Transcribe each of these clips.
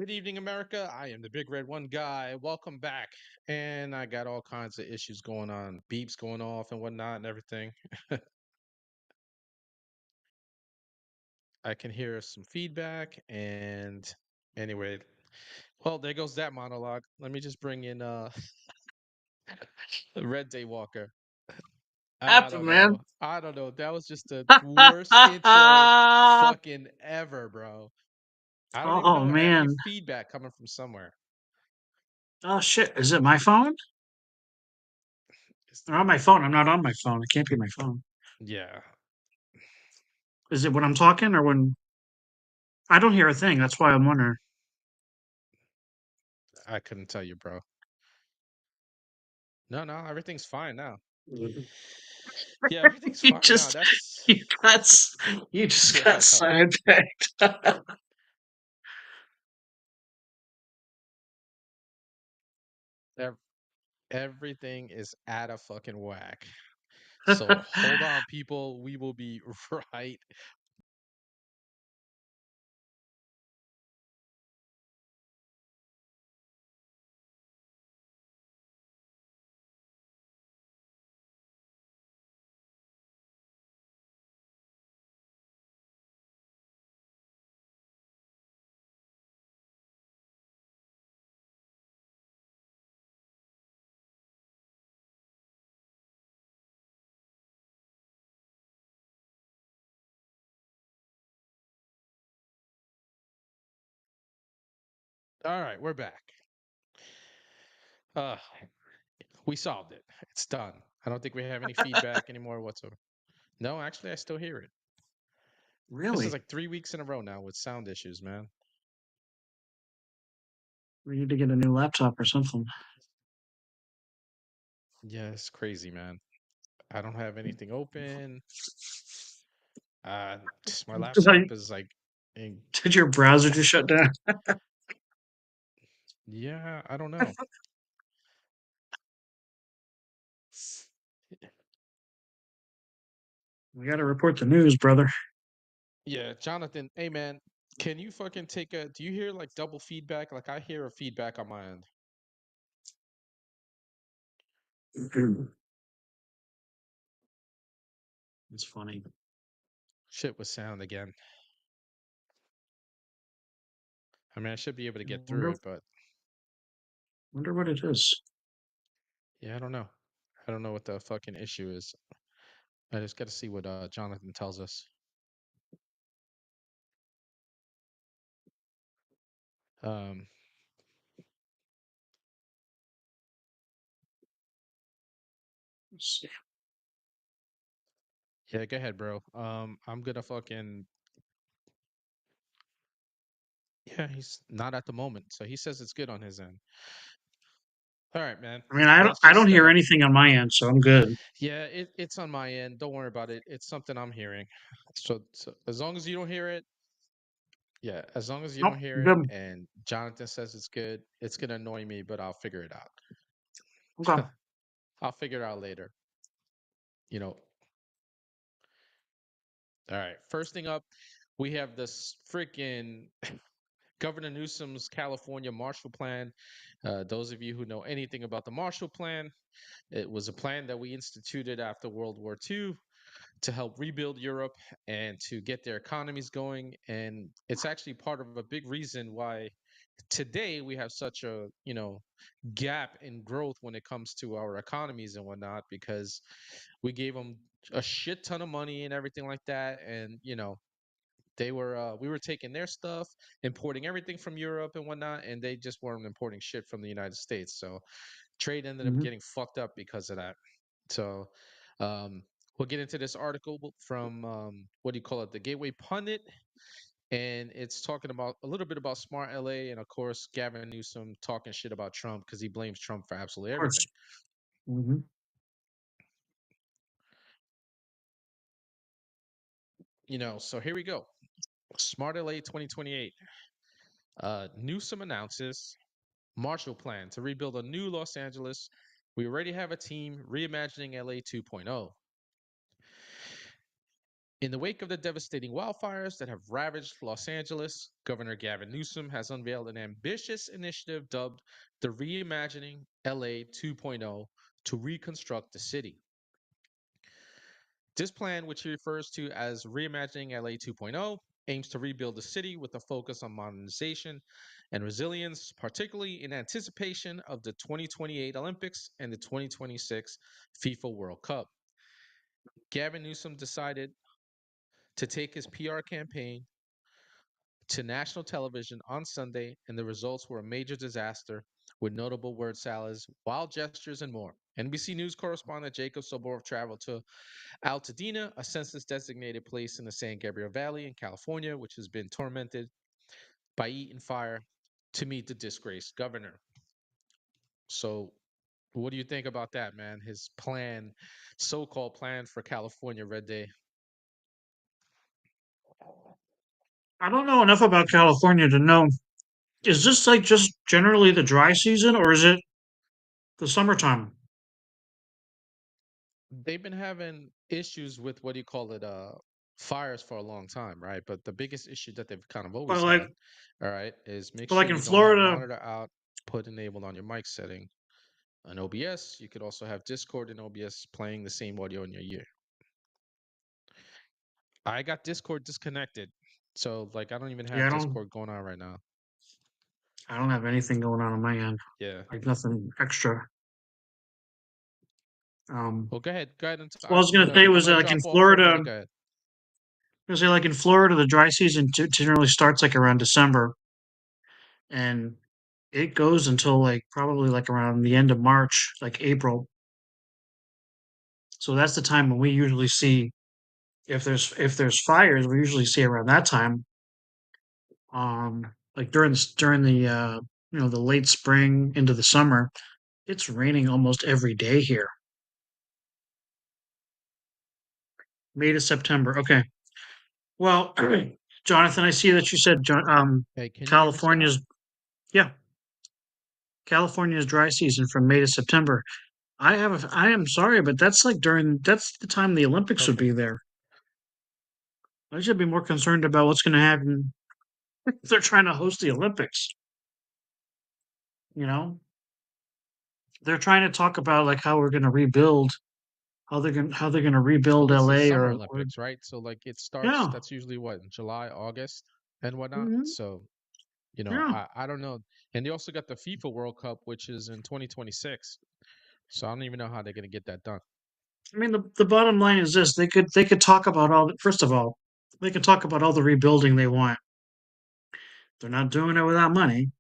Good evening, America. I am the Big Red One Guy. Welcome back. And I got all kinds of issues going on, beeps going off and whatnot and everything. I can hear some feedback. And anyway, well, there goes that monologue. Let me just bring in Reddaywalker. I Happened, don't man. know. I don't know. That was just the worst intro fucking ever, bro. I don't even Oh know. I have to get man. feedback coming from somewhere. Oh shit. Is it my phone? It's- Or on my phone? I'm not on my phone. It can't be my phone. yeah, Is it when I'm talking or when I don't hear a thing? That's why I'm wondering. I couldn't tell you, bro. No, no, everything's fine now. Yeah, everything's You fine now. just That's you got you just yeah, got I know. sidetracked. Ev- Everything is out of fucking whack. So hold on, people. We will be right. All right, we're back. Uh, we solved it. It's done. I don't think we have any feedback anymore whatsoever. No, actually, I still hear it. This is Really? like 3 weeks in a row now with sound issues, man. We need to get a new laptop or something. Yeah, it's crazy, man. I don't have anything open. Uh, my laptop is like, in, Did your browser just shut down? yeah, I don't know. We got to report the news, brother. Yeah, Jonathan, hey man, can you fucking take a do you hear like double feedback? Like I hear a feedback on my end. It's funny. Shit with sound again. I mean, I should be able to I get through wonder, it, but wonder what it is. yeah, I don't know. I don't know what the fucking issue is. I just got to see what Jonathan tells us. Um, Let's see. yeah, go ahead, bro. I'm gonna fucking yeah, he's not at the moment, so he says it's good on his end. All right, man. I mean, Let's I don't just hear anything on my end, so I'm good. yeah, it's on my end. Don't worry about it. It's something I'm hearing. So as long as you don't hear it, yeah, as long as you Nope, don't hear it good. and Jonathan says it's good, it's gonna annoy me, but I'll figure it Okay. out. I'll figure it out later. You know. All right. First thing up, we have this freaking Governor Newsom's California Marshall Plan. Those of you who know anything about the Marshall Plan, it was a plan that we instituted after World War II to help rebuild Europe and to get their economies going. And it's actually part of a big reason why today we have such a gap in growth when it comes to our economies and whatnot because we gave them a shit ton of money and everything like that, and they were we were taking their stuff, importing everything from Europe and whatnot, and they just weren't importing shit from the United States. So trade ended up Hmm. getting fucked up because of that. So um, we'll get into this article from what do you call it, the Gateway Pundit, and it's talking about a little bit about smart LA, and of course Gavin Newsom talking shit about Trump because he blames Trump for absolutely Of everything. course. Hmm. So here we go. Smart LA 2028. Newsom announces Marshall Plan to rebuild a new Los Angeles. We already have a team reimagining LA 2.0. In the wake of the devastating wildfires that have ravaged Los Angeles, Governor Gavin Newsom has unveiled an ambitious initiative dubbed the Reimagining LA 2.0 to reconstruct the city. This plan, which he refers to as Reimagining LA 2.0, aims to rebuild the city with a focus on modernization and resilience, particularly in anticipation of the 2028 Olympics and the 2026 FIFA World Cup. Gavin Newsom decided to take his PR campaign to national television on Sunday, and the results were a major disaster with notable word salads, wild gestures, and more. NBC News correspondent Jacob Soborov traveled to Altadena, a census designated place in the San Gabriel Valley in California, which has been tormented by heat and fire, to meet the disgraced governor. So, what do you think about that, man? His plan, so called plan for California Red Day. I don't know enough about California to know. Is this like just generally the dry season, or is it the summertime? They've been having issues with what do you call it, fires for a long time, right? But the biggest issue that they've kind of But always like, had, all right, is make but sure like in you don't have Florida, monitor out, put enabled on your mic setting. On OBS, you could also have Discord and OBS playing the same audio in your ear. I got Discord disconnected, so like I don't even yeah, have Discord going on right now. I don't have anything going on my end. Yeah. Like nothing extra. Well, go ahead, and What I was gonna say I'm was gonna like in drop off for a Florida. minute. Go ahead. I was gonna say like in Florida, the dry season generally starts like around December, and it goes until like probably like around the end of March, like April. So that's the time when we usually see if there's fires, we usually see around that time. Like during the the late spring into the summer, it's raining almost every day here. May to September. Okay. Well, Jonathan, I see that you said Hey, can you hear me still? California's yeah, California's dry season from May to September. I am sorry, but that's the time the Olympics would Okay. be there. I should be more concerned about what's going to happen if they're trying to host the Olympics. You know, they're trying to talk about like how we're going to rebuild, how they're going to rebuild Well, it's the LA Summer or Olympics, right? So like it starts. yeah, That's usually what, in July, August, and whatnot. hmm So yeah. I don't know. And they also got the FIFA World Cup, which is in 2026. So I don't even know how they're gonna get that done. I mean, the bottom line is this: they could talk about first of all, they could talk about all the rebuilding they want. They're not doing it without money.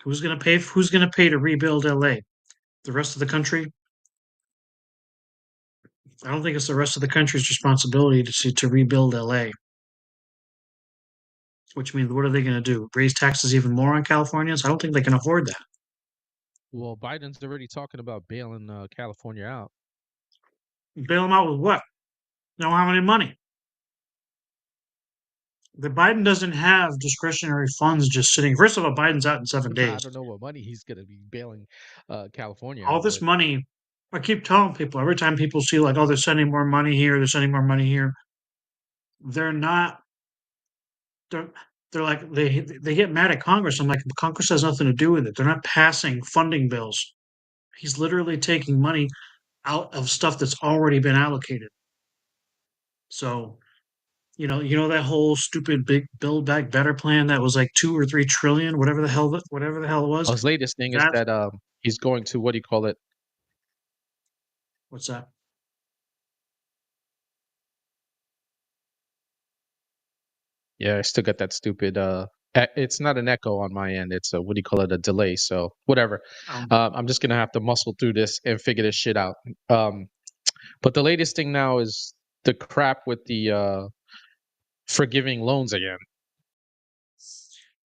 Who's going to pay? Who's going to pay to rebuild LA? The rest of the country? I don't think it's the rest of the country's responsibility to rebuild LA. Which means, what are they going to do? Raise taxes even more on Californians? I don't think they can afford that. Well, Biden's already talking about bailing California out. Bail them out with what? They don't have any money. The Biden doesn't have discretionary funds just sitting. First of all, Biden's out in 7 days. I don't know what money he's gonna be bailing California All out this with. money, I keep telling people every time people see like, oh, they're sending more money here, they're sending more money here. They're not. They're they're like they get mad at Congress. I'm like, Congress has nothing to do with it. They're not passing funding bills. He's literally taking money out of stuff that's already been allocated. So, you know that whole stupid big Build Back Better plan that was like 2 or 3 trillion, whatever the hell it was. Oh, his latest thing is That that he's going to, what do you call it? what's that? Yeah, I still got that stupid it's not an echo on my end. It's a, what do you call it, a delay. So whatever. Um, I'm just gonna have to muscle through this and figure this shit out. Um, but the latest thing now is the crap with the forgiving loans again.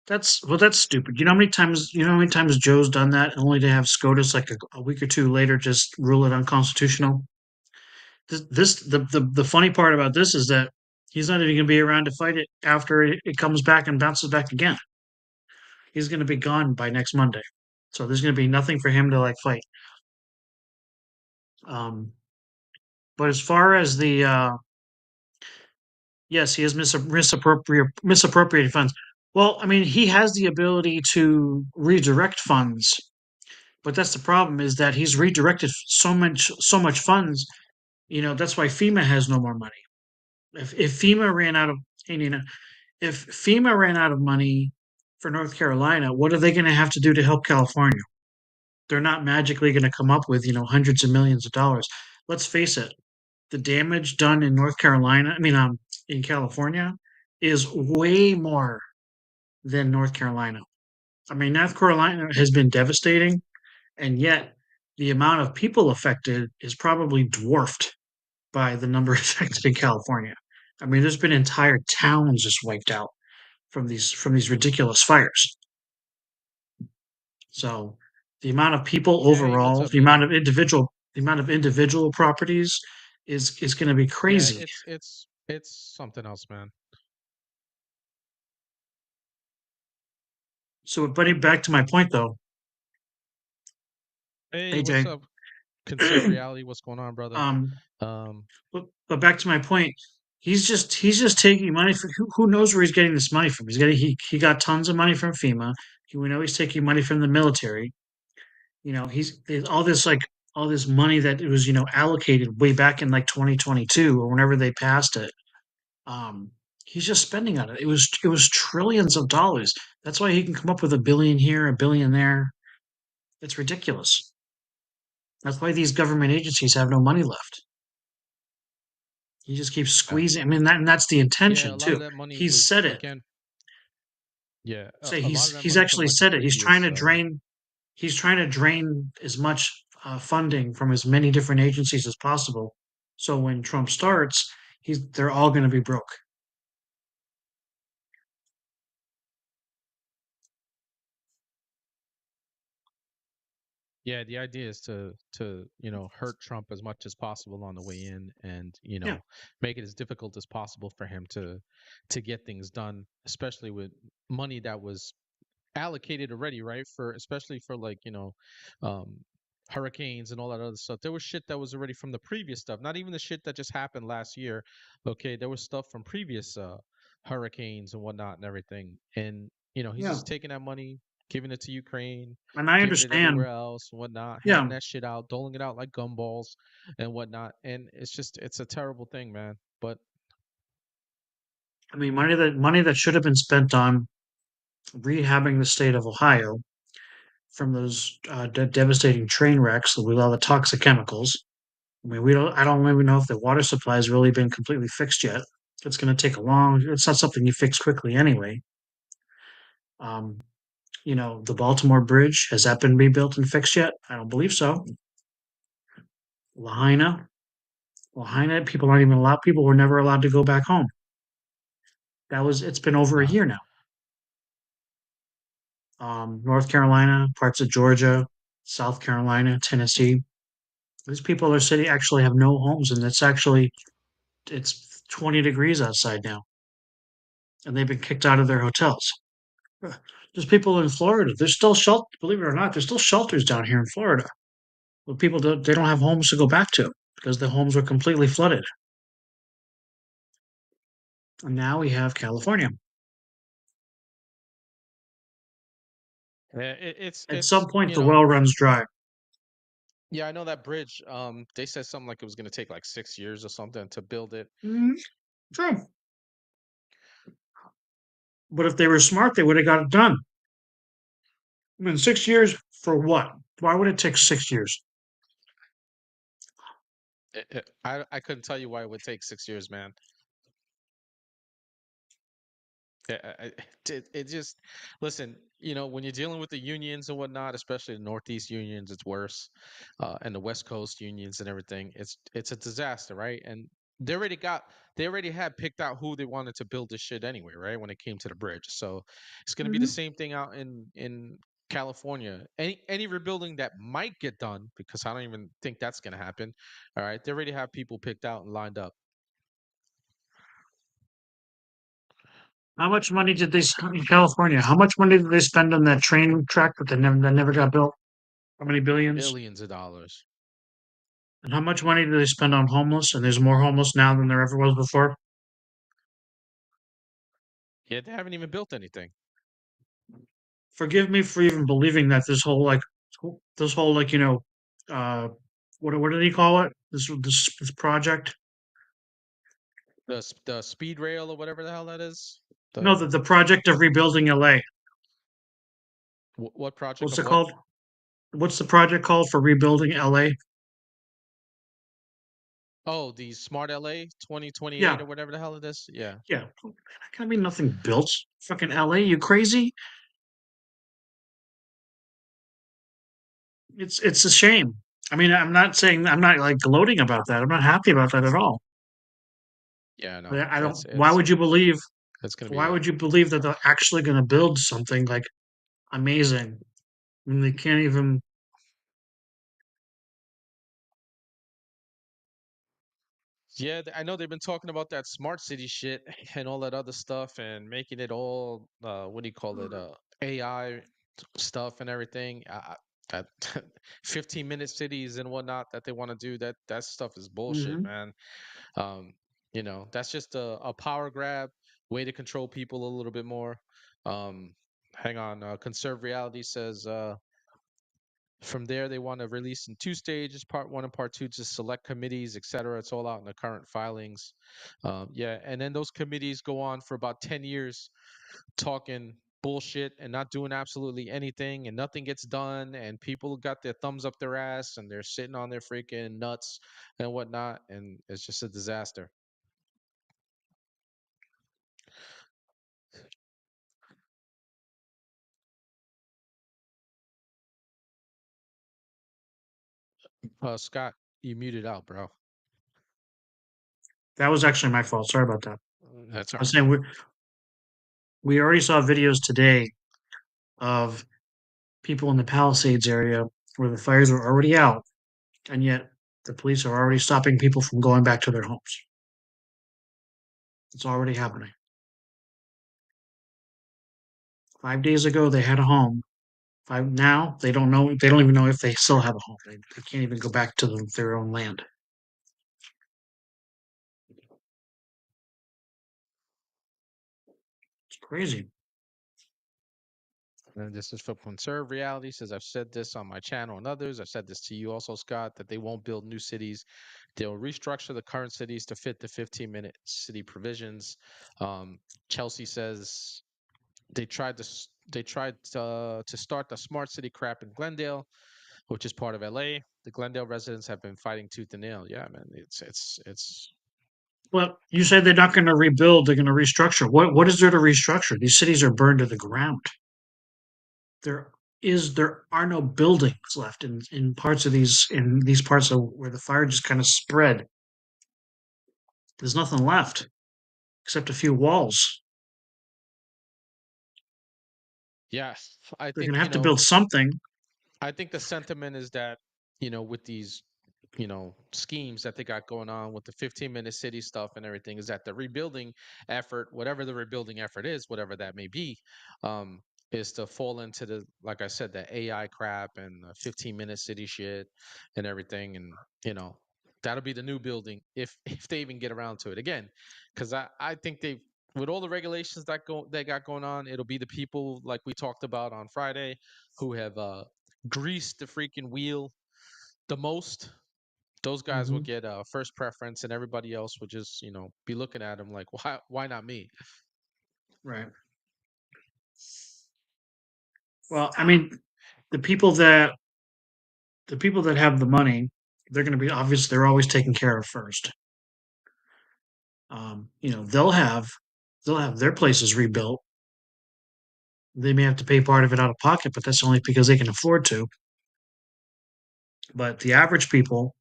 that's stupid. You know how many times Joe's done that, only to have SCOTUS like a week or two later just rule it unconstitutional. The funny part about this is that he's not even going to be around to fight it after it comes back and bounces back again. He's going to be gone by next Monday, so there's going to be nothing for him to like fight. Um, but as far as Yes, he has misappropriated funds. Well, I mean, he has the ability to redirect funds, but that's the problem is that he's redirected so much funds. That's why FEMA has no more money. If FEMA ran out of and, you know, if FEMA ran out of money for North Carolina, what are they going to have to do to help California? They're not magically going to come up with, hundreds of millions of dollars. Let's face it, the damage done in North Carolina, I mean, in California, is way more than North Carolina. I mean, North Carolina has been devastating, and yet the amount of people affected is probably dwarfed by the number affected in California. I mean, there's been entire towns just wiped out from these ridiculous fires. So the amount of people Yeah, hey, what's overall, up, Nina? the amount of individual properties is going to be Yeah, crazy. it's something else, man. So, but back to my point though, Hey, what's AJ. up? Conserve reality. What's going on, brother? um, Um, but back to my point, he's just taking money from who knows where he's getting this money from. He got tons of money from FEMA. We know he's taking money from the military. There's all this money that it was allocated way back in like 2022 or whenever they passed it. Um, he's just spending on it. It was trillions of dollars. That's why he can come up with a billion here, a billion there. It's ridiculous. That's why these government agencies have no money left. He just keeps uh, squeezing. I mean, and that's the yeah, a intention lot of too. that money He's was said it. again. Yeah, Say a lot he's of that he's money from actually like the said it. He's trying previous. to drain. He's trying to drain as much funding from as many different agencies as possible. So when Trump starts, they're all going to be broke. Yeah, the idea is to hurt Trump as much as possible on the way in, and Yeah, make it as difficult as possible for him to get things done, especially with money that was allocated already, right? For especially for like um, hurricanes and all that other stuff. There was shit that was already from the previous stuff, not even the shit that just happened last year. Okay, there was stuff from previous hurricanes and whatnot and everything, and he's yeah, just taking that money, giving it to Ukraine, and I giving it understand. everywhere else and whatnot, Yeah, handing that shit out, doling it out like gumballs and whatnot, and it's a terrible thing, man. But I mean, money that should have been spent on rehabbing the state of Ohio from those devastating train wrecks with all the toxic chemicals. I mean, I don't even know if the water supply has really been completely fixed yet. It's going to take a long. It's not something you fix quickly anyway. Um, the Baltimore Bridge, has that been rebuilt and fixed yet? I don't believe so. Lahaina, Lahaina, people were never allowed to go back home. It's been over a nah, year now. North Carolina, parts of Georgia, South Carolina, Tennessee. These people are city actually have no homes, and it's 20 degrees outside now, and they've been kicked out of their hotels. There's people in Florida. There's still shelter. Believe it or not, there's still shelters down here in Florida. But they don't have homes to go back to because the homes were completely flooded. And now we have California. yeah, At some point, you the know. well runs dry. Yeah, I know that bridge. They said something like it was going to take like 6 years or something to build it. Mm, true. But if they were smart, they would have got it done. I mean, 6 years for what? Why would it take 6 years? I couldn't tell you why it would take 6 years, man. It just listen. When you're dealing with the unions and whatnot, especially the Northeast unions, it's worse, and the West Coast unions and everything. It's a disaster, right? And they already had picked out who they wanted to build this shit anyway, right? When it came to the bridge, so it's going to be the Mhm. same thing out in California. Any rebuilding that might get done, because I don't even think that's going to happen. All right, they already have people picked out and lined up. How much money did they spend in California? How much money did they spend on that train track that never got built? How many billions? Billions of dollars. And how much money did they spend on homeless? And there's more homeless now than there ever was before. Yeah, they haven't even built anything. Forgive me for even believing that this whole like uh, what did he call it? This project? The speed rail or whatever the hell that is. No, The the project of rebuilding LA. what project What's of it what? called? What's the project called for rebuilding LA? Oh, the Smart LA 2028 Yeah, or whatever the hell it is. Yeah. yeah. Can't be nothing built. Fucking LA, you crazy? It's a shame. I mean, I'm not like gloating about that. I'm not happy about that at all. Yeah, no. But I don't. It's Why it's would you believe? it's gonna Why be would you believe that they're actually going to build something like amazing when they can't even? yeah, I know they've been talking about that smart city shit and all that other stuff and making it all what do you call it? AI stuff and everything. That 15-minute cities and whatnot that they want to do, that stuff is bullshit, Hmm. man. Um, that's just a power grab, way to control people a little bit more. Hang on, Conserve Reality says from there, they want to release in two stages, part one and part two, to select committees, etc. It's all out in the current filings. Yeah, and then those committees go on for about 10 years talking bullshit and not doing absolutely anything, and nothing gets done, and people got their thumbs up their ass, and they're sitting on their freaking nuts and whatnot, and it's just a disaster. Scott, you muted out, bro. That was actually my fault. Sorry about that. That's I all was right. saying we already saw videos today of people in the Palisades area where the fires were already out, and yet the police are already stopping people from going back to their homes. It's already happening. 5 days ago, they had a home. Five now, they don't know. They don't even know if they still have a home. They can't even go back to their own land. It's crazy. And this is from Conserve Reality. Says I've said this on my channel and others. I've said this to you also, Scott, that they won't build new cities. They'll restructure the current cities to fit the 15-minute city provisions. Um, Chelsea says they tried to start the smart city crap in Glendale, which is part of LA. The Glendale residents have been fighting tooth and nail. Yeah, man, it's Well, you said they're not going to rebuild; they're going to restructure. What is there to restructure? These cities are burned to the ground. There are no buildings left in these parts of where the fire just kind of spread. There's nothing left except a few walls. yeah. I They're think going to have to build something. I think the sentiment is that, with these, schemes that they got going on with the 15-minute city stuff and everything, is that the rebuilding effort, whatever the rebuilding effort is, whatever that may be, um, is to fall into the, like I said, the AI crap and the 15-minute city shit and everything. And, that'll be the new building if if they even get around to it again. Because I think they, with all the regulations they got going on, it'll be the people like we talked about on Friday who have greased the freaking wheel the most. Those guys will Hmm. get first preference, and everybody else will just, be looking at them like, why not me? Right. Well, I mean, the people that the people that have the money, they're going to be obvious. They're always taken care of first. They'll have their places rebuilt. They may have to pay part of it out of pocket, but that's only because they can afford to. But the average people,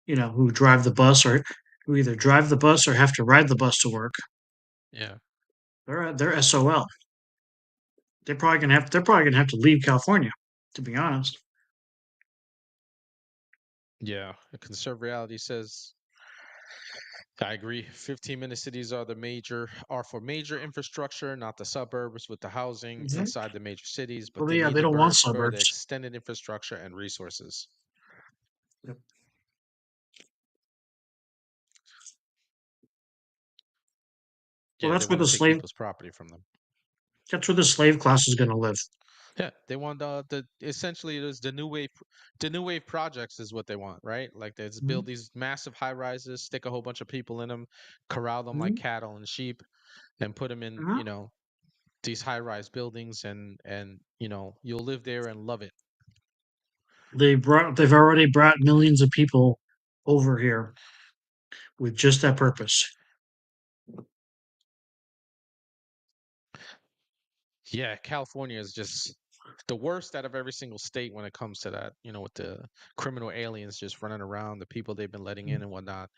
who drive the bus or who either drive the bus or have to ride the bus to work, Yeah, they're SOL. They're probably gonna have to leave California, to be honest. yeah. Conservative reality says I agree. 15-minute cities are for major infrastructure, not the suburbs with the housing Hmm. inside the major cities, but Well, they yeah, need they the don't want burbs for the suburbs. extended infrastructure and resources. Yep. Well, Yeah, they want to take people's property from them. that's where the slave class is going to live. Yeah, they want the essentially it is the new wave projects is what they want, right? Like they just build Mhm. these massive high rises, stick a whole bunch of people in them, corral them like Mhm. cattle and sheep, and put them in, Uh-huh. these high rise buildings, and you'll live there and love it. They've already brought millions of people over here with just that purpose. Yeah, California is just the worst out of every single state when it comes to that. With the criminal aliens just running around, the people they've been letting in and whatnot.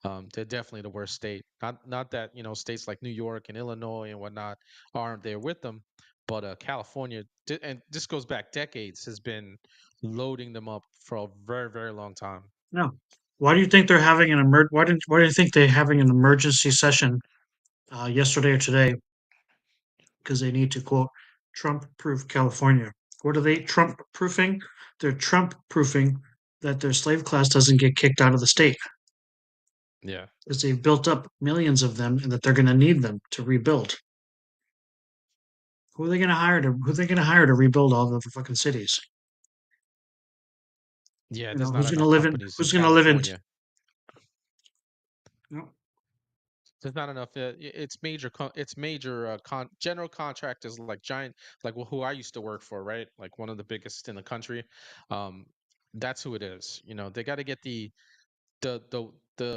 They're definitely the worst state. Not that states like New York and Illinois and whatnot aren't there with them, but California, and this goes back decades, has been loading them up for a very very long time. No. Why do you think they're having why do you think they're having an emergency session yesterday or today? Because they need to quote Trump-proof California. What are they Trump-proofing? They're Trump-proofing that their slave class doesn't get kicked out of the state Yeah. because they've built up millions of them and that they're going to need them to rebuild. Who are they going to hire to rebuild all the fucking cities? Yeah, You there's know, not enough companies in who's going to live in California. you know, There's not enough. It's major general contractors like giant, like who I used to work for, right? Like one of the biggest in the country. Um, that's who it is. They got to get the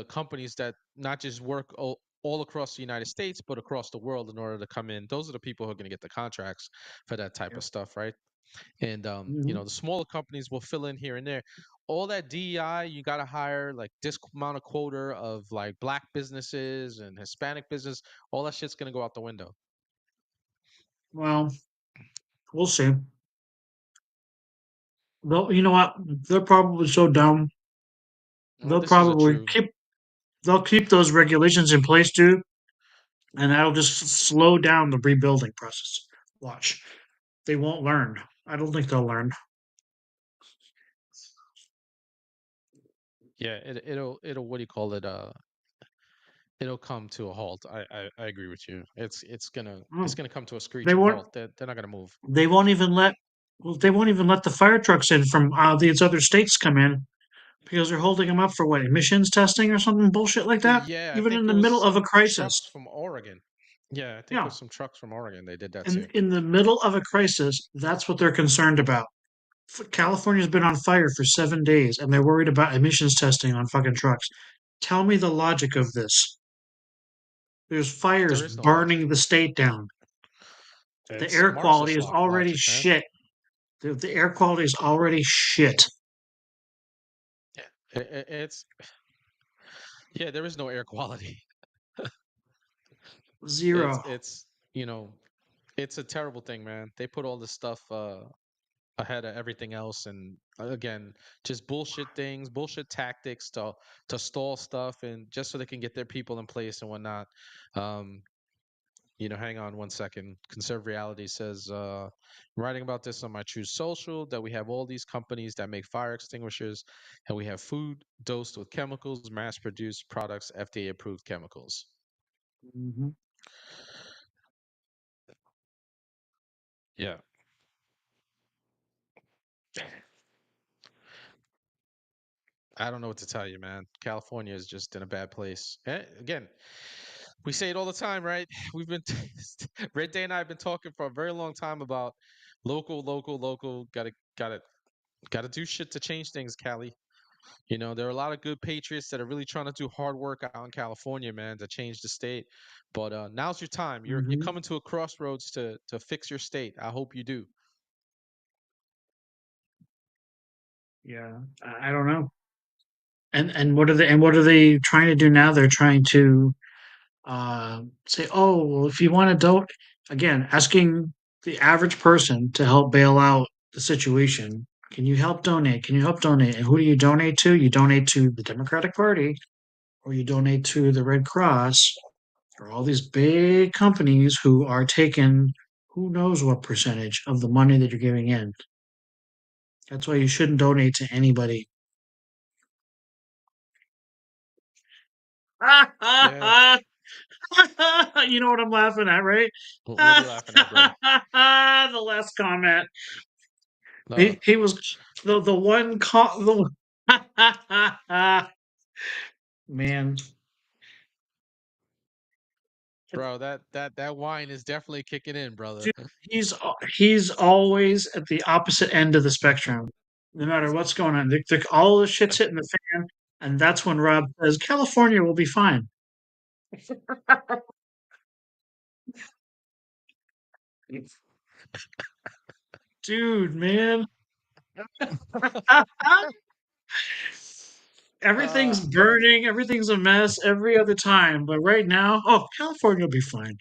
companies that not just work all across the United States, but across the world in order to come in. Those are the people who are going to get the contracts for that type yeah. of stuff, right? And Mhm. the smaller companies will fill in here and there. All that DEI, you got to hire like this amount of quota of like black businesses and Hispanic business. All that shit's gonna go out the window. Well, we'll see. You know what? They're probably so dumb. Well, They'll this is a probably true. keep those regulations in place, dude, and that'll just slow down the rebuilding process. Watch. They won't learn. I don't think they'll learn. Yeah, it'll what do you call it? It'll come to a halt. I agree with you. It's Mm. gonna come to a They screeching won't. halt. They're not gonna move. They won't even let. Well, they won't even let the fire trucks in from these other states come in because they're holding them up for what emissions testing or something bullshit like that. Yeah, I Even think in it the was middle of a some trucks crisis. from Oregon. Yeah, I think it Yeah, was some trucks from Oregon. They did that and too. in the middle of a crisis, that's what they're concerned about. California's been on fire for 7 days, and they're worried about emissions testing on fucking trucks. Tell me the logic of this. There's fires There is no logic. burning the state down. The It's air quality Marxist is already logic, man. shit. The air quality is already shit. It's yeah. There is no air quality. It's Zero. it's you know it's a terrible thing, man. They put all this stuff ahead of everything else, and again, just bullshit things, bullshit tactics to stall stuff, and just so they can get their people in place and whatnot. Um, hang on one second. Conserve Reality says, writing about this on my True Social, that we have all these companies that make fire extinguishers, and we have food dosed with chemicals, mass produced products, FDA approved chemicals. Mm-hmm. Yeah. I don't know what to tell you, man. California is just in a bad place. Again, we say it all the time, right? We've been Red Day and I have been talking for a very long time about local, local, local. Gotta do shit to change things, Cali. There are a lot of good patriots that are really trying to do hard work out in California, man, to change the state. But now's your time. You're Mm-hmm. coming to a crossroads to fix your state. I hope you do. Yeah, I don't know. And what are they trying to do now? They're trying to say, oh, well, if you want to don't again asking the average person to help bail out the situation. Can you help donate? Can you help donate? And who do you donate to? You donate to the Democratic Party, or you donate to the Red Cross, or all these big companies who are taking who knows what percentage of the money that you're giving in. That's why you shouldn't donate to anybody. Yeah. You know what I'm laughing at, right? What are you laughing at, bro? The last comment. No, He was the one man. bro, that wine is definitely kicking in, brother. Dude, he's always at the opposite end of the spectrum. No matter what's going on, all the shit's hitting the fan, and that's when Rob says California will be fine. Dude, man, everything's Uh, burning, everything's a mess every other time, but right now, oh, California will be fine.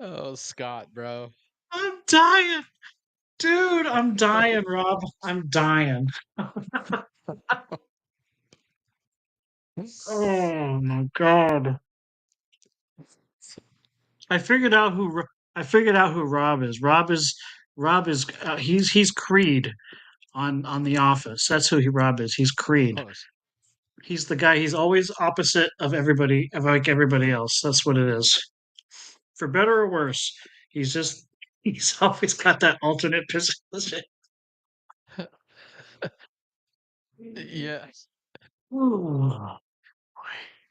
oh, Scott, bro. I'm dying, dude. I'm dying, Rob. I'm dying. Oh my god. I figured out who I figured out who Rob is. Rob is he's Creed on The Office. That's who Rob is. He's Creed. Oh, He's the guy. He's always opposite of everybody, of like everybody else. That's what it is. For better or worse, he's always got that alternate position. yeah. Ooh.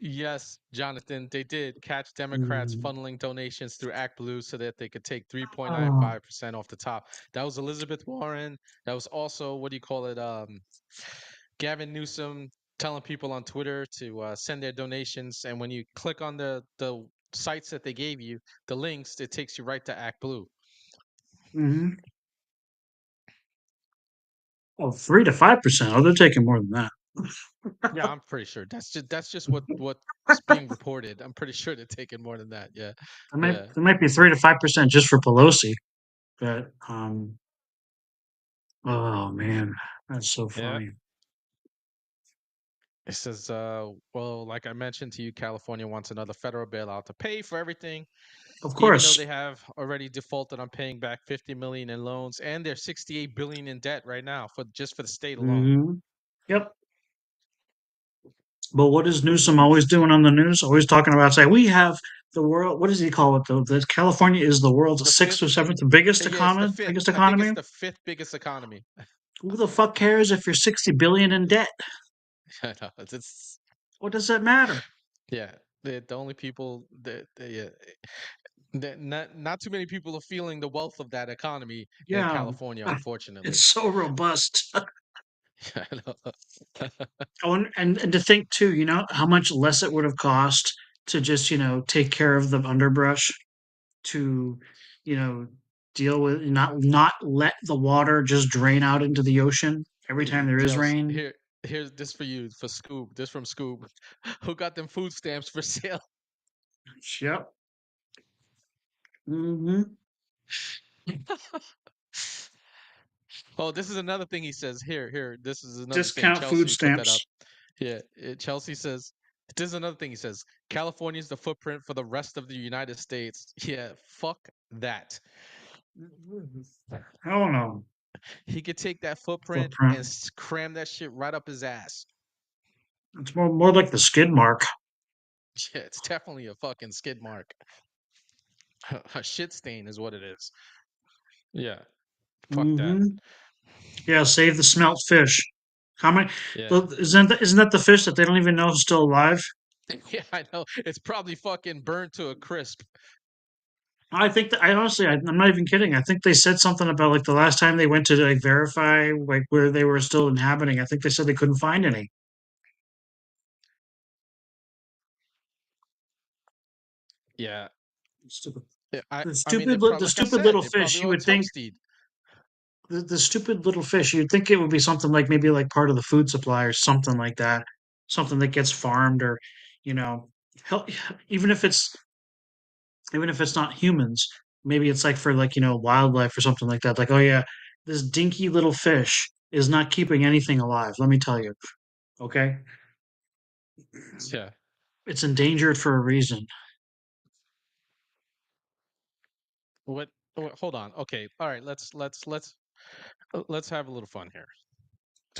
Yes, Jonathan, they did catch Democrats Mm. funneling donations through Act Blue so that they could take Oh. 3.95% off the top. That was Elizabeth Warren. That was also, what do you call it? Gavin Newsom telling people on Twitter to send their donations. And when you click on the sites that they gave you, the links, it takes you right to Act Blue. Hmm. Oh, 3 to 5%. Oh, they're taking more than that. Yeah, I'm pretty sure that's just what's being reported. I'm pretty sure they're taking more than that. Yeah, yeah, There might be 3 to 5% just for Pelosi. But oh man, that's so yeah. funny. It says, well, like I mentioned to you, California wants another federal bailout to pay for everything, Of even though course. they have already defaulted on paying back 50 million in loans, and they're 68 billion in debt right now for just for the state alone. Hmm. Yep. But what is Newsom always doing on the news? Always talking about say we have the world. What does he call it? The California is the world's The sixth or fifth, seventh biggest yeah, it's the economy. fifth. Biggest I think it's economy. the fifth biggest economy. Who the fuck cares if you're 60 billion in debt? I know, it's What does that matter? yeah. The only people that yeah, not too many people are feeling the wealth of that economy in Yeah, California, unfortunately. it's so robust. I know. Oh, and to think too, how much less it would have cost to just take care of the underbrush, to you know deal with, not let the water just drain out into the ocean every time there is Chelsea, rain. here's this for you for Scoob. This from Scoob, who got them food stamps for sale. Yep. Hmm. Oh, this is another thing he says. Here. This is another thing. Discount food Chelsea put that up. stamps. Yeah, Chelsea says. This is another thing he says. California's the footprint for the rest of the United States. Yeah, fuck that. Hell no. He could take that footprint and Footprint. cram that shit right up his ass. It's more like the skid mark. Yeah, it's definitely a fucking skid mark. A shit stain is what it is. Yeah, fuck that. Hmm. Yeah, save the smelt fish. How many? Yeah. Isn't that the fish that they don't even know is still alive? Yeah, I know. It's probably fucking burnt to a crisp. I think that I honestly, I'm not even kidding. I think they said something about like the last time they went to like verify like where they were still inhabiting. I think they said they couldn't find any. Yeah. Stupid. Yeah, The I mean, they stupid, probably, the like I stupid said, little they're fish. probably You all would think toasted. the stupid little fish. You'd think it would be something like maybe like part of the food supply or something like that. Something that gets farmed or, you know, help, even if it's even if it's not humans. Maybe it's like for like wildlife or something like that. Like, oh yeah, this dinky little fish is not keeping anything alive. Let me tell you. Okay, Yeah. it's endangered for a reason. Hold on. Okay. All right. Let's have a little fun here.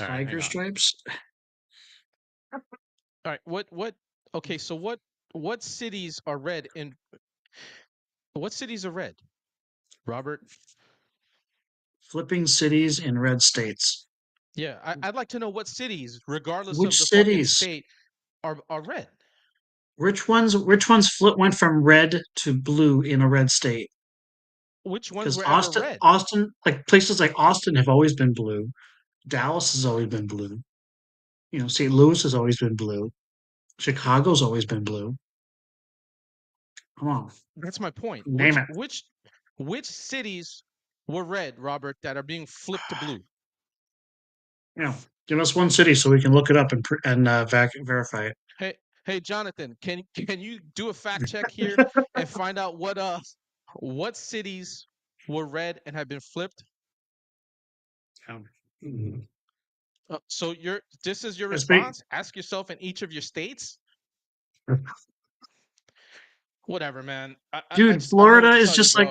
All right. Hang Tiger on. stripes. All right. What? Okay. So what cities are red in what cities are red, Robert? Flipping cities in red states. Yeah, I'd like to know what cities, regardless of Which the fucking cities? state, are red. Which ones went from red to blue in a red state? Which ones Because were ever red? Like places like Austin have always been blue. Dallas has always been blue. St. Louis has always been blue. Chicago's always been blue. Come on, That's my point. name it. Which cities were red, Robert, that are being flipped to blue? Yeah, give us one city so we can look it up and verify it. Hey, hey, Jonathan, can you do a fact check here and find out what cities were red and have been flipped? Um, So this is your Let's be, response? Ask yourself in each of your states. Whatever, man. dude. I don't know what Florida to is tell you, just like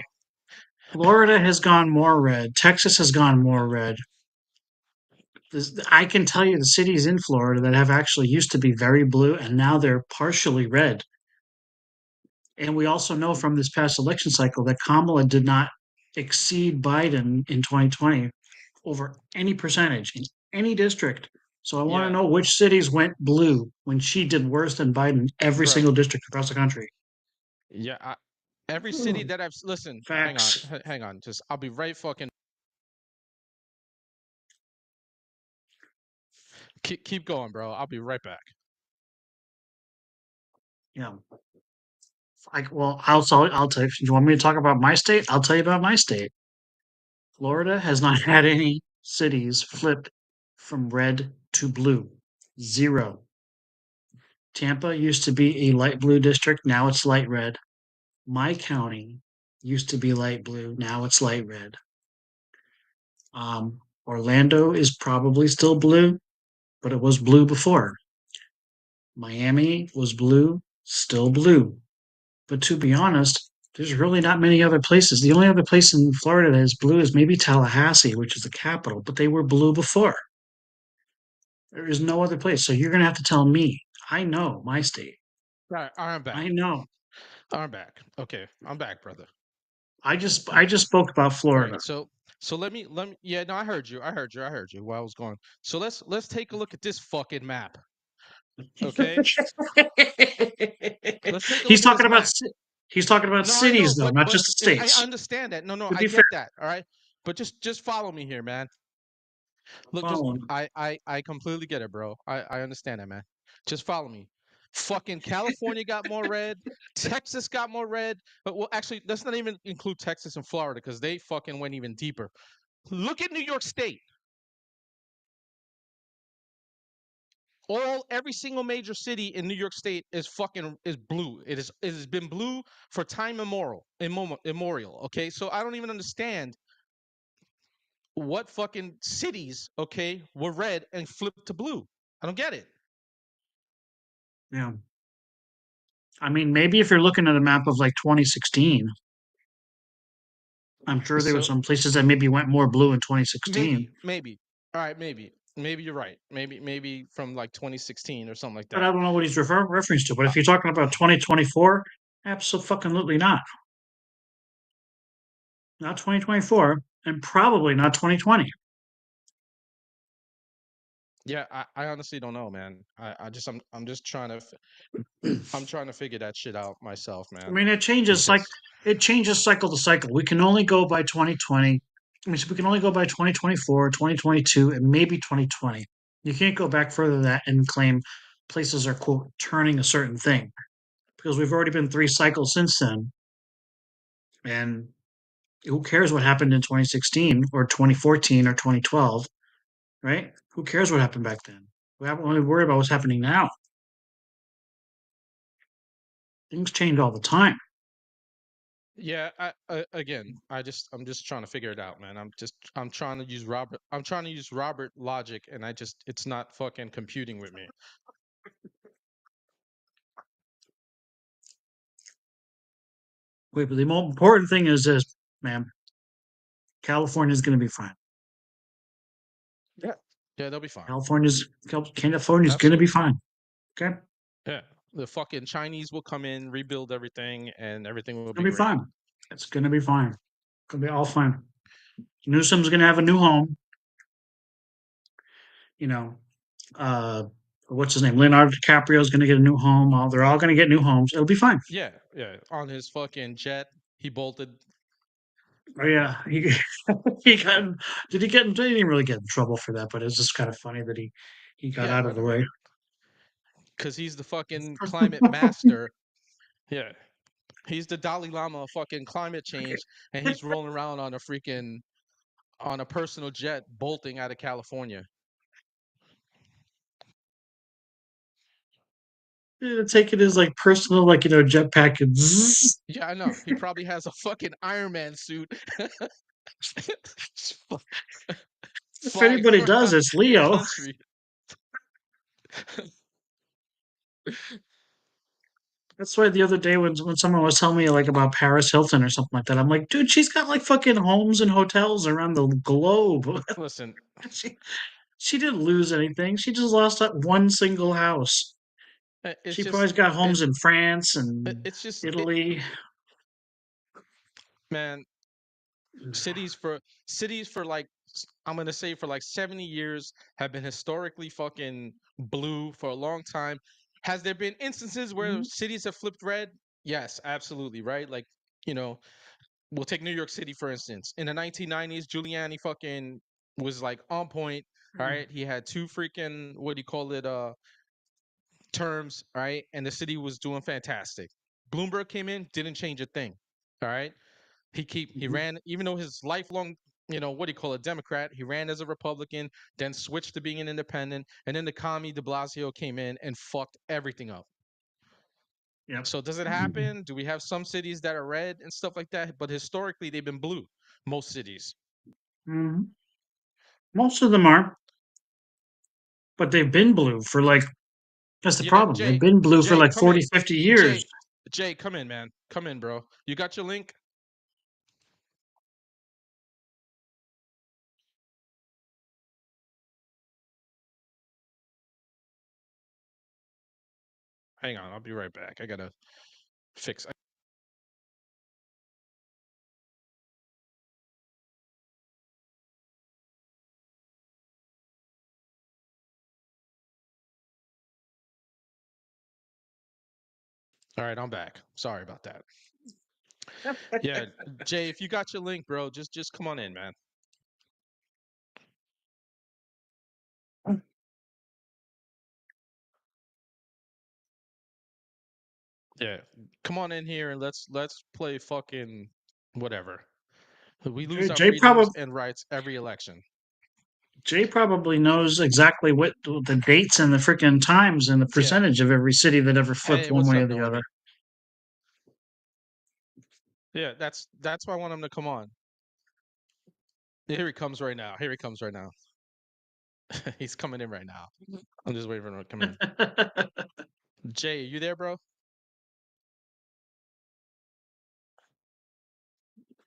bro. Florida has gone more red. Texas has gone more red. I can tell you the cities in Florida that have actually used to be very blue and now they're partially red. And we also know from this past election cycle that Kamala did not exceed Biden in 2020 over any percentage in any district. So I want to Yeah, know which cities went blue when she did worse than Biden every bro. single district across the country. Yeah, every city that listen, hang on, Facts. hang on. Just I'll be right fucking. Keep going, bro. I'll be right back. Yeah. I'll tell you. If you want me to talk about my state, I'll tell you about my state. Florida has not had any cities flip from red to blue. Zero. Tampa used to be a light blue district. Now it's light red. My county used to be light blue. Now it's light red. Orlando is probably still blue, but it was blue before. Miami was blue, still blue. But to be honest, there's really not many other places. The only other place in Florida that is blue is maybe Tallahassee, which is the capital, but they were blue before. There is no other place. So you're going to have to tell me. I know my state. All right, I'm I back. know. I'm back. Okay, I'm back, brother. I just spoke about All Florida. right, so let me. Yeah, no, I heard you. I heard you. While I was going. So let's take a look at this fucking map. Okay, let's take a he's look at talking this about map. he's talking about No, I know, cities though, not but just I states. understand that. No, no, To I be fair, get that. All right, but just follow me here, man. Look, just following. I completely get it, bro. I understand that, man. Just follow me. Fucking California got more red. Texas got more red. But well, actually, let's not even include Texas and Florida because they fucking went even deeper. Look at New York State. Every single major city in New York State is blue. It has been blue for time immemorial. Okay, so I don't even understand what fucking cities, okay, were red and flipped to blue. I don't get it. Yeah. I mean, maybe if you're looking at a map of like 2016, I'm sure there were So some places that maybe went more blue in 2016. maybe. All right, maybe you're right. Maybe from like 2016 or something like But I that. don't know what he's reference to. But Uh, if you're talking about 2024, absolutely not. Not 2024, and probably not 2020. yeah, I honestly don't know, man. I'm just trying to I'm trying to figure that shit out myself, I man. mean, Because it changes cycle to cycle. We can only go by 2020. I mean, so we can only go by 2024, 2022, and maybe 2020. You can't go back further than that and claim places are quote turning a certain thing because we've already been three cycles since then. And who cares what happened in 2016 or 2014 or 2012, right? Who cares what happened back then? We have only worry about what's happening now. Things change all the time. yeah, again, I'm just trying to figure it out, man. I'm trying to use Robert logic, and it's not fucking computing with me. Wait, but the most important thing is this, man. California is going to be fine. Yeah, yeah, they'll be fine. California's going to be Absolutely fine. fine. Okay, Yeah, the fucking Chinese will come in, rebuild everything, and everything will it'll be be great. fine. It's gonna be fine. It's gonna be all fine. Newsom's gonna have a new home. You know, uh, what's his name? Leonardo DiCaprio's gonna get a new home. They're all gonna get new homes. It'll be fine. Yeah, yeah. On his fucking jet, he bolted. Oh yeah, he got. Did he get? He didn't really get in trouble for that, but it's just kind of funny that he got Yeah, out why of the not? way. Because he's the fucking climate master. Yeah, he's the Dalai Lama of fucking climate change, and he's rolling around on a freaking on a personal jet bolting out of California. Take it as like personal, like jetpack and zzz. Yeah, I know. He probably has a fucking Iron Man suit If flying anybody does, around it's the Leo. country. That's why the other day when someone was telling me like about Paris Hilton or something like that, I'm like, dude, she's got like fucking homes and hotels around the globe. Listen, she she didn't lose anything. She just lost that one single house. it's She just probably got it, homes in France and it's just it, Italy. man. Cities for like I'm gonna say for like 70 years have been historically fucking blue for a long time. Has there been instances where Mhm. cities have flipped red? Yes, absolutely, right? Like, you know, we'll take New York City for instance. In the 1990s, Giuliani fucking was like on point. All right, he had two freaking what do you call it? Terms, right? And the city was doing fantastic. Bloomberg came in, didn't change a thing. All right. He Mhm. ran, even though his lifelong, what do you call it, Democrat, he ran as a Republican, then switched to being an independent, and then the commie de Blasio came in and fucked everything up. Yep. So does it happen? Do we have some cities that are red and stuff like that? But historically they've been blue. Most cities. Mhm. Most of them aren't, but they've been blue for like, that's the problem. They've Jay, been blue for Jay, like come 40, in. 50 years. Jay, Jay, come in, man. Come in, bro. You got your link? Hang on, I'll be right back. I gotta fix. All right, I'm back. Sorry about that. Yeah, Jay, if you got your link, bro, just come on in, man. Yeah, come on in here and let's play fucking whatever. We lose our Jay freedoms probably and rights every election. Jay probably knows exactly what the dates and the freaking times and the Yeah. percentage of every city that ever flipped Hey, one what's way up, or the other. Noemi? Yeah, that's why I want him to come on. Here he comes right now. Here he comes right now. He's coming in right now. I'm just waiting for him to come in. Jay, you there, bro?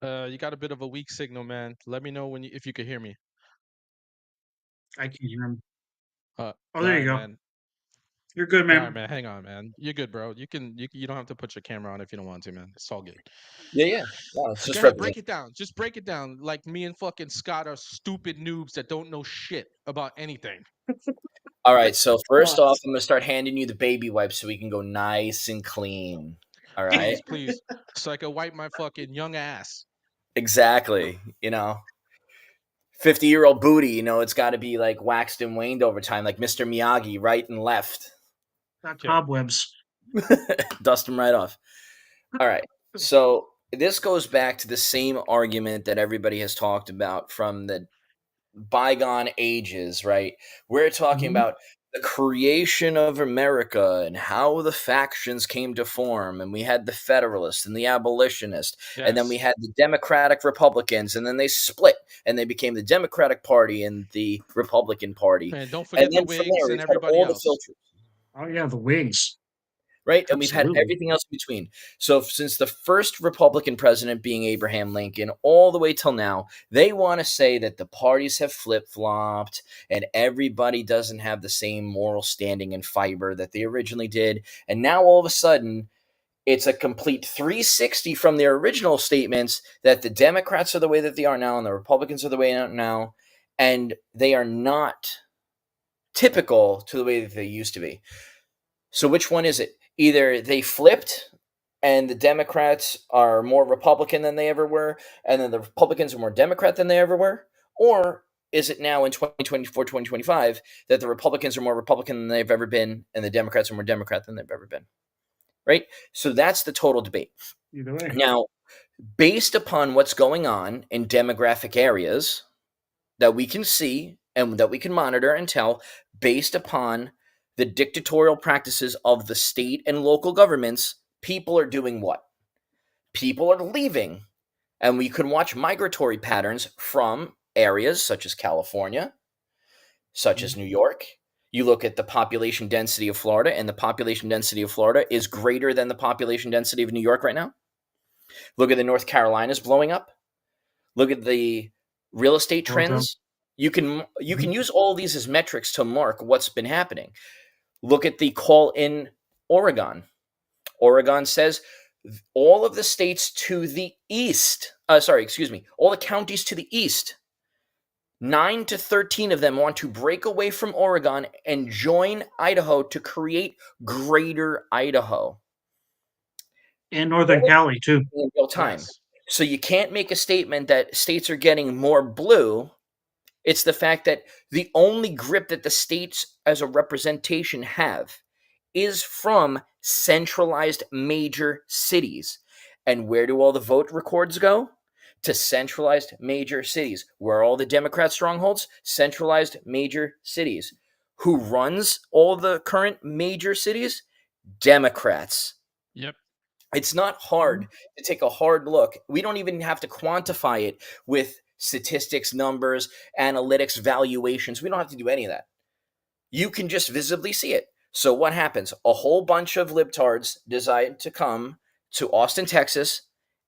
You got a bit of a weak signal, man. Let me know if you could hear me. I can't hear him. All Oh, there you right, go. man. You're good, All right, man. man. Hang on, man. You're good, bro. You don't have to put your camera on if you don't want to, man. It's all good. Yeah, yeah. No, it's Go just ahead, represent. break it down. Just break it down. Like me and fucking Scott are stupid noobs that don't know shit about anything. All right. So first Well, off, I'm gonna start handing you the baby wipes so we can go nice and clean. All right. Please, please. So I can wipe my fucking young ass. Exactly. 50-year-old booty. It's got to be like waxed and waned over time, like Mr. Miyagi, right and left. got Yeah. cobwebs. Dust them right off. All right. So this goes back to the same argument that everybody has talked about from the bygone ages, right? We're talking Mhm. about the creation of America and how the factions came to form. And we had the Federalists and the Abolitionists, and then we Yes. had the Democratic Republicans, and then they split and they became the Democratic Party and the Republican Party. And don't And forget the then from there, wigs we've and had everybody all the else. filters. Oh yeah, the wigs. right? And we've had Absolutely. everything else in between. So since the first Republican president being Abraham Lincoln, all the way till now, they want to say that the parties have flip-flopped and everybody doesn't have the same moral standing and fiber that they originally did. And now all of a sudden, it's a complete 360 from their original statements that the Democrats are the way that they are now and the Republicans are the way they are now, and they are not typical to the way that they used to be. So which one is it? Either they flipped and the Democrats are more Republican than they ever were, and then the Republicans are more Democrat than they ever were, or is it now in 2024, 2025 that the Republicans are more Republican than they've ever been and the Democrats are more Democrat than they've ever been? Right? So that's the total debate. Either way. Now, based upon what's going on in demographic areas that we can see and that we can monitor and tell, based upon the dictatorial practices of the state and local governments, people are doing what? People are leaving. And we can watch migratory patterns from areas such as California, such as New York. You look at the population density of Florida, and the population density of Florida is greater than the population density of New York right now. Look at the North Carolinas blowing up. Look at the real estate trends. You can use all of these as metrics to mark what's been happening. Look at the call in Oregon. Oregon says all of the states to the east, all the counties to the east, 9 to 13 of them want to break away from Oregon and join Idaho to create Greater Idaho. And Northern Cali, too. In real time. Yes. So you can't make a statement that states are getting more blue. It's the fact that the only grip that the states as a representation have is from centralized major cities. And where do all the vote records go? To centralized major cities. Where are all the Democrat strongholds? Centralized major cities. Who runs all the current major cities? Democrats. Yep. It's not hard to take a hard look. We don't even have to quantify it with statistics, numbers, analytics, valuations. We don't have to do any of that. You can just visibly see it. So what happens? A whole bunch of libtards decide to come to Austin, Texas,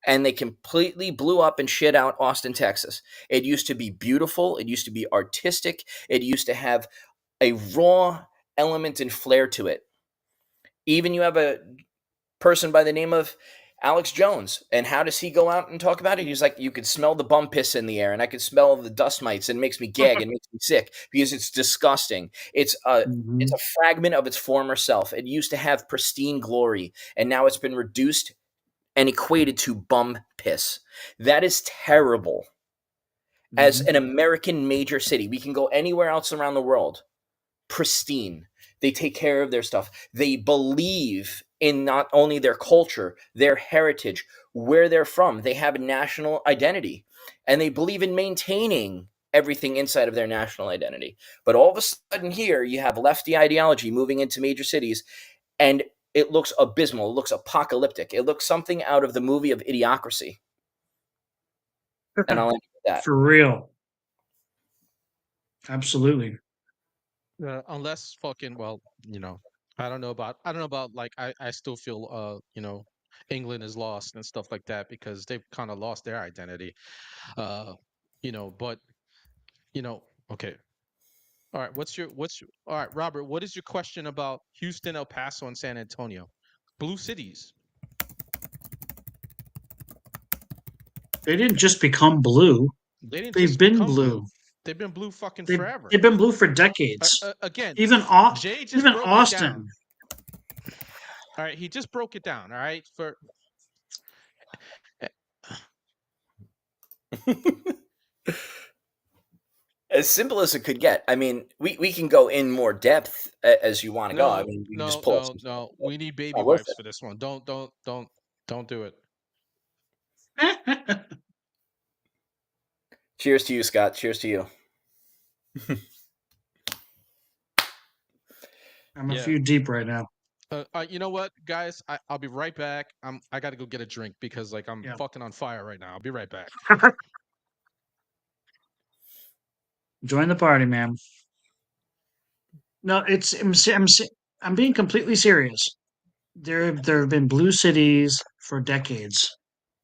and they completely blew up and shit out Austin, Texas. It used to be beautiful. It used to be artistic. It used to have a raw element and flair to it. Even you have a person by the name of Alex Jones. And how does he go out and talk about it? He's like, you could smell the bum piss in the air, and I could smell the dust mites, and it makes me gag and makes me sick because it's disgusting. It's a fragment of its former self. It used to have pristine glory, and now it's been reduced and equated to bum piss. That is terrible. As an American major city, we can go anywhere else around the world. Pristine. They take care of their stuff. They believe in not only their culture, their heritage, where they're from. They have a national identity, and they believe in maintaining everything inside of their national identity. But all of a sudden here, you have lefty ideology moving into major cities, and it looks abysmal. It looks apocalyptic. It looks something out of the movie of Idiocracy. And I'll end with that. For real. Absolutely. Unless fucking I don't know about like I still feel England is lost and stuff like that because they've kind of lost their identity. But okay. All right, all right, Robert, what is your question about Houston, El Paso, and San Antonio? Blue cities. They didn't just become blue. They've been blue. They've been blue fucking forever. They've been blue for decades. Again, even Austin. All right, he just broke it down. All right, for as simple as it could get. I mean, we can go in more depth as you want to go. I mean, we can just pull no. We need baby wipes for this one. Don't do it. Cheers to you, Scott. Cheers to you. I'm a few deep right now. You know what, guys? I'll be right back. I got to go get a drink because I'm fucking on fire right now. I'll be right back. Join the party, man. No, I'm being completely serious. There have been blue cities for decades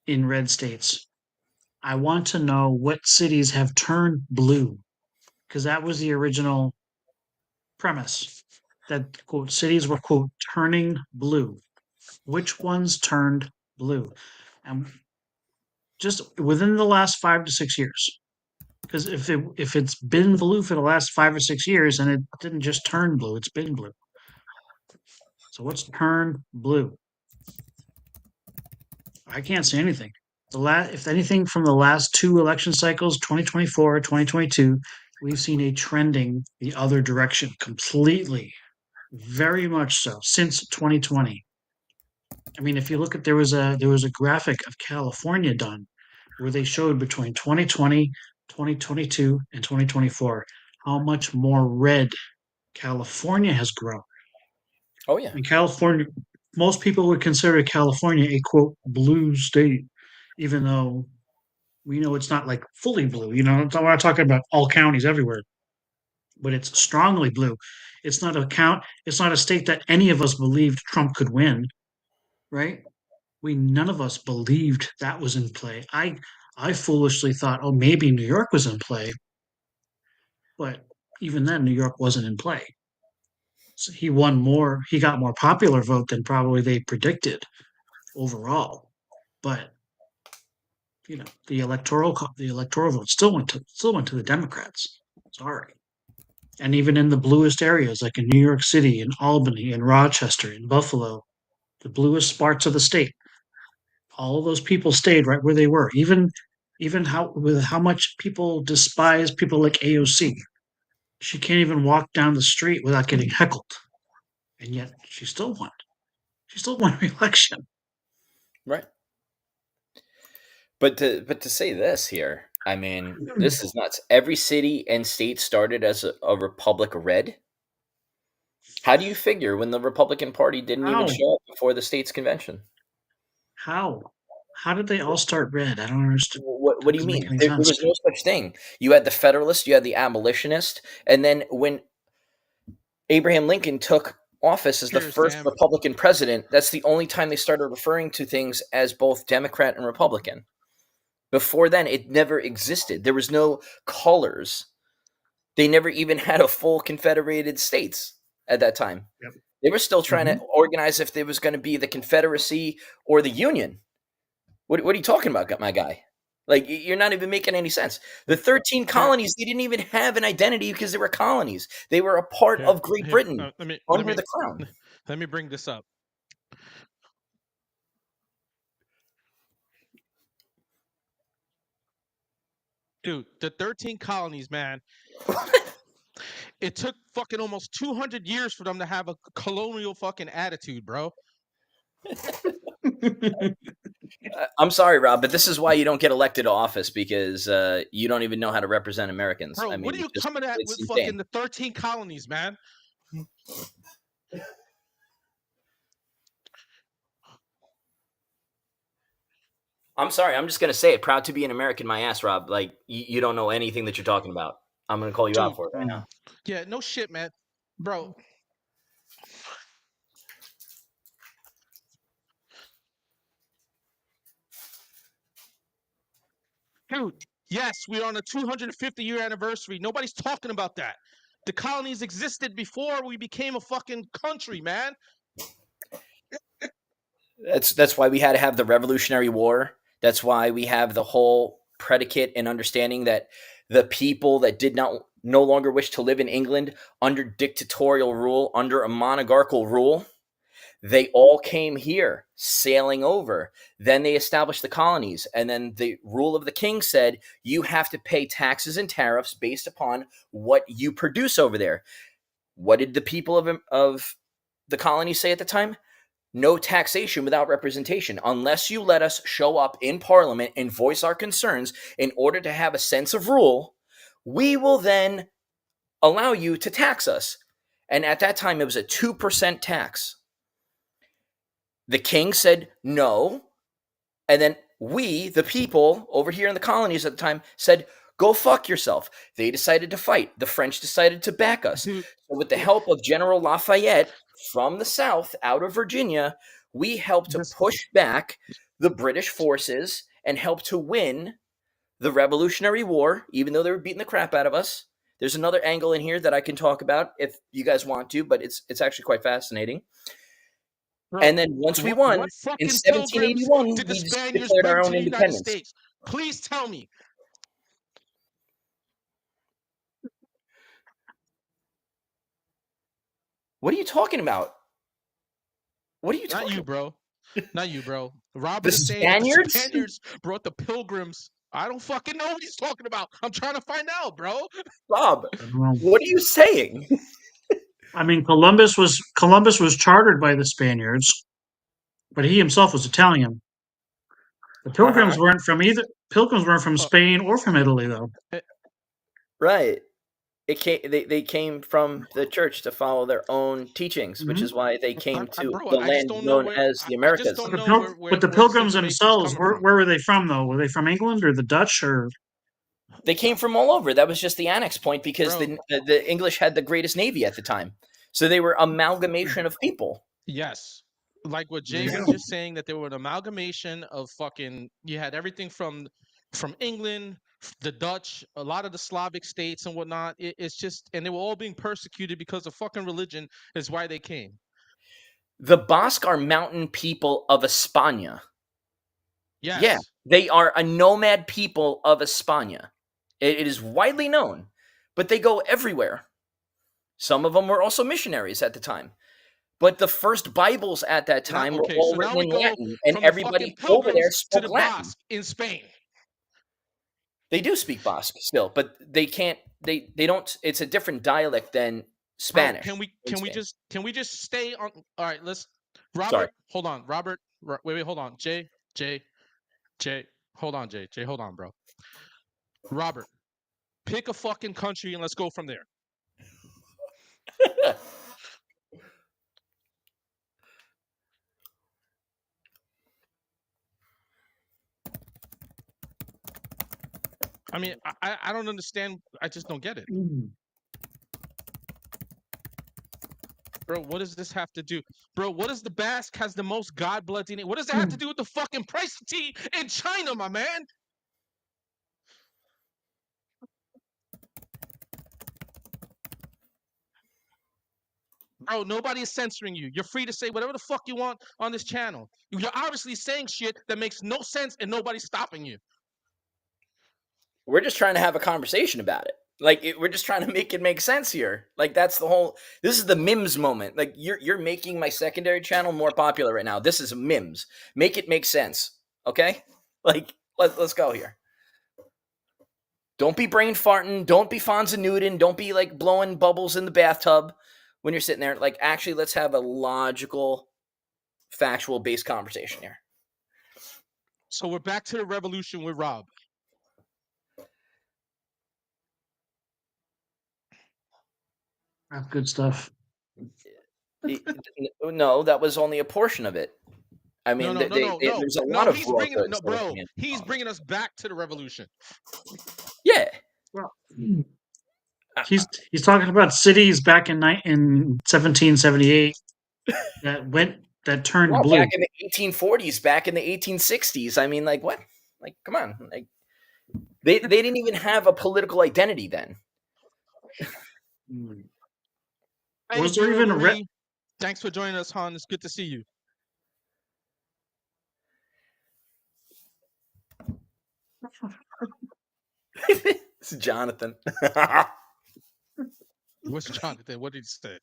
in red states. I want to know what cities have turned blue because that was the original premise that quote cities were quote turning blue. Which ones turned blue? And just within the last 5 to 6 years. Because if it's been blue for the last 5 or 6 years and it didn't just turn blue, it's been blue. So what's turned blue? I can't say anything. If anything, from the last two election cycles, 2024, 2022, we've seen a trending the other direction completely, very much so since 2020. I mean, if you look at there was a graphic of California done where they showed between 2020, 2022, and 2024 how much more red California has grown. Oh yeah. In California, most people would consider California a quote blue state, even though we know it's not like fully blue. We're not talking about all counties everywhere, but it's strongly blue. It's not a state that any of us believed Trump could win, right? None of us believed that was in play. I foolishly thought, oh, maybe New York was in play, but even then, New York wasn't in play. So he got more popular vote than probably they predicted overall. But the electoral vote still went to the Democrats. Sorry. And even in the bluest areas, like in New York City, in Albany, in Rochester, in Buffalo, the bluest parts of the state, all of those people stayed right where they were. Even how much people despise people like AOC. She can't even walk down the street without getting heckled. And yet she still won. She still won re-election. Right. But to say this here, I mean, this is nuts. Every city and state started as a Republic red. How do you figure when the Republican Party didn't even How? show up before the state's convention? How? How did they all start red? I don't understand. What That do you doesn't make mean? any There sense. was no such thing. You had the Federalist, you had the Abolitionist, and then when Abraham Lincoln took office as the Cheers, first fam. Republican president, that's the only time they started referring to things as both Democrat and Republican. Before then, it never existed. There was no colors. They never even had a full Confederated States at that time. Yep. They were still trying Mhm. to organize if there was going to be the Confederacy or the Union. What are you talking about, my guy? Like, you're not even making any sense. The 13 Here, colonies, they didn't even have an identity because they were colonies. They were a part here, of Great here. Britain Let me let under me the crown. let me bring this up. Dude, the 13 colonies, man. It took fucking almost 200 years for them to have a colonial fucking attitude, bro. I'm sorry, Rob, but this is why you don't get elected to office because you don't even know how to represent Americans. Bro, I what mean, are you coming at it's with insane. fucking the 13 colonies, man? I'm sorry. I'm just gonna say it. Proud to be an American, my ass, Rob. Like you don't know anything that you're talking about. I'm gonna call you out Dude, for it right now. yeah, no shit, man. Bro. Dude, yes, we're on a 250-year anniversary. Nobody's talking about that. The colonies existed before we became a fucking country, man. That's why we had to have the Revolutionary War. That's why we have the whole predicate and understanding that the people that did not no longer wish to live in England under dictatorial rule, under a monarchical rule, they all came here sailing over. Then they established the colonies. And then the rule of the king said, you have to pay taxes and tariffs based upon what you produce over there. What did the people of the colonies say at the time? No taxation without representation. Unless you let us show up in Parliament and voice our concerns in order to have a sense of rule, we will then allow you to tax us. And at that time, it was a 2% tax. The king said no. And then we, the people over here in the colonies at the time, said, Go fuck yourself. They decided to fight. The French decided to back us. Dude, So with the help of General Lafayette from the South out of Virginia, we helped to push back the British forces and helped to win the Revolutionary War, even though they were beating the crap out of us. There's another angle in here that I can talk about if you guys want to, but it's actually quite fascinating. bro, And then once we won what in fucking pilgrims 1781, did the we just Spaniards declared our bring to own the United independence. States? Please tell me. What are you talking about? What are you Not talking you, about? bro. Not you, bro. Robert The is saying that the Spaniards? Spaniards brought the pilgrims. I don't fucking know what he's talking about. I'm trying to find out, bro. Bob, I don't know. what are you saying? I mean, Columbus was chartered by the Spaniards, but he himself was Italian. The Pilgrims weren't from either. Pilgrims weren't from Uh, Spain or from Italy, though. Right. They came from the church to follow their own teachings, which is why they came to bro, the I just land don't know known where. as the I just Americas. don't know But the where this Pilgrims information's themselves, coming from. where were they from, though? Were they from England or the Dutch or? They came from all over. That was just the annex point because Bro. the English had the greatest navy at the time. So they were amalgamation of people. Yes. Like what Jay Yeah. was just saying, that they were an amalgamation of fucking. You had everything from England, the Dutch, a lot of the Slavic states and whatnot. It's just, and they were all being persecuted because of fucking religion. Is why they came. The Basque are mountain people of España. Yes. Yeah, they are a nomad people of España. It is widely known, but they go everywhere. Some of them were also missionaries at the time. But the first Bibles at that time were all written in Latin, and everybody over there spoke to the Latin. Basque in Spain. They do speak Basque still, but they can't. They don't. It's a different dialect than Spanish. Bro, can we just stay on? All right, let's. Robert, Sorry. hold on. Robert, wait, hold on. Jay, hold on, Jay, hold on, bro. Robert, pick a fucking country and let's go from there. I mean, I don't understand. I just don't get it. Bro, what does this have to do? Bro, what does the Basque has the most god bloods in it? What does that have to do with the fucking price of tea in China, my man? Bro, nobody is censoring you. You're free to say whatever the fuck you want on this channel. You're obviously saying shit that makes no sense and nobody's stopping you. We're just trying to have a conversation about it. Like we're just trying to make it make sense here. Like that's the whole. This is the Mims moment. Like you're making my secondary channel more popular right now. This is Mims. Make it make sense. Okay. Like let's go here. Don't be brain farting. Don't be Fonzie Newton. Don't be like blowing bubbles in the bathtub when you're sitting there. Like actually, let's have a logical, factual based conversation here. So we're back to the revolution with Rob. That's good stuff. No, that was only a portion of it. I mean, there's a lot of he's bringing us back to the revolution. Yeah. Well, he's talking about cities back in 1778 that turned blue. Back in the 1840s, back in the 1860s. I mean, like what? Like, come on. Like, they didn't even have a political identity then. Was there even a Thanks for joining us, Han. It's good to see you. It's Jonathan. What's Jonathan? What did he say?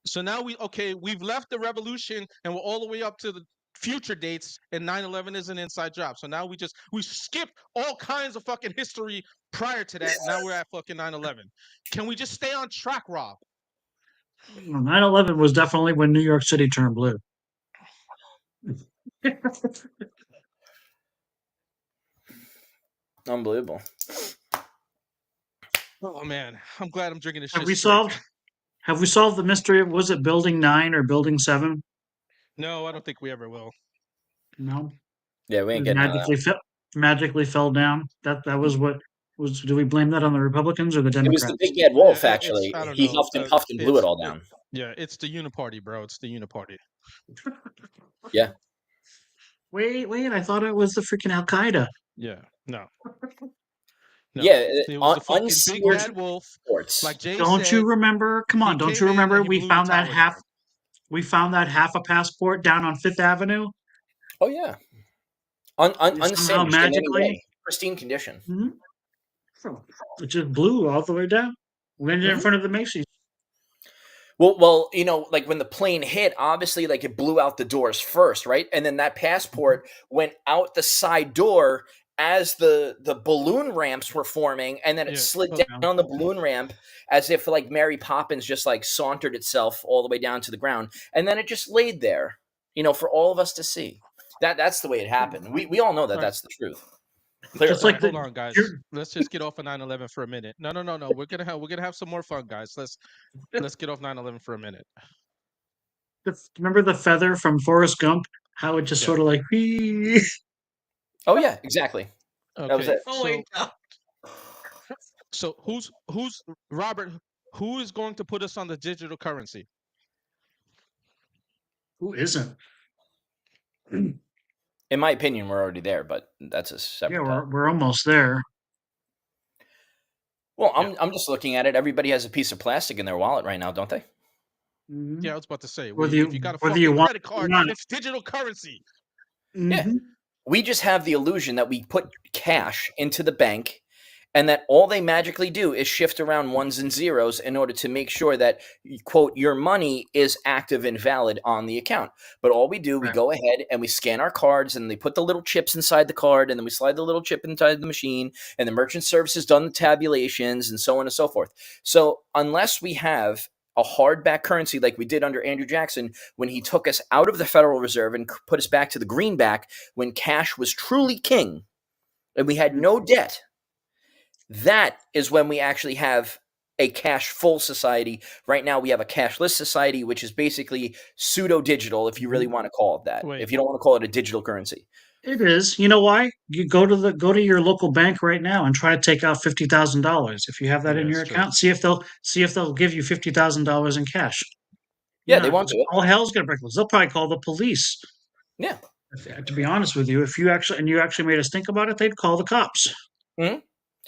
So now we've left the revolution and we're all the way up to the future dates, and 9/11 is an inside job. So now we skipped all kinds of fucking history prior to that. Now we're at fucking 9/11. Can we just stay on track, Rob? 9/11 was definitely when New York City turned blue. Unbelievable. Oh man, I'm glad I'm drinking this. Have we solved the mystery of, was it Building 9 or Building 7? No, I don't think we ever will. No. Yeah, we ain't getting out of that. magically fell down. That was what was. Do we blame that on the Republicans or the It was the Democrats? big bad wolf, It's actually. I don't He know. huffed and puffed and blew it all down. Yeah, it's the Uniparty, bro. It's the Uniparty. Yeah. Wait! I thought it was the freaking Al Qaeda. Yeah, no. Yeah, it was the fucking big unsealed bad wolf. reports. Like Jay Don't said, you remember? Come on, he don't came you in remember? and he We blew the found that tower half. down. We found that half a passport down on Fifth Avenue. Oh yeah, Somehow unsinged in any magically, way, pristine condition. it just blew all the way down. Landed in Mhm. front of the Macy's. Well, you know, like when the plane hit, obviously, like it blew out the doors first, right? And then that passport went out the side door as the balloon ramps were forming, and then it Yeah. slid Oh, down the balloon ramp as if like Mary Poppins just like sauntered itself all the way down to the ground, and then it just laid there, you know, for all of us to see. That's the way it happened. We all know that Right. that's the truth. Just All like right, hold on, guys. Let's just get off of 9/11 for a minute. No. We're gonna have some more fun, guys. Let's get off 9/11 for a minute. remember the feather from Forrest Gump? How it just Yeah. sort of like. Oh yeah, exactly. That was Okay. it. So who's Robert? Who is going to put us on the digital currency? Who isn't? In my opinion, we're already there, but that's a separate. Yeah, we're almost there. Well, I'm just looking at it. Everybody has a piece of plastic in their wallet right now, don't they? Mhm. Yeah, I was about to say. Whether If you got a whether fucking you want credit it or card, not. it's digital currency. Yeah. Mhm. We just have the illusion that we put cash into the bank and that all they magically do is shift around ones and zeros in order to make sure that, quote, your money is active and valid on the account. But all we do, we Right. go ahead and we scan our cards and they put the little chips inside the card and then we slide the little chip inside the machine and the merchant service has done the tabulations and so on and so forth. So unless we have a hardback currency like we did under Andrew Jackson when he took us out of the Federal Reserve and put us back to the greenback when cash was truly king and we had no debt, that is when we actually have a cash full society. Right now we have a cashless society, which is basically pseudo digital, if you really want to call it that. Wait. If you don't want to call it a digital currency. It is. You know why? You go to your local bank right now and try to take out $50,000. If you have that Yeah, in your it's true. account, see if they'll give you $50,000 in cash. Yeah, they won't do it. All hell's gonna break loose. They'll probably call the police. Yeah. To be honest with you, if you actually made us think about it, they'd call the cops. Mm-hmm.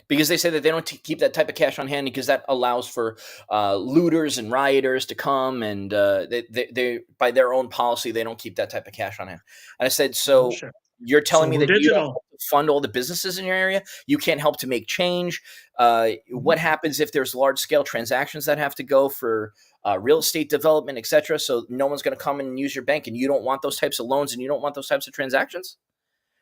Because they say that they don't keep that type of cash on hand because that allows for looters and rioters to come, and they by their own policy they don't keep that type of cash on hand. And I said, so Bullshit. you're telling me we're that you don't digital. help to fund all the businesses in your area? You can't help to make change. What happens if there's large scale transactions that have to go for real estate development, etc.? So no one's going to come in and use your bank, and you don't want those types of loans, and you don't want those types of transactions?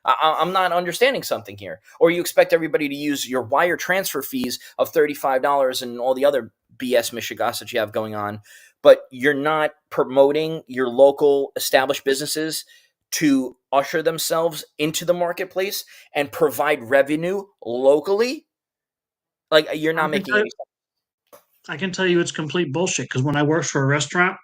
I'm not understanding something here. Or you expect everybody to use your wire transfer fees of $35 and all the other BS mishigas that you have going on, but you're not promoting your local established businesses to usher themselves into the marketplace and provide revenue locally? Like, you're not making any sense. I can tell you it's complete bullshit because when I worked for a restaurant,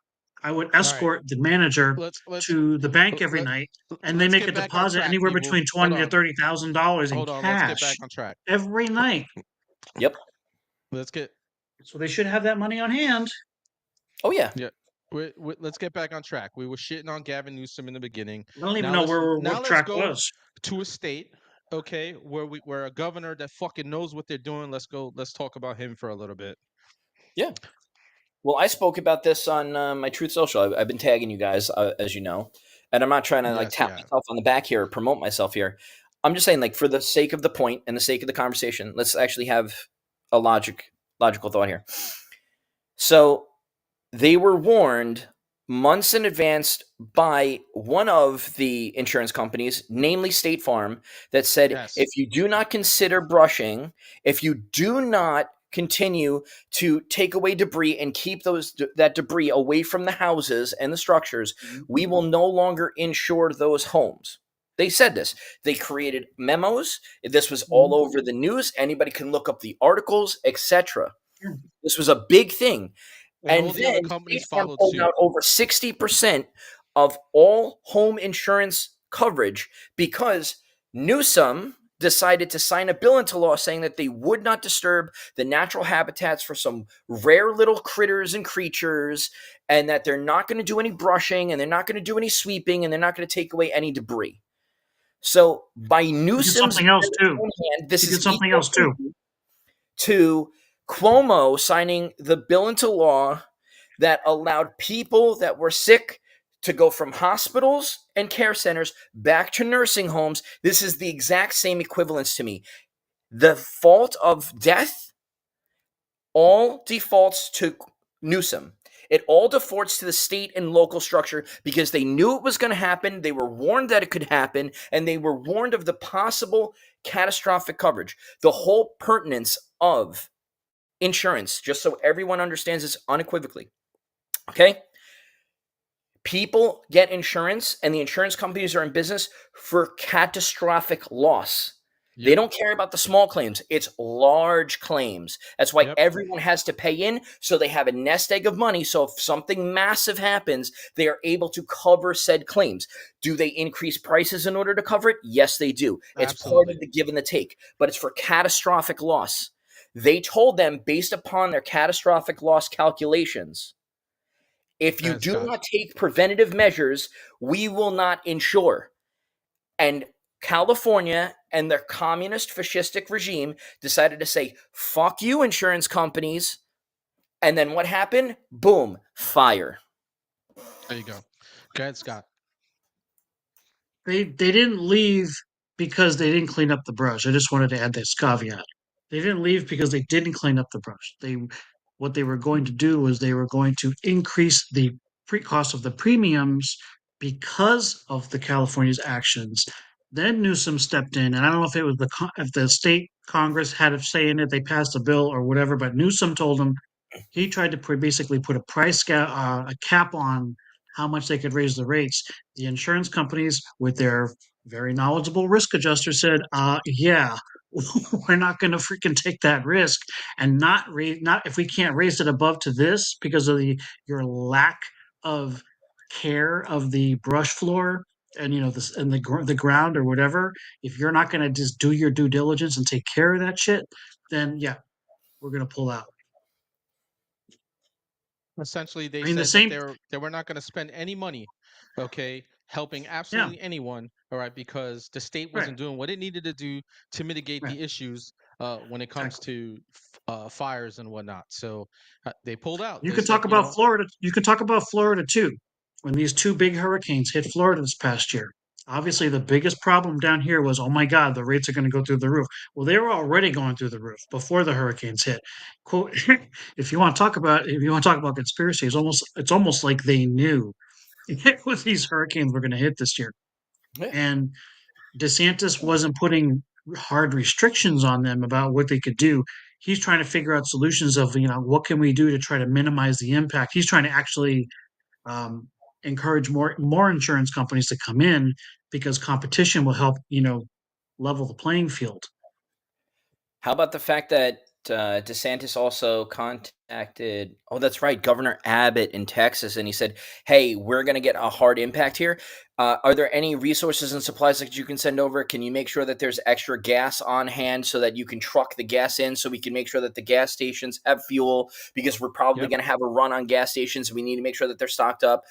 I would escort the manager to the bank every night, and they make a deposit anywhere between $20,000 to $30,000 in Let's cash get back on track. every night. Yep. So they should have that money on hand. Oh yeah. Yeah. Let's get back on track. We were shitting on Gavin Newsom in the beginning. I don't even know what track was. To a state, okay, where a governor that fucking knows what they're doing. Let's talk about him for a little bit. Yeah. Well, I spoke about this on my Truth Social. I've been tagging you guys, as you know, and I'm not trying to tap myself on the back here or promote myself here. I'm just saying, like, for the sake of the point and the sake of the conversation, let's actually have a logical thought here. So they were warned months in advance by one of the insurance companies, namely State Farm, that said, if you do not consider brushing, if you do not continue to take away debris and keep that debris away from the houses and the structures, we will no longer insure those homes. They said this. They created memos. This was all over the news. Anybody can look up the articles, etc. This was a big thing. And then State Farm pulled out over 60% of all home insurance coverage because Newsom decided to sign a bill into law saying that they would not disturb the natural habitats for some rare little critters and creatures, and that they're not going to do any brushing, and they're not going to do any sweeping, and they're not going to take away any debris. So by Newsom's something else too. hand, this He did is something equal else too. to Cuomo signing the bill into law that allowed people that were sick to go from hospitals and care centers back to nursing homes. This is the exact same equivalence to me. The fault of death all defaults to Newsom. It all defaults to the state and local structure because they knew it was going to happen. They were warned that it could happen, and they were warned of the possible catastrophic coverage. The whole pertinence of insurance, just so everyone understands this unequivocally. Okay? People get insurance, and the insurance companies are in business for catastrophic loss. They don't care about the small claims. It's large claims. That's why everyone has to pay in, so they have a nest egg of money. So if something massive happens, they are able to cover said claims. Do they increase prices in order to cover it? Yes, they do. It's part of the give and the take, but it's for catastrophic loss. They told them, based upon their catastrophic loss calculations, if you do not take preventative measures, we will not insure. And California and their communist fascistic regime decided to say, fuck you, insurance companies. And then what happened? Boom, fire. There you go. Go ahead, Scott. They didn't leave because they didn't clean up the brush. I just wanted to add this caveat. They didn't leave because they didn't clean up the brush. What they were going to do was they were going to increase the cost of the premiums because of the California's actions. Then Newsom stepped in, and I don't know if it was if the state Congress had a say in it, they passed a bill or whatever. But Newsom told them he tried to basically put a cap on how much they could raise the rates. The insurance companies, with their very knowledgeable risk adjuster, said, "Yeah, we're not going to freaking take that risk, and not if we can't raise it above to this because of your lack of care of the brush floor and this and the ground or whatever. If you're not going to just do your due diligence and take care of that shit, then yeah, we're going to pull out." Essentially, they I mean, the said that same. they were not going to spend any money, okay, helping Yeah, absolutely anyone, all right, because the state right, wasn't doing what it needed to do to mitigate right, the issues when it comes exactly. to fires and whatnot. So they pulled out. You They could said, talk about Florida. You could talk about Florida too. When these two big hurricanes hit Florida this past year, obviously the biggest problem down here was, oh my God, the rates are going to go through the roof. Well, they were already going through the roof before the hurricanes hit. Quote, if you want to talk about conspiracy, it's almost like they knew what these hurricanes were going to hit this year, Yeah. and DeSantis wasn't putting hard restrictions on them about what they could do. He's trying to figure out solutions of, what can we do to try to minimize the impact. He's trying to actually um, encourage more insurance companies to come in because competition will help, level the playing field. How about the fact that DeSantis also contacted, oh, that's right, Governor Abbott in Texas, and he said, hey, we're going to get a hard impact here. Are there any resources and supplies that you can send over? Can you make sure that there's extra gas on hand so that you can truck the gas in so we can make sure that the gas stations have fuel? Because we're probably going to have a run on gas stations. We need to make sure that they're stocked up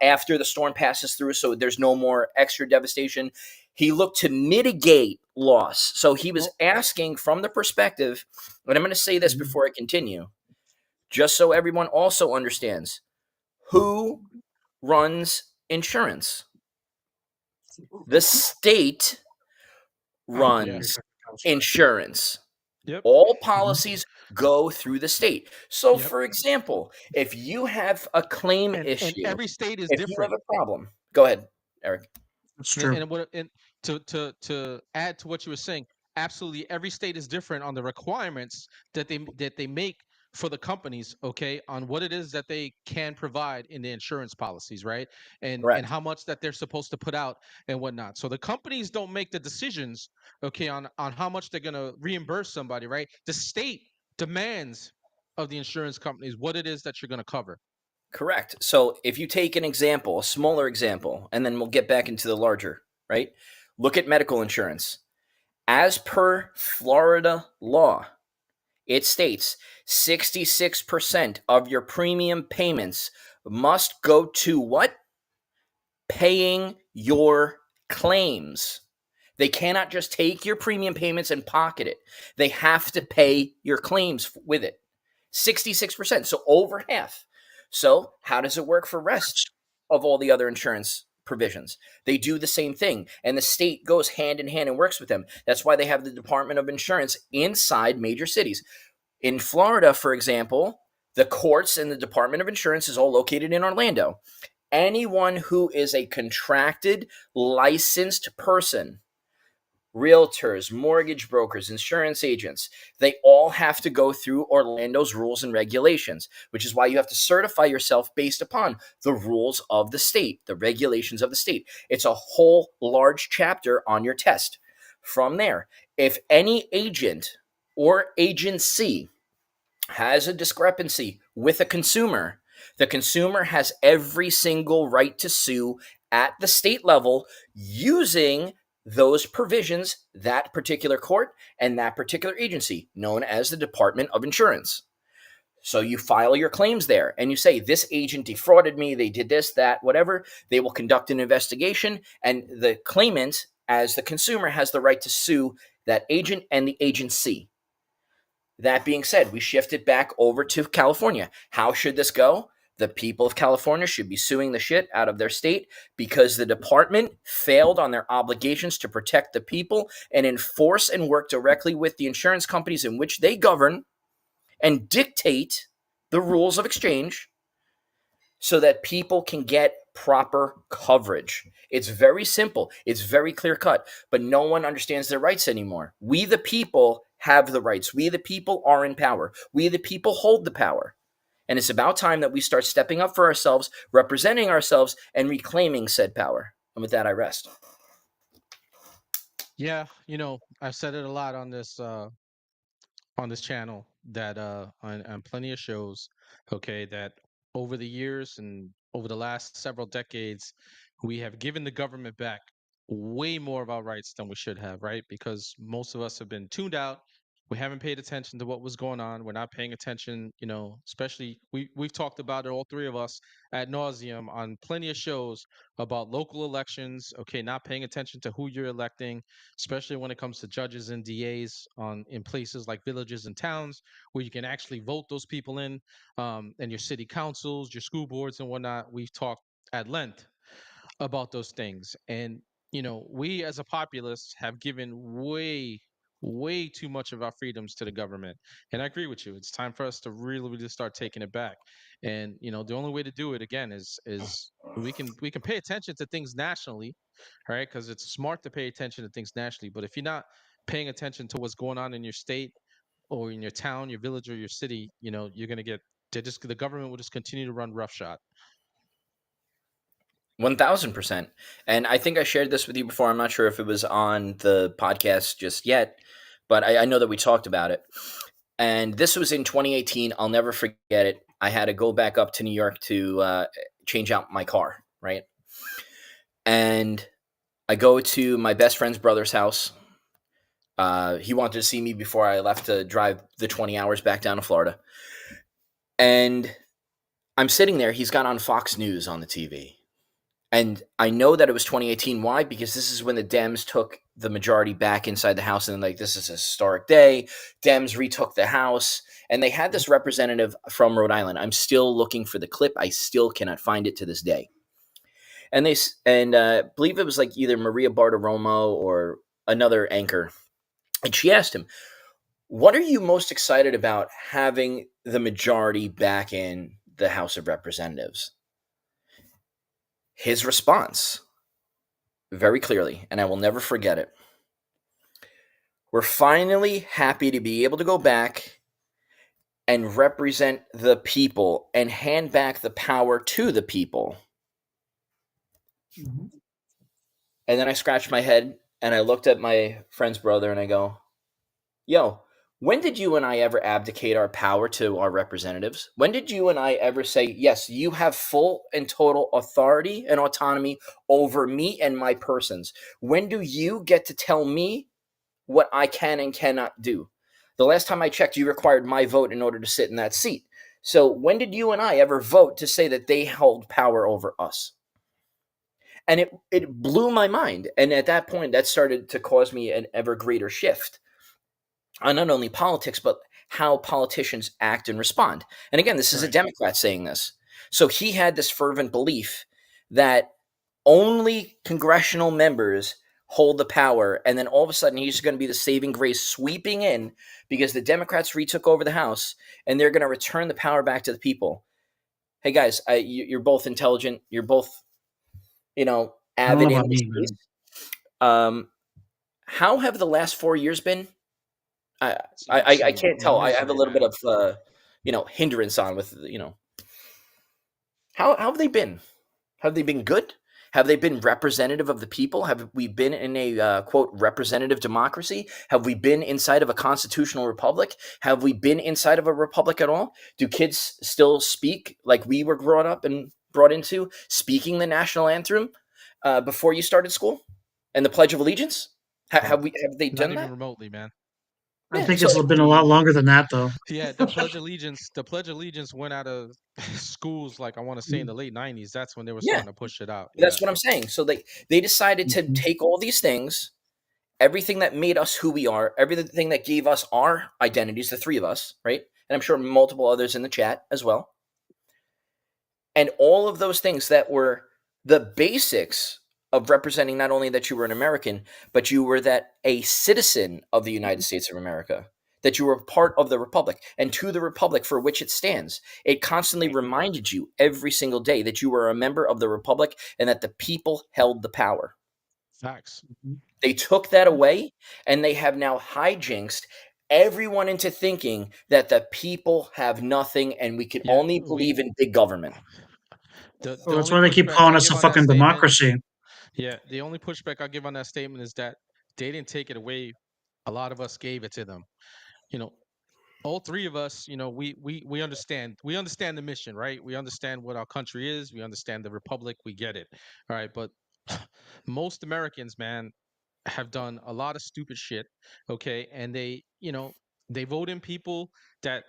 after the storm passes through so there's no more extra devastation. He looked to mitigate loss. So he was asking from the perspective, and I'm going to say this before I continue, just so everyone also understands, who runs insurance? The state runs insurance. Yep. All policies go through the state. So, Yep. for example, if you have a claim issue, And every state is if you have different. a problem, go ahead, Eric. That's true. And to add to what you were saying, absolutely every state is different on the requirements that they make for the companies, okay, on what it is that they can provide in the insurance policies, right? And Correct. how much that they're supposed to put out and whatnot. So the companies don't make the decisions, okay, on how much they're gonna reimburse somebody, right? The state demands of the insurance companies what it is that you're gonna cover. Correct. So if you take an example, a smaller example, and then we'll get back into the larger, right? Look at medical insurance. As per Florida law, it states 66% of your premium payments must go to what? Paying your claims. They cannot just take your premium payments and pocket it. They have to pay your claims with it. 66%, so over half. So how does it work for rest of all the other insurance provisions? They do the same thing, and the state goes hand in hand and works with them. That's why they have the Department of Insurance inside major cities. In Florida, for example, the courts and the Department of Insurance is all located in Orlando. Anyone who is a contracted, licensed person, realtors, mortgage brokers, insurance agents, they all have to go through Orlando's rules and regulations, which is why you have to certify yourself based upon the rules of the state, the regulations of the state. It's a whole large chapter on your test. From there, if any agent or agency has a discrepancy with a consumer, the consumer has every single right to sue at the state level using those provisions, that particular court and that particular agency, known as the Department of Insurance. So you file your claims there and you say, this agent defrauded me, they did this, that, whatever. They will conduct an investigation, and the claimant, as the consumer, has the right to sue that agent and the agency. That being said, we shift it back over to California. How should this go? The people of California should be suing the shit out of their state because the department failed on their obligations to protect the people and enforce and work directly with the insurance companies in which they govern and dictate the rules of exchange so that people can get proper coverage. It's very simple. It's very clear cut, but no one understands their rights anymore. We, the people, have the rights. We, the people, are in power. We, the people, hold the power. And it's about time that we start stepping up for ourselves, representing ourselves, and reclaiming said power. And with that, I rest. Yeah, I've said it a lot on this channel that on plenty of shows, okay, that over the years and over the last several decades, we have given the government back way more of our rights than we should have, right? Because most of us have been tuned out. We haven't paid attention to what was going on. We're not paying attention, especially we've talked about it, all three of us, ad nauseum on plenty of shows about local elections, okay, not paying attention to who you're electing, especially when it comes to judges and DAs in places like villages and towns where you can actually vote those people in, and your city councils, your school boards and whatnot. We've talked at length about those things. And, we as a populace have given way too much of our freedoms to the government. And I agree with you. It's time for us to really start taking it back. And, the only way to do it again is we can pay attention to things nationally, right? Because it's smart to pay attention to things nationally. But if you're not paying attention to what's going on in your state or in your town, your village, or your city, you're gonna get the government will just continue to run roughshod. 1000%. And I think I shared this with you before. I'm not sure if it was on the podcast just yet, but I know that we talked about it. And this was in 2018. I'll never forget it. I had to go back up to New York to change out my car, right? And I go to my best friend's brother's house. He wanted to see me before I left to drive the 20 hours back down to Florida. And I'm sitting there. He's got on Fox News on the TV. And I know that it was 2018. Why? Because this is when the Dems took the majority back inside the House. And this is a historic day. Dems retook the House. And they had this representative from Rhode Island. I'm still looking for the clip. I still cannot find it to this day. And I believe it was like either Maria Bartiromo or another anchor. And she asked him, what are you most excited about having the majority back in the House of Representatives? His response, very clearly, and I will never forget it. We're finally happy to be able to go back and represent the people and hand back the power to the people. Mm-hmm. And then I scratched my head and I looked at my friend's brother and I go, yo, when did you and I ever abdicate our power to our representatives? When did you and I ever say, yes, you have full and total authority and autonomy over me and my persons? When do you get to tell me what I can and cannot do. The last time I checked, you required my vote in order to sit in that seat. So when did you and I ever vote to say that they held power over us? And it blew my mind. And at that point, that started to cause me an ever greater shift on not only politics, but how politicians act and respond. And again, this is a Right. Democrat saying this. So he had this fervent belief that only congressional members hold the power. And then all of a sudden, he's going to be the saving grace sweeping in because the Democrats retook over the House and they're going to return the power back to the people. Hey, guys, you're both intelligent. You're both, I don't avid know in about this me, man. space. How have the last 4 years been? I can't tell. I have a Misery, little bit man. of hindrance on with how have they been? Have they been good? Have they been representative of the people? Have we been in a quote representative democracy? Have we been inside of a constitutional republic? Have we been inside of a republic at all? Do kids still speak like we were brought up and brought into speaking the national anthem before you started school and the Pledge of Allegiance? Have they Not done even that? remotely, man. I Yeah. think So it's been a lot longer than that, though. Yeah, the Pledge of Allegiance went out of schools, like I want to say in the late '90s. That's when they were yeah, starting to push it out. Yeah. that's what I'm saying. So they decided to Mhm. take all these things, everything that made us who we are, everything that gave us our identities, the three of us, right? And I'm sure multiple others in the chat as well. And all of those things that were the basics of representing not only that you were an American, but you were that a citizen of the United States of America, that you were part of the republic and to the republic for which it stands. It constantly reminded you every single day that you were a member of the republic and that the people held the power. Facts. Mhm. They took that away and they have now hijinxed everyone into thinking that the people have nothing and we can Yeah, only believe in big government. the Well, that's only why they keep pushback calling I'll us give a on that fucking statement, democracy. yeah, the only pushback I'll give on that statement is that they didn't take it away. A lot of us gave it to them. You know, all three of us, we understand the mission, right? We understand what our country is. We understand the republic. We get it. All right, but most Americans, man, have done a lot of stupid shit, okay? And they vote in people that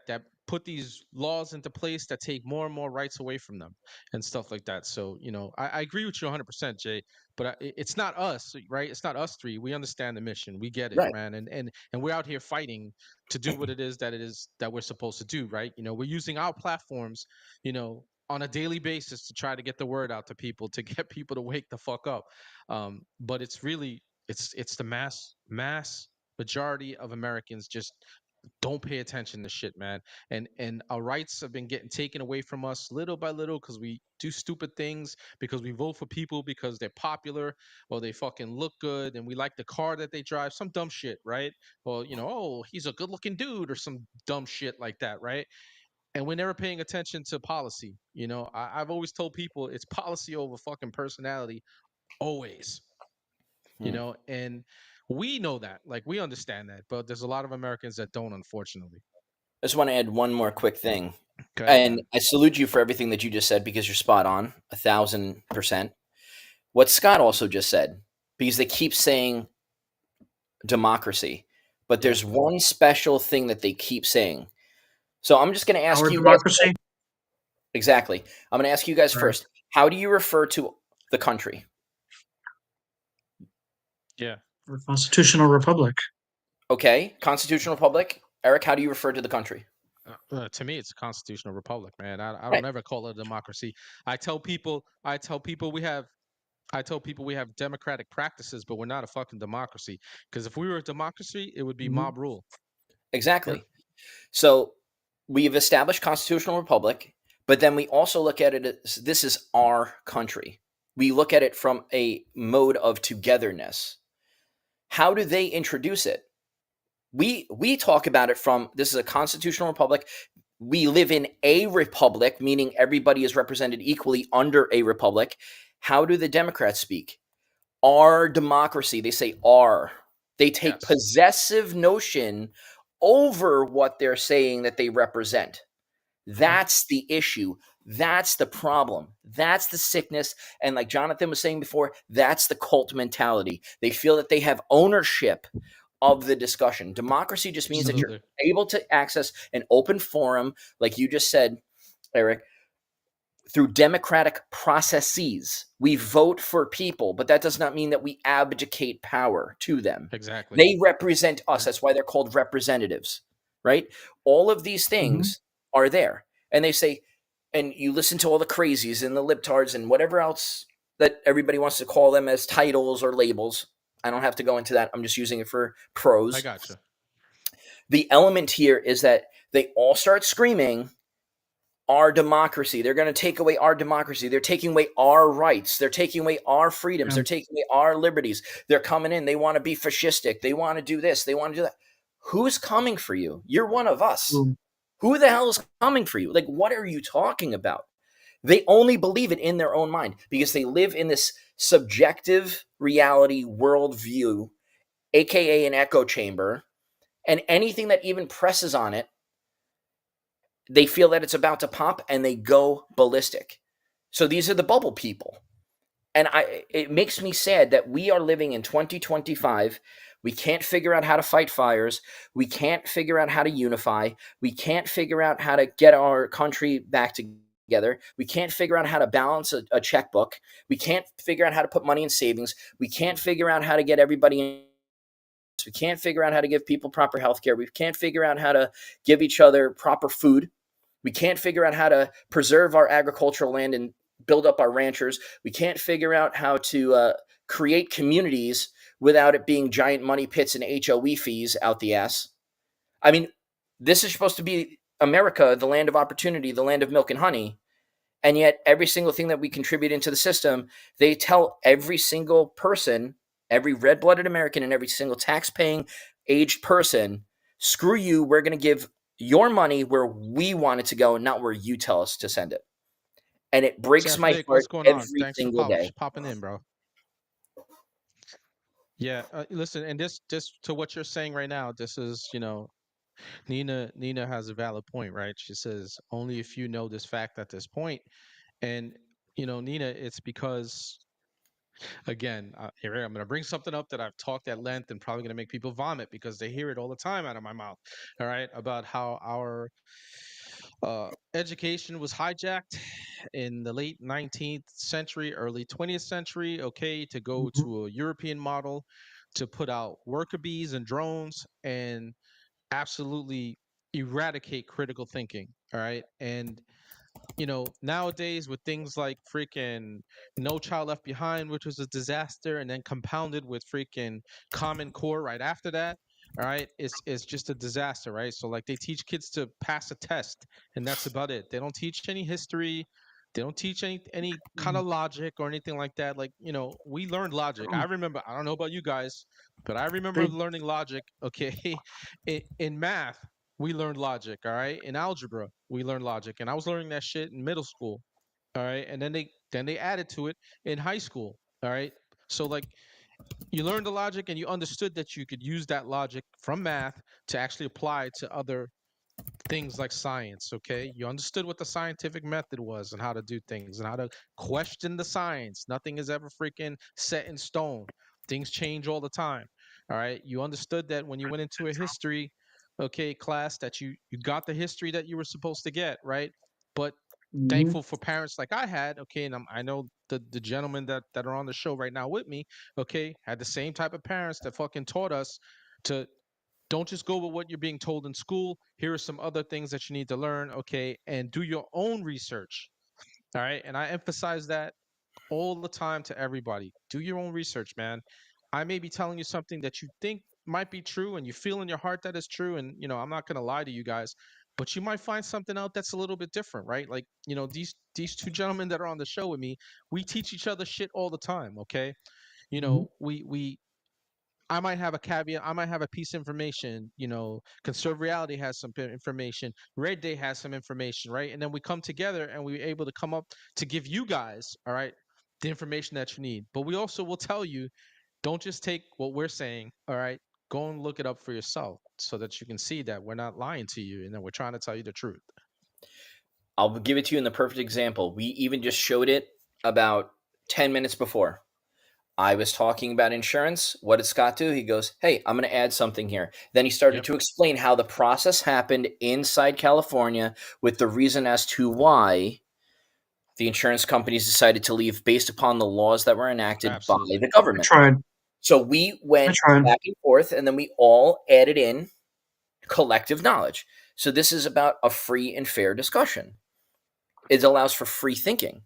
put these laws into place that take more and more rights away from them and stuff like that. So, I agree with you 100%, Jay, but it's not us, right? It's not us three. We understand the mission. We get it, Right. man. And we're out here fighting to do what it is that we're supposed to do, right? We're using our platforms, on a daily basis to try to get the word out to people, to get people to wake the fuck up. But it's really it's the mass majority of Americans just don't pay attention to shit, man. And our rights have been getting taken away from us little by little because we do stupid things, because we vote for people because they're popular or they fucking look good and we like the car that they drive, some dumb shit, right? Well, oh, he's a good looking dude or some dumb shit like that, right? And we're never paying attention to policy. I've always told people it's policy over fucking personality, always. Hmm. And we know that, like, we understand that, but there's a lot of Americans that don't, unfortunately. I just want to add one more quick thing. Go ahead, And man. I salute you for everything that you just said because you're spot on, 1,000%. What Scott also just said, because they keep saying democracy, but Yeah. there's one special thing that they keep saying. So I'm just going to ask Our you guys. democracy? Exactly. I'm going to ask you guys Right. first. How do you refer to the country? Yeah. We're a constitutional republic. Okay. Constitutional Republic. Eric, how do you refer to the country? To me, it's a constitutional republic, man. I Right. don't ever call it a democracy. I tell people we have democratic practices, but we're not a fucking democracy. Because if we were a democracy, it would be Mhm. mob rule. Exactly. So we've established constitutional republic, but then we also look at it as this is our country. We look at it from a mode of togetherness. How do they introduce it? We talk about it from this is a constitutional republic. We live in a republic, meaning everybody is represented equally under a republic. How do the Democrats speak? Our democracy. They say our. They take Yes. possessive notion over what they're saying that they represent. That's the issue. That's the problem. That's the sickness. And like Jonathan was saying before, that's the cult mentality. They feel that they have ownership of the discussion. Democracy just means that you're Absolutely. able to access an open forum, like you just said, Eric, through democratic processes. We vote for people, but that does not mean that we abdicate power to them. Exactly. They represent us. That's why they're called representatives, right? All of these Mm-hmm. things are there. And they say, and you listen to all the crazies and the libtards and whatever else that everybody wants to call them as titles or labels. I don't have to go into that. I'm just using it for I prose. gotcha. The element here is that they all start screaming, our democracy. They're going to take away our democracy. They're taking away our rights. They're taking away our freedoms. Yeah. They're taking away our liberties. They're coming in. They want to be fascistic. They want to do this. They want to do that. Who's coming for you? You're one of us. Mm. Who the hell is coming for you? Like, what are you talking about? They only believe it in their own mind because they live in this subjective reality worldview, aka an echo chamber, and anything that even presses on it, they feel that it's about to pop and they go ballistic. So these are the bubble people. And it makes me sad that we are living in 2025. We can't figure out how to fight fires. We can't figure out how to unify. We can't figure out how to get our country back together. We can't figure out how to balance a checkbook. We can't figure out how to put money in savings. We can't figure out how to get everybody in. We can't figure out how to give people proper health care. We can't figure out how to give each other proper food. We can't figure out how to preserve our agricultural land and build up our ranchers. We can't figure out how to create communities without it being giant money pits and HOE fees out the ass. I mean, this is supposed to be America, the land of opportunity, the land of milk and honey. And yet every single thing that we contribute into the system, they tell every single person, every red-blooded American and every single tax-paying aged person, screw you, we're going to give your money where we want it to go and not where you tell us to send it. And it breaks Jeff my Nick, heart what's going on? every Thanks for single day. popping in, bro. Yeah, listen, and this to what you're saying right now, this is, Nina has a valid point, right? She says only if you know this fact at this point. And Nina, it's because again, here I'm going to bring something up that I've talked at length and probably going to make people vomit because they hear it all the time out of my mouth. All right, about how our education was hijacked in the late 19th century, early 20th century, okay, to go Mhm. to a European model, to put out worker bees and drones and absolutely eradicate critical thinking. All right. And nowadays with things like freaking No Child Left Behind, which was a disaster, and then compounded with freaking Common Core right after that. All right, it's just a disaster, right? So like they teach kids to pass a test, and that's about it. They don't teach any history. They don't teach any kind Mm. of logic or anything like that. Like we learned logic. I Oh, remember. I don't know about you guys, but I remember they learning logic. Okay, in math we learned logic. All right, in algebra we learned logic, and I was learning that shit in middle school. All right, and then they added to it in high school. All right, so like you learned the logic and you understood that you could use that logic from math to actually apply to other things like science. Okay, you understood what the scientific method was and how to do things and how to question the science. Nothing is ever freaking set in stone. Things change all the time. All right, you understood that when you went into a history class, that you got the history that you were supposed to get, right? But Mhm. thankful for parents like I had, okay, and I know the gentlemen that are on the show right now with me, okay, had the same type of parents that fucking taught us to don't just go with what you're being told in school. Here are some other things that you need to learn, okay, and do your own research. All right. And I emphasize that all the time to everybody. Do your own research, man. I may be telling you something that you think might be true and you feel in your heart that is true. And, I'm not going to lie to you guys, but you might find something out that's a little bit different, right? Like, these two gentlemen that are on the show with me, we teach each other shit all the time, okay? Mhm. We I might have a caveat. I might have a piece of information. Conserve Reality has some information. Red Day has some information, right? And then we come together and we're able to come up to give you guys, all right, the information that you need. But we also will tell you, don't just take what we're saying, all right? Go and look it up for yourself so that you can see that we're not lying to you and that we're trying to tell you the truth. I'll give it to you in the perfect example. We even just showed it about 10 minutes before. I was talking about insurance. What did Scott do? He goes, hey, I'm going to add something here. Then he started Yep. to explain how the process happened inside California with the reason as to why the insurance companies decided to leave based upon the laws that were enacted Absolutely. by the I government. tried. So we went tried. back and forth, and then we all added in collective knowledge. So this is about a free and fair discussion. It allows for free thinking.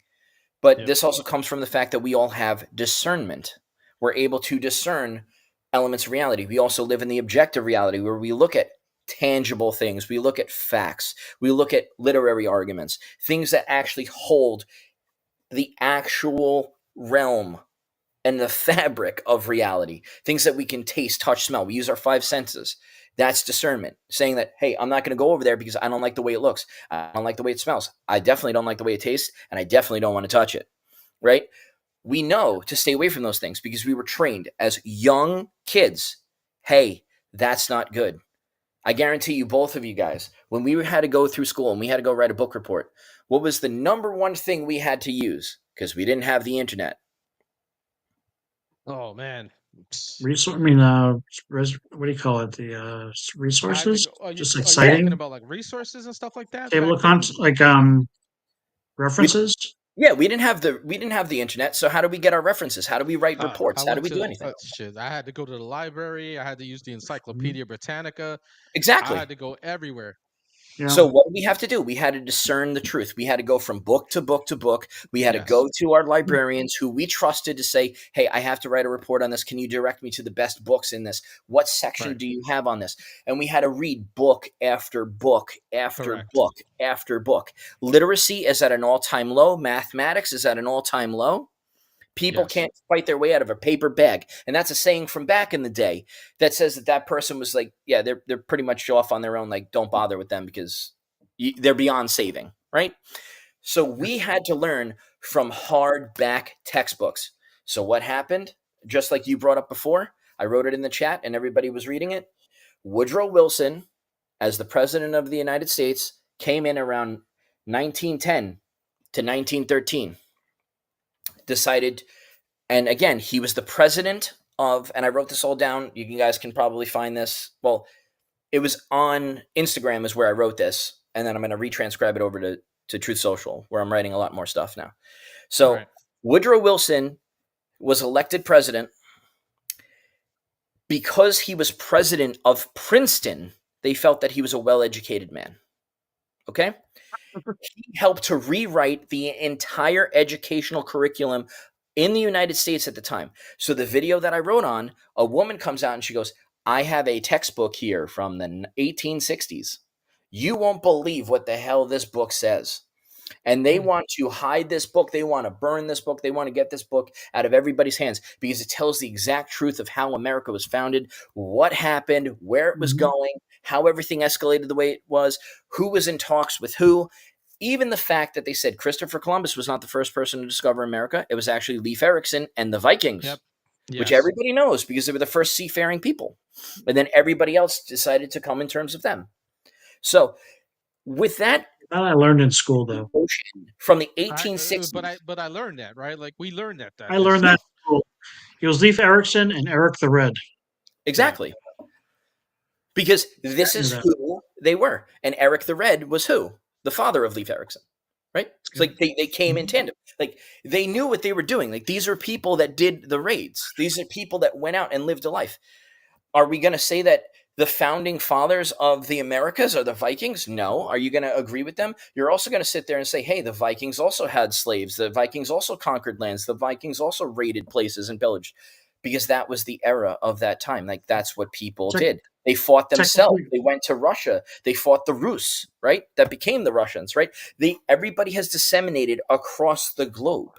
But Yep. this also comes from the fact that we all have discernment. We're able to discern elements of reality. We also live in the objective reality where we look at tangible things. We look at facts. We look at literary arguments, things that actually hold the actual realm and the fabric of reality, things that we can taste, touch, smell. We use our five senses. That's discernment, saying that, hey, I'm not going to go over there because I don't like the way it looks. I don't like the way it smells. I definitely don't like the way it tastes, and I definitely don't want to touch it, right? We know to stay away from those things because we were trained as young kids. Hey, that's not good. I guarantee you, both of you guys, when we had to go through school and we had to go write a book report, what was the number one thing we had to use? Because we didn't have the internet. Oh man. Resource. I mean, what do you call it? The I had to resources, go, are just like you talking citing, about like resources and stuff like that table back of then? contents, like references. Yeah, we didn't have the internet, so how do we get our references? How do we write reports? I How do went we do to anything? shit. I had to go to the library. I had to use the Mhm. Encyclopedia Britannica. I Exactly. had to go everywhere. Yeah. So what did we have to do? We had to discern the truth. We had to go from book to book to book. We had to Yes. go to our librarians who we trusted to say, hey, I have to write a report on this. Can you direct me to the best books in this? What section Right. do you have on this? And we had to read book after book after Correct. book after book. Literacy is at an all-time low. Mathematics is at an all-time low. People Yes. can't fight their way out of a paper bag. And that's a saying from back in the day that says that person was like, yeah, they're pretty much off on their own. Like, don't bother with them because they're beyond saving, right? So we had to learn from hardback textbooks. So what happened? Just like you brought up before, I wrote it in the chat and everybody was reading it. Woodrow Wilson, as the president of the United States, came in around 1910 to 1913. Decided, and again, he was the president of, and I wrote this all down. You guys can probably find this. Well, it was on Instagram is where I wrote this, and then I'm going to retranscribe it over to Truth Social, where I'm writing a lot more stuff now. So Right. Woodrow Wilson was elected president because he was president of Princeton. They felt that he was a well-educated man. Okay? He helped to rewrite the entire educational curriculum in the United States at the time. So the video that I wrote on, a woman comes out and she goes, I have a textbook here from the 1860s. You won't believe what the hell this book says. And they want to hide this book. They want to burn this book. They want to get this book out of everybody's hands because it tells the exact truth of how America was founded, what happened, where it was going, how everything escalated the way it was, who was in talks with who. Even the fact that they said Christopher Columbus was not the first person to discover America. It was actually Leif Erikson and the Vikings, Yep. which Yes. everybody knows because they were the first seafaring people. And then everybody else decided to come in terms of them. So with that That I learned in school, though. motion from the I, 1860s, but I learned that, right? Like we learned that. I learned that in school. It was Leif Erikson and Eric the Red. exactly. Because this is who they were. And Eric the Red was who? The father of Leif Erikson, right? It's like they came in tandem. Like they knew what they were doing. Like these are people that did the raids. These are people that went out and lived a life. Are we going to say that the founding fathers of the Americas are the Vikings? No. Are you going to agree with them? You're also going to sit there and say, hey, the Vikings also had slaves. The Vikings also conquered lands. The Vikings also raided places and pillaged because that was the era of that time. Like that's what people did. They fought themselves. They went to Russia. They fought the Rus, right? That became the Russians, right? Everybody has disseminated across the globe.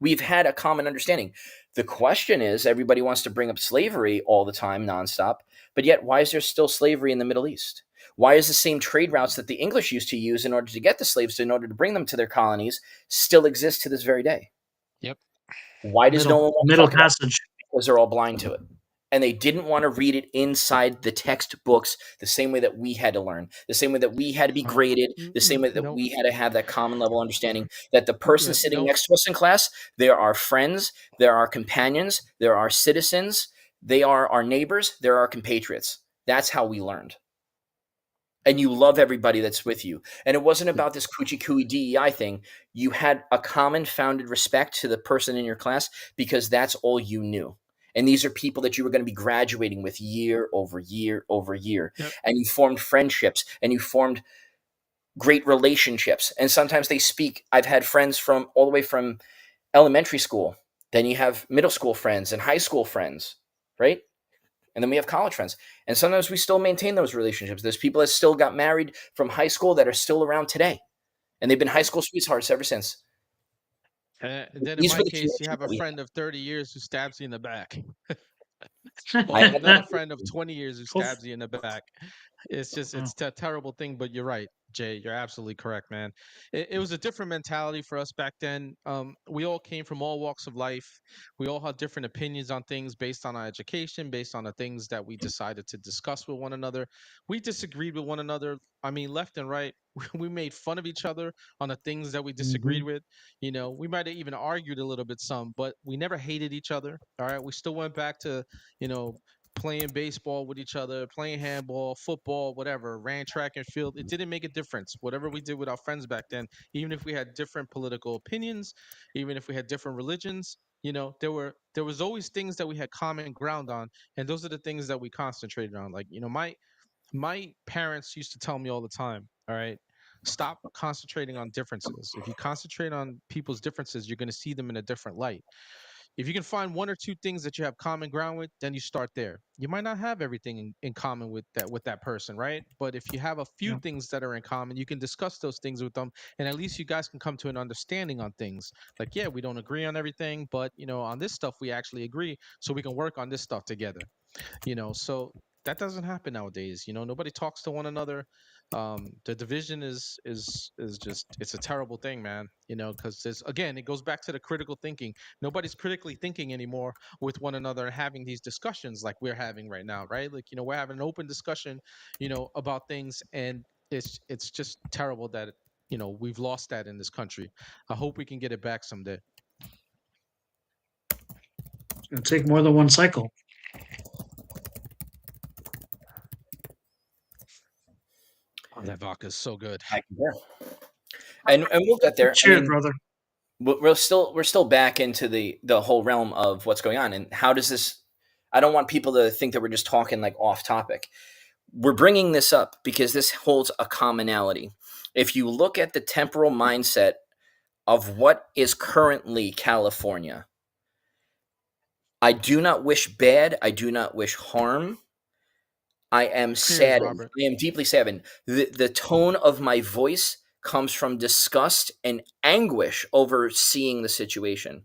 We've had a common understanding. The question is, everybody wants to bring up slavery all the time, nonstop, but yet why is there still slavery in the Middle East? Why is the same trade routes that the English used to use in order to get the slaves, in order to bring them to their colonies, still exist to this very day? Yep. Why does no one want to Middle talk about it? Passage? Because they're all blind to it. and they didn't want to read it inside the textbooks the same way that we had to learn, the same way that we had to be graded, the same way that No, we had to have that common level understanding that the person sitting no. next to us in class, they're our friends, they're our companions, they're our citizens, they are our neighbors, they're our compatriots. That's how we learned. And you love everybody that's with you. And it wasn't about this coochie cooey DEI thing. You had a common founded respect to the person in your class because that's all you knew. And these are people that you were going to be graduating with year over year over year. Yep. And you formed friendships and you formed great relationships. And sometimes they speak. I've had friends from all the way from elementary school. Then you have middle school friends and high school friends, right? And then we have college friends. And sometimes we still maintain those relationships. There's people that still got married from high school that are still around today. And they've been high school sweethearts ever since. Then in These my were the case, you have a connections that we friend of 30 years who stabs you in the back. I Or had another that. friend of 20 years who stabs you in the back. It's just, it's a terrible thing, but you're right, Jay. You're absolutely correct, man. It was a different mentality for us back then. We all came from all walks of life. We all had different opinions on things based on our education, based on the things that we decided to discuss with one another. We disagreed with one another. I mean, left and right. We made fun of each other on the things that we disagreed with. You know, we might have even argued a little bit some, but we never hated each other. All right. We still went back to, you know, playing baseball with each other, playing handball, football, whatever, ran track and field. It didn't make a difference. Whatever we did with our friends back then, even if we had different political opinions, even if we had different religions, you know, there was always things that we had common ground on, and those are the things that we concentrated on. Like, you know, my parents used to tell me all the time, all right, stop concentrating on differences. If you concentrate on people's differences, you're going to see them in a different light. If you can find one or two things that you have common ground with, then you start there. You might not have everything in common with that person, right? But if you have a few Yeah. things that are in common, you can discuss those things with them, and at least you guys can come to an understanding on things. Like, yeah, we don't agree on everything, but you know, on this stuff we actually agree, so we can work on this stuff together. You know, so that doesn't happen nowadays. You know, nobody talks to one another. The division is just, it's a terrible thing, man. You know, because there's, again, it goes back to the critical thinking. Nobody's critically thinking anymore with one another and having these discussions like we're having right now, right? Like, you know, we're having an open discussion, you know, about things, and it's just terrible that, you know, we've lost that in this country. I hope we can get it back someday. It'll take more than one cycle. Oh, that vodka is so good. I can hear. And we'll get there. I Cheers, mean, brother. we're still back into the whole realm of what's going on and how does this. I don't want people to think that we're just talking like off topic. We're bringing this up because this holds a commonality. If you look at the temporal mindset of what is currently California, I do not wish bad. I do not wish harm. I am Cheers, saddened. Robert. I am deeply saddened. The tone of my voice comes from disgust and anguish over seeing the situation.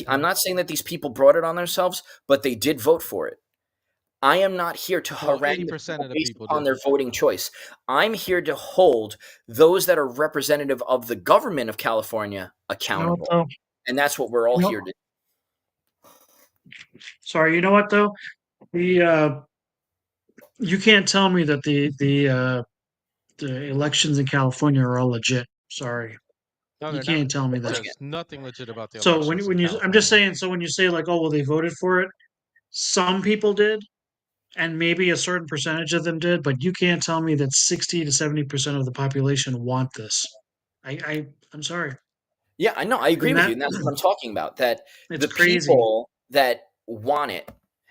I'm not saying that these people brought it on themselves, but they did vote for it. I am not here to Well, harangue the 80% people of the based people upon did. their voting choice. I'm here to hold those that are representative of the government of California You know accountable. what, though? And that's what we're all You know- here to do. Sorry, you know what though? The you can't tell me that the elections in California are all legit. Sorry, No, you they're not. can't tell me that. There's nothing legit about the So elections in I'm just California. saying. So when you say like, oh well, they voted for it, some people did, and maybe a certain percentage of them did, but you can't tell me that 60 to 70% of the population want this. I'm sorry. Yeah, I know. I agree And with you. that And that's what I'm talking about. That it's the crazy. people that want it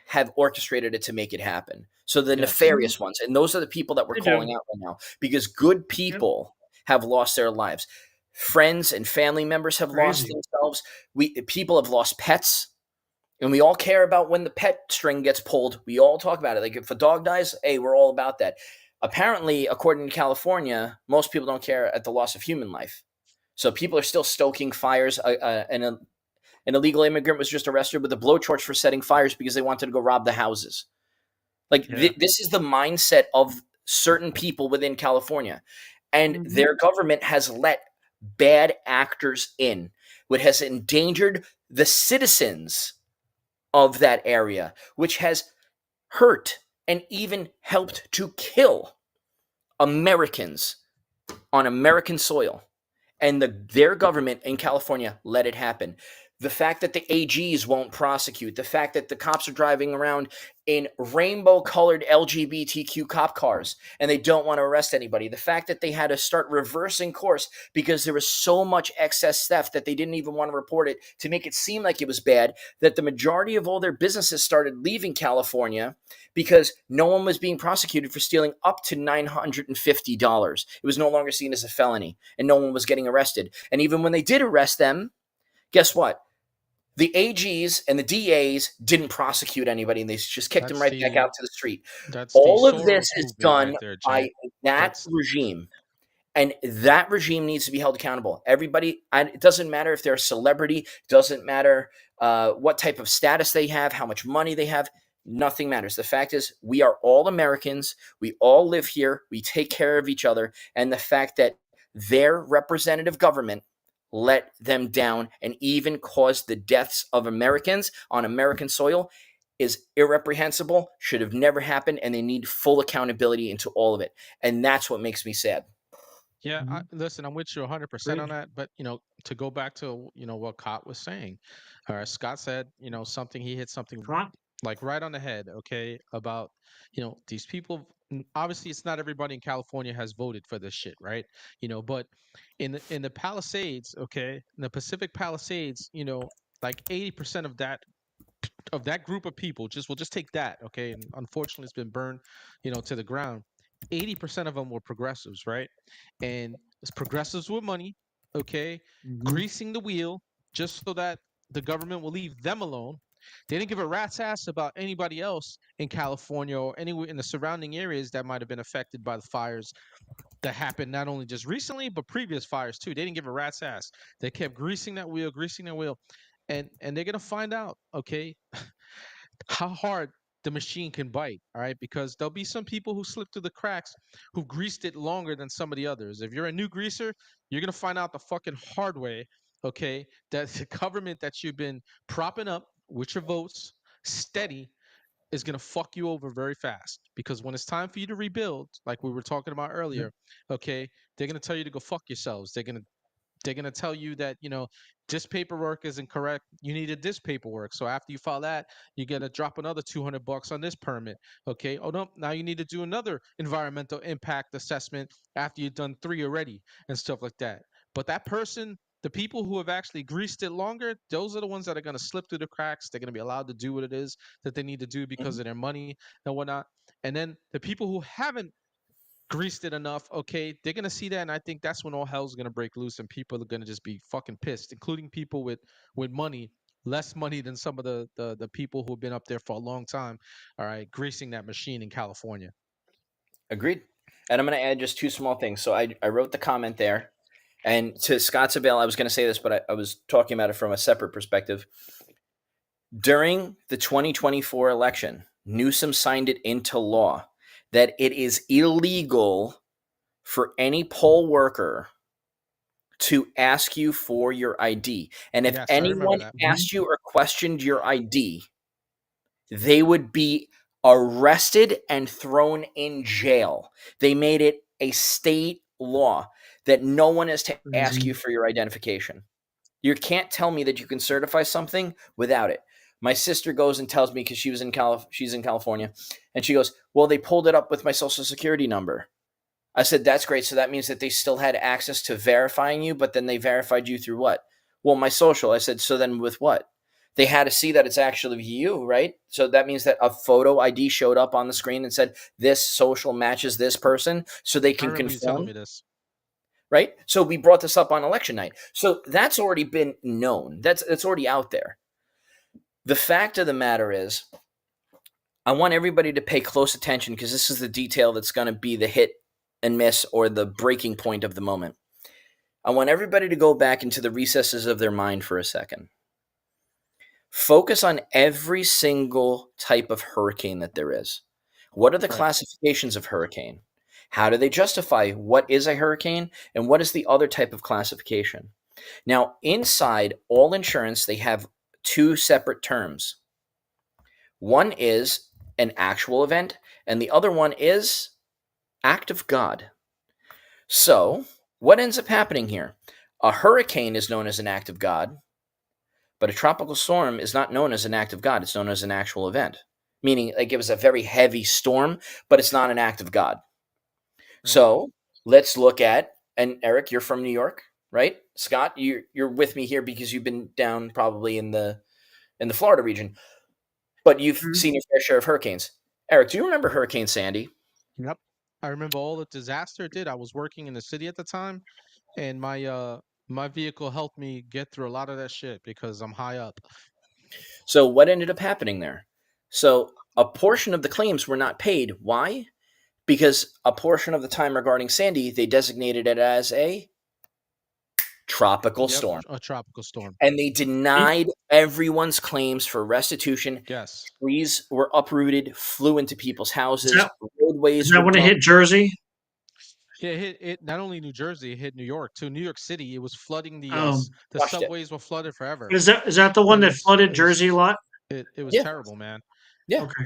have orchestrated it to make it happen. So the Yes. nefarious ones, and those are the people that we're They do. calling out right now, because good people have lost their lives. Friends and family members have lost Crazy. themselves. People have lost pets. And we all care about when the pet string gets pulled. We all talk about it. Like if a dog dies, hey, we're all about that. Apparently, according to California, most people don't care at the loss of human life. So people are still stoking fires. An illegal immigrant was just arrested with a blowtorch for setting fires because they wanted to go rob the houses. Like this is the mindset of certain people within California. And their government has let bad actors in, which has endangered the citizens of that area, which has hurt and even helped to kill Americans on American soil. And their government in California let it happen. The fact that the AGs won't prosecute, the fact that the cops are driving around in rainbow-colored LGBTQ cop cars and they don't want to arrest anybody, the fact that they had to start reversing course because there was so much excess theft that they didn't even want to report it to make it seem like it was bad, that the majority of all their businesses started leaving California because no one was being prosecuted for stealing up to $950. It was no longer seen as a felony, and no one was getting arrested. And even when they did arrest them, guess what? The AGs and the DAs didn't prosecute anybody, and they just kicked them right back out to the street. That's All the of Soros this is movement done right there, by Jay. that regime. And that regime needs to be held accountable. Everybody, it doesn't matter if they're a celebrity, doesn't matter what type of status they have, how much money they have. Nothing matters. The fact is, we are all Americans. We all live here. We take care of each other. And the fact that their representative government let them down and even caused the deaths of Americans on American soil is irreprehensible, should have never happened, and they need full accountability into all of it. And that's what makes me sad. Yeah, Mhm. listen, I'm with you 100% on that. But to go back to what Scott was saying, Scott said something. He hit something Right. like right on the head. Okay, about these people. Obviously, it's not everybody in California has voted for this shit, right? But in the Palisades, okay, in the Pacific Palisades, like 80% of that group of people, we'll just take that, okay, and unfortunately it's been burned to the ground. 80% of them were progressives, right? And it's progressives with money, okay, Mhm. greasing the wheel just so that the government will leave them alone. They didn't give a rat's ass about anybody else in California or anywhere in the surrounding areas that might have been affected by the fires that happened not only just recently but previous fires too. They didn't give a rat's ass. They kept greasing that wheel, and they're gonna find out, okay, how hard the machine can bite. All right, because there'll be some people who slip through the cracks who greased it longer than some of the others. If you're a new greaser, you're gonna find out the fucking hard way. Okay, that the government that you've been propping up with your votes steady is going to fuck you over very fast, because when it's time for you to rebuild, like we were talking about Yep. earlier, okay, they're going to tell you to go fuck yourselves. They're gonna tell you that this paperwork isn't correct. You needed this paperwork. So after you file that, you gotta drop another $200 on this permit. Okay. Oh no, now you need to do another environmental impact assessment after you've done 3 already and stuff like that. But that person, the people who have actually greased it longer, those are the ones that are gonna slip through the cracks. They're gonna be allowed to do what it is that they need to do because of their money and whatnot. And then the people who haven't greased it enough, okay, they're gonna see that, and I think that's when all hell's gonna break loose, and people are gonna just be fucking pissed, including people with money, less money than some of the people who have been up there for a long time. All right, greasing that machine in California. Agreed. And I'm going to add just two small things. So I wrote the comment there. And to Scott's avail, I was going to say this, but I was talking about it from a separate perspective. During the 2024 election, Newsom signed it into law that it is illegal for any poll worker to ask you for your ID. And if Yes, I remember anyone that. Mhm. asked you or questioned your ID, they would be arrested and thrown in jail. They made it a state law that no one is to ask you Crazy. for your identification. You can't tell me that you can certify something without it. My sister goes and tells me, because she's in California, and she goes, "Well, they pulled it up with my social security number." I said, "That's great. So that means that they still had access to verifying you, but then they verified you through what?" "Well, my social." I said, "So then with what?" "They had to see that it's actually you, right? So that means that a photo ID showed up on the screen and said, this social matches this person, so they I can remember you telling confirm." me this. Right? So we brought this up on election night. So that's already been known. That's already out there. The fact of the matter is, I want everybody to pay close attention, because this is the detail that's going to be the hit and miss, or the breaking point of the moment. I want everybody to go back into the recesses of their mind for a second. Focus on every single type of hurricane that there is. What are the Right. classifications of hurricane? How do they justify what is a hurricane and what is the other type of classification? Now, inside all insurance, they have two separate terms. One is an actual event, and the other one is act of God. So, what ends up happening here? A hurricane is known as an act of God, but a tropical storm is not known as an act of God. It's known as an actual event, meaning like it was a very heavy storm, but it's not an act of God. So let's look at, and Eric, you're from New York, right? Scott, you're with me here because you've been down probably in the Florida region, but you've seen your fair share of hurricanes. Eric, do you remember Hurricane Sandy? Yep. I remember all the disaster it did. I was working in the city at the time, and my vehicle helped me get through a lot of that shit because I'm high up. So what ended up happening there? So a portion of the claims were not paid. Why? Because a portion of the time regarding Sandy, they designated it as a tropical storm. A tropical storm. And they denied everyone's claims for restitution. Yes. Trees were uprooted, flew into people's houses, roadways. Is that when it hit Jersey? Yeah, it not only New Jersey, it hit New York too. New York City, it was flooding the subways were flooded forever. Is that the one that flooded Jersey a lot? It was terrible, man. Yeah. Okay.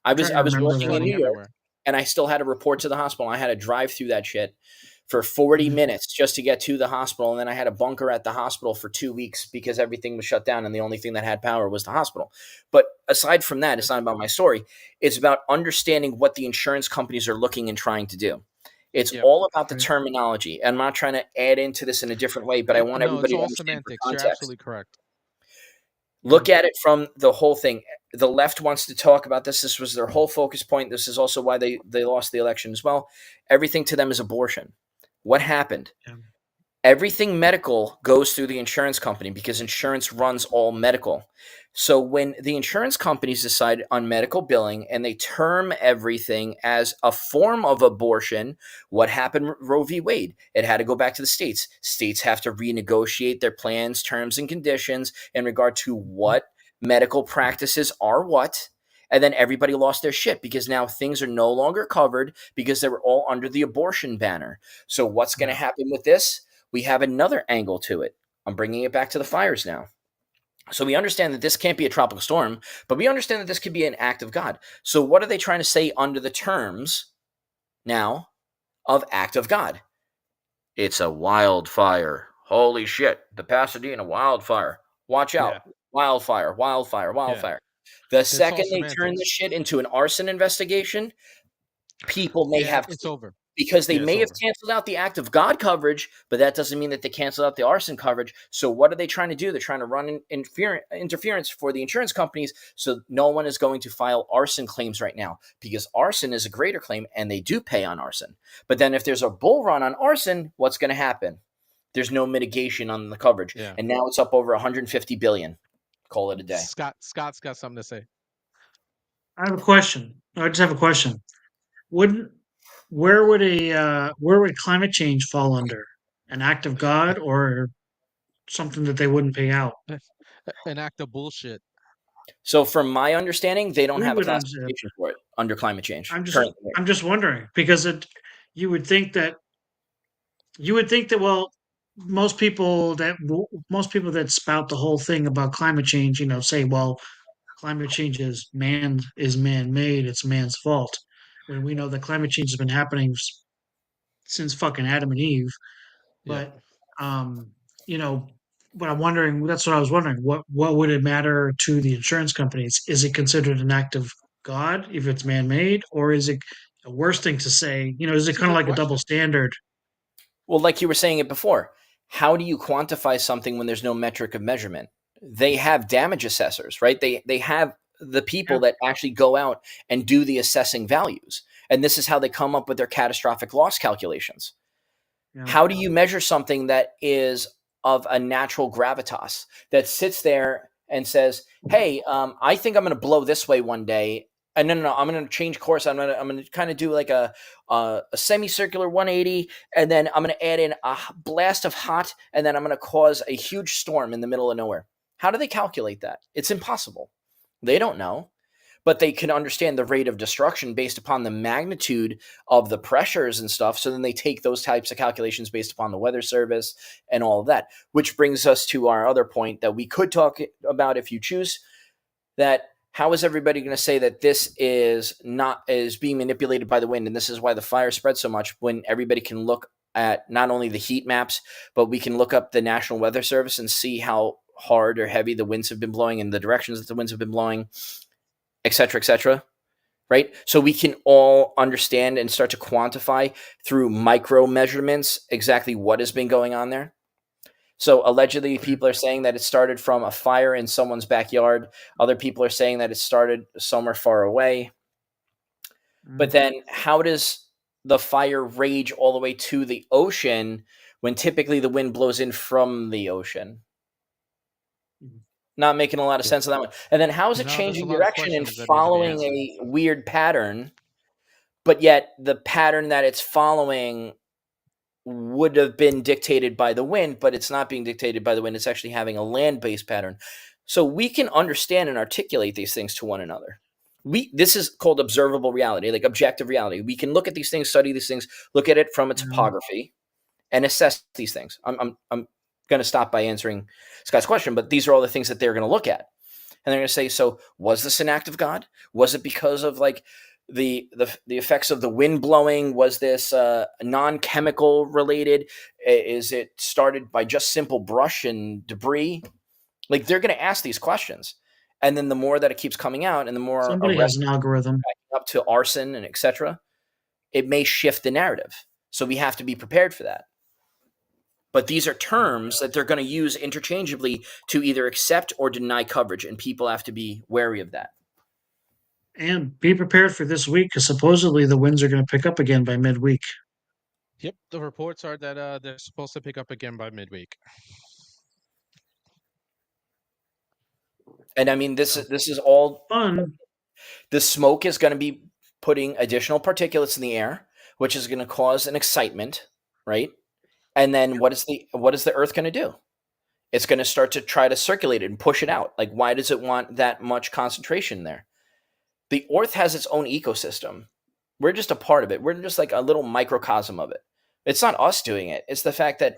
I was working in New York, everywhere. and I still had to report to the hospital. I had to drive through that shit for 40 minutes just to get to the hospital, and then I had a bunker at the hospital for 2 weeks because everything was shut down, and the only thing that had power was the hospital. But aside from that, it's not about my story. It's about understanding what the insurance companies are looking and trying to do. It's all about the terminology. I'm not trying to add into this in a different way, but I want everybody to understand the context. You're absolutely correct. Look at it from the whole thing. The left wants to talk about this. This was their whole focus point. This is also why they lost the election as well. Everything to them is abortion. What happened? Yeah. Everything medical goes through the insurance company because insurance runs all medical. So when the insurance companies decide on medical billing and they term everything as a form of abortion, what happened with Roe v. Wade? It had to go back to the states. States have to renegotiate their plans, terms, and conditions in regard to what medical practices are what. And then everybody lost their shit because now things are no longer covered because they were all under the abortion banner. So what's going to happen with this? We have another angle to it. I'm bringing it back to the fires now. So we understand that this can't be a tropical storm, but we understand that this could be an act of God. So what are they trying to say under the terms now of act of God? It's a wildfire. Holy shit. The Pasadena wildfire. Watch out. Yeah. Wildfire. Yeah. The second they turn this shit into an arson investigation, people may have... It's over. Because they may have canceled out the act of God coverage, but that doesn't mean that they canceled out the arson coverage. So what are they trying to do? They're trying to run interference for the insurance companies so no one is going to file arson claims right now because arson is a greater claim and they do pay on arson. But then if there's a bull run on arson, what's going to happen? There's no mitigation on the coverage. Yeah. And now it's up over $150 billion. Call it a day. Scott's got something to say. I have a question. I just have a question. Where would climate change fall under? An act of God or something that they wouldn't pay out? An act of bullshit. So from my understanding, they don't have a classification for it under climate change. I'm just wondering because you would think that well, most people that spout the whole thing about climate change, say, well, climate change is man-made, it's man's fault. When we know that climate change has been happening since fucking Adam and Eve. But what I'm wondering, that's what I was wondering. What would it matter to the insurance companies? Is it considered an act of God if it's man-made, or is it a worse thing to say? Is it kind of like a double standard? Well, like you were saying it before, how do you quantify something when there's no metric of measurement? They have damage assessors, right? They have the people that actually go out and do the assessing values. And this is how they come up with their catastrophic loss calculations. Yeah. How do you measure something that is of a natural gravitas that sits there and says, hey, I think I'm going to blow this way one day. And no, I'm going to change course. I'm going to kind of do like a semicircular 180, and then I'm going to add in a blast of hot, and then I'm going to cause a huge storm in the middle of nowhere. How do they calculate that? It's impossible. They don't know, but they can understand the rate of destruction based upon the magnitude of the pressures and stuff. So then they take those types of calculations based upon the weather service and all of that, which brings us to our other point that we could talk about if you choose, that how is everybody going to say that this is being manipulated by the wind, and this is why the fire spread so much, when everybody can look at not only the heat maps, but we can look up the National Weather Service and see how hard or heavy the winds have been blowing and the directions that the winds have been blowing, et cetera, right? So we can all understand and start to quantify through micro measurements exactly what has been going on there. So allegedly, people are saying that it started from a fire in someone's backyard. Other people are saying that it started somewhere far away. But then how does the fire rage all the way to the ocean when typically the wind blows in from the ocean? Not making a lot of sense of that one. And then how is it No, there's a changing lot of direction and questions that need to be following answered. a weird pattern, but yet the pattern that it's following would have been dictated by the wind, but it's not being dictated by the wind. It's actually having a land-based pattern. So we can understand and articulate these things to one another. This is called observable reality, like objective reality. We can look at these things, study these things, look at it from a topography, and assess these things. I'm going to stop by answering Scott's question, but these are all the things that they're going to look at. And they're going to say, so was this an act of God? Was it because of like the effects of the wind blowing? Was this non-chemical related? Is it started by just simple brush and debris? Like, they're going to ask these questions. And then the more that it keeps coming out and the more Somebody has an algorithm. up to arson and etc., it may shift the narrative. So we have to be prepared for that. But these are terms that they're going to use interchangeably to either accept or deny coverage, and people have to be wary of that. And be prepared for this week, because supposedly the winds are going to pick up again by midweek. Yep, the reports are that they're supposed to pick up again by midweek. And I mean, this is all fun. The smoke is going to be putting additional particulates in the air, which is going to cause an excitement, right? And then what is the Earth going to do? It's going to start to try to circulate it and push it out. Like, why does it want that much concentration there? The Earth has its own ecosystem. We're just a part of it. We're just like a little microcosm of it. It's not us doing it. It's the fact that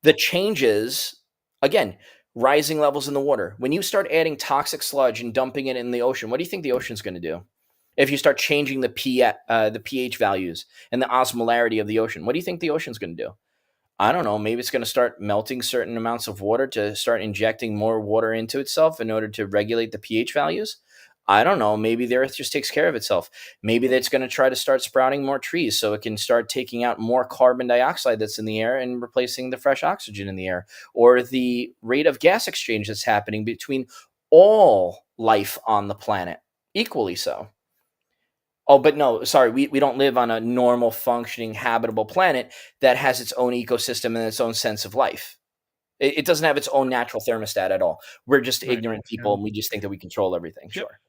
the changes, again, rising levels in the water. When you start adding toxic sludge and dumping it in the ocean, what do you think the ocean's going to do? If you start changing the pH values and the osmolarity of the ocean, what do you think the ocean's going to do? I don't know. Maybe it's going to start melting certain amounts of water to start injecting more water into itself in order to regulate the pH values. I don't know. Maybe the Earth just takes care of itself. Maybe that's going to try to start sprouting more trees so it can start taking out more carbon dioxide that's in the air and replacing the fresh oxygen in the air, or the rate of gas exchange that's happening between all life on the planet, equally so. Oh, but no, sorry, we don't live on a normal, functioning, habitable planet that has its own ecosystem and its own sense of life. It doesn't have its own natural thermostat at all. We're just ignorant people, and we just think that we control everything. Yep. Sure.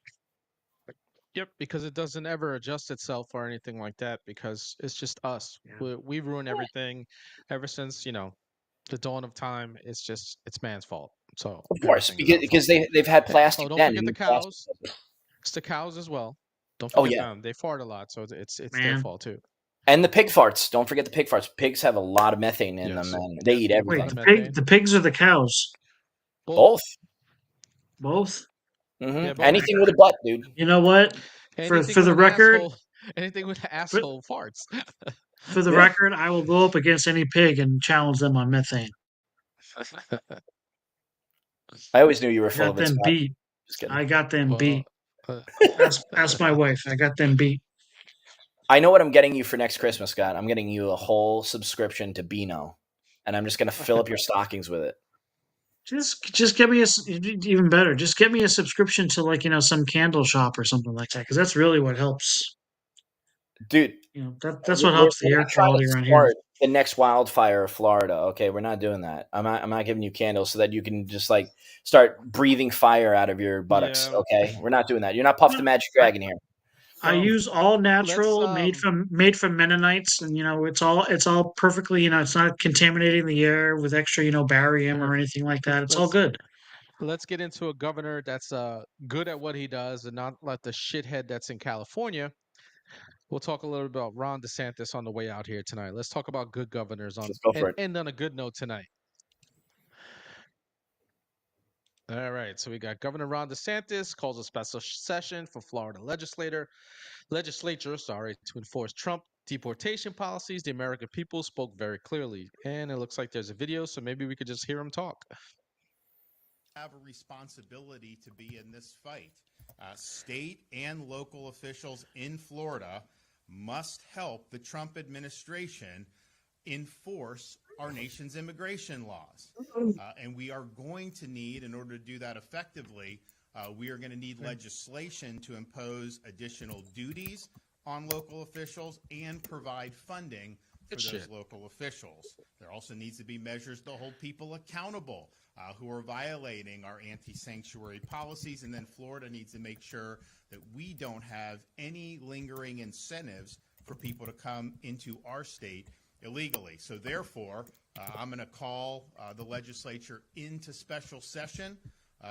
Yep, because it doesn't ever adjust itself or anything like that, because it's just us. We ruin everything ever since, the dawn of time. It's man's fault. So Of course, everything is our because fault. they've had plastic. Oh, don't then forget the and plastic- cows. It's the cows as well. Don't Oh forget yeah, them. They fart a lot, so it's their Man. fault too. and the pig farts. Don't forget the pig farts. Pigs have a lot of methane in Yes. them, and they eat Wait, everything. the pigs or the cows? Both. Both? Mhm. Yeah, both. Anything with a butt, dude. You know what? For Anything the with an record, asshole, anything with an asshole farts. for the Yeah. record, I will go up against any pig and challenge them on methane. I always knew you were full Got of it, them Scott. beat. Just kidding. I got them Well, beat. Ask my wife. I got them beat. I know what I'm getting you for next Christmas, Scott. I'm getting you a whole subscription to Beano, and I'm just going to fill up your stockings with it. Just get me even better. Just get me a subscription to, like, some candle shop or something like that, because that's really what helps. Dude, that's what helps the air quality around here. The next wildfire of Florida. Okay, we're not doing that. I'm not giving you candles so that you can just like start breathing fire out of your buttocks. Yeah. Okay, we're not doing that. You're not Puff the Magic Dragon here. I use all natural, let's, made from Mennonites, and it's all perfectly. It's not contaminating the air with extra, barium or anything like that. It's all good. Let's get into a governor that's good at what he does and not like the shithead that's in California. We'll talk a little bit about Ron DeSantis on the way out here tonight. Let's talk about good governors Let's go for it. end on a good note tonight. All right, so we got Governor Ron DeSantis calls a special session for Florida legislature, to enforce Trump deportation policies. The American people spoke very clearly, and it looks like there's a video, so maybe we could just hear him talk. Have a responsibility to be in this fight. State and local officials in Florida must help the Trump administration enforce our nation's immigration laws. And we are going to need, in order to do that effectively, we are going to need legislation to impose additional duties on local officials and provide funding for those local officials. There also needs to be measures to hold people accountable who are violating our anti-sanctuary policies. And then Florida needs to make sure that we don't have any lingering incentives for people to come into our state illegally. So therefore, I'm going to call the legislature into special session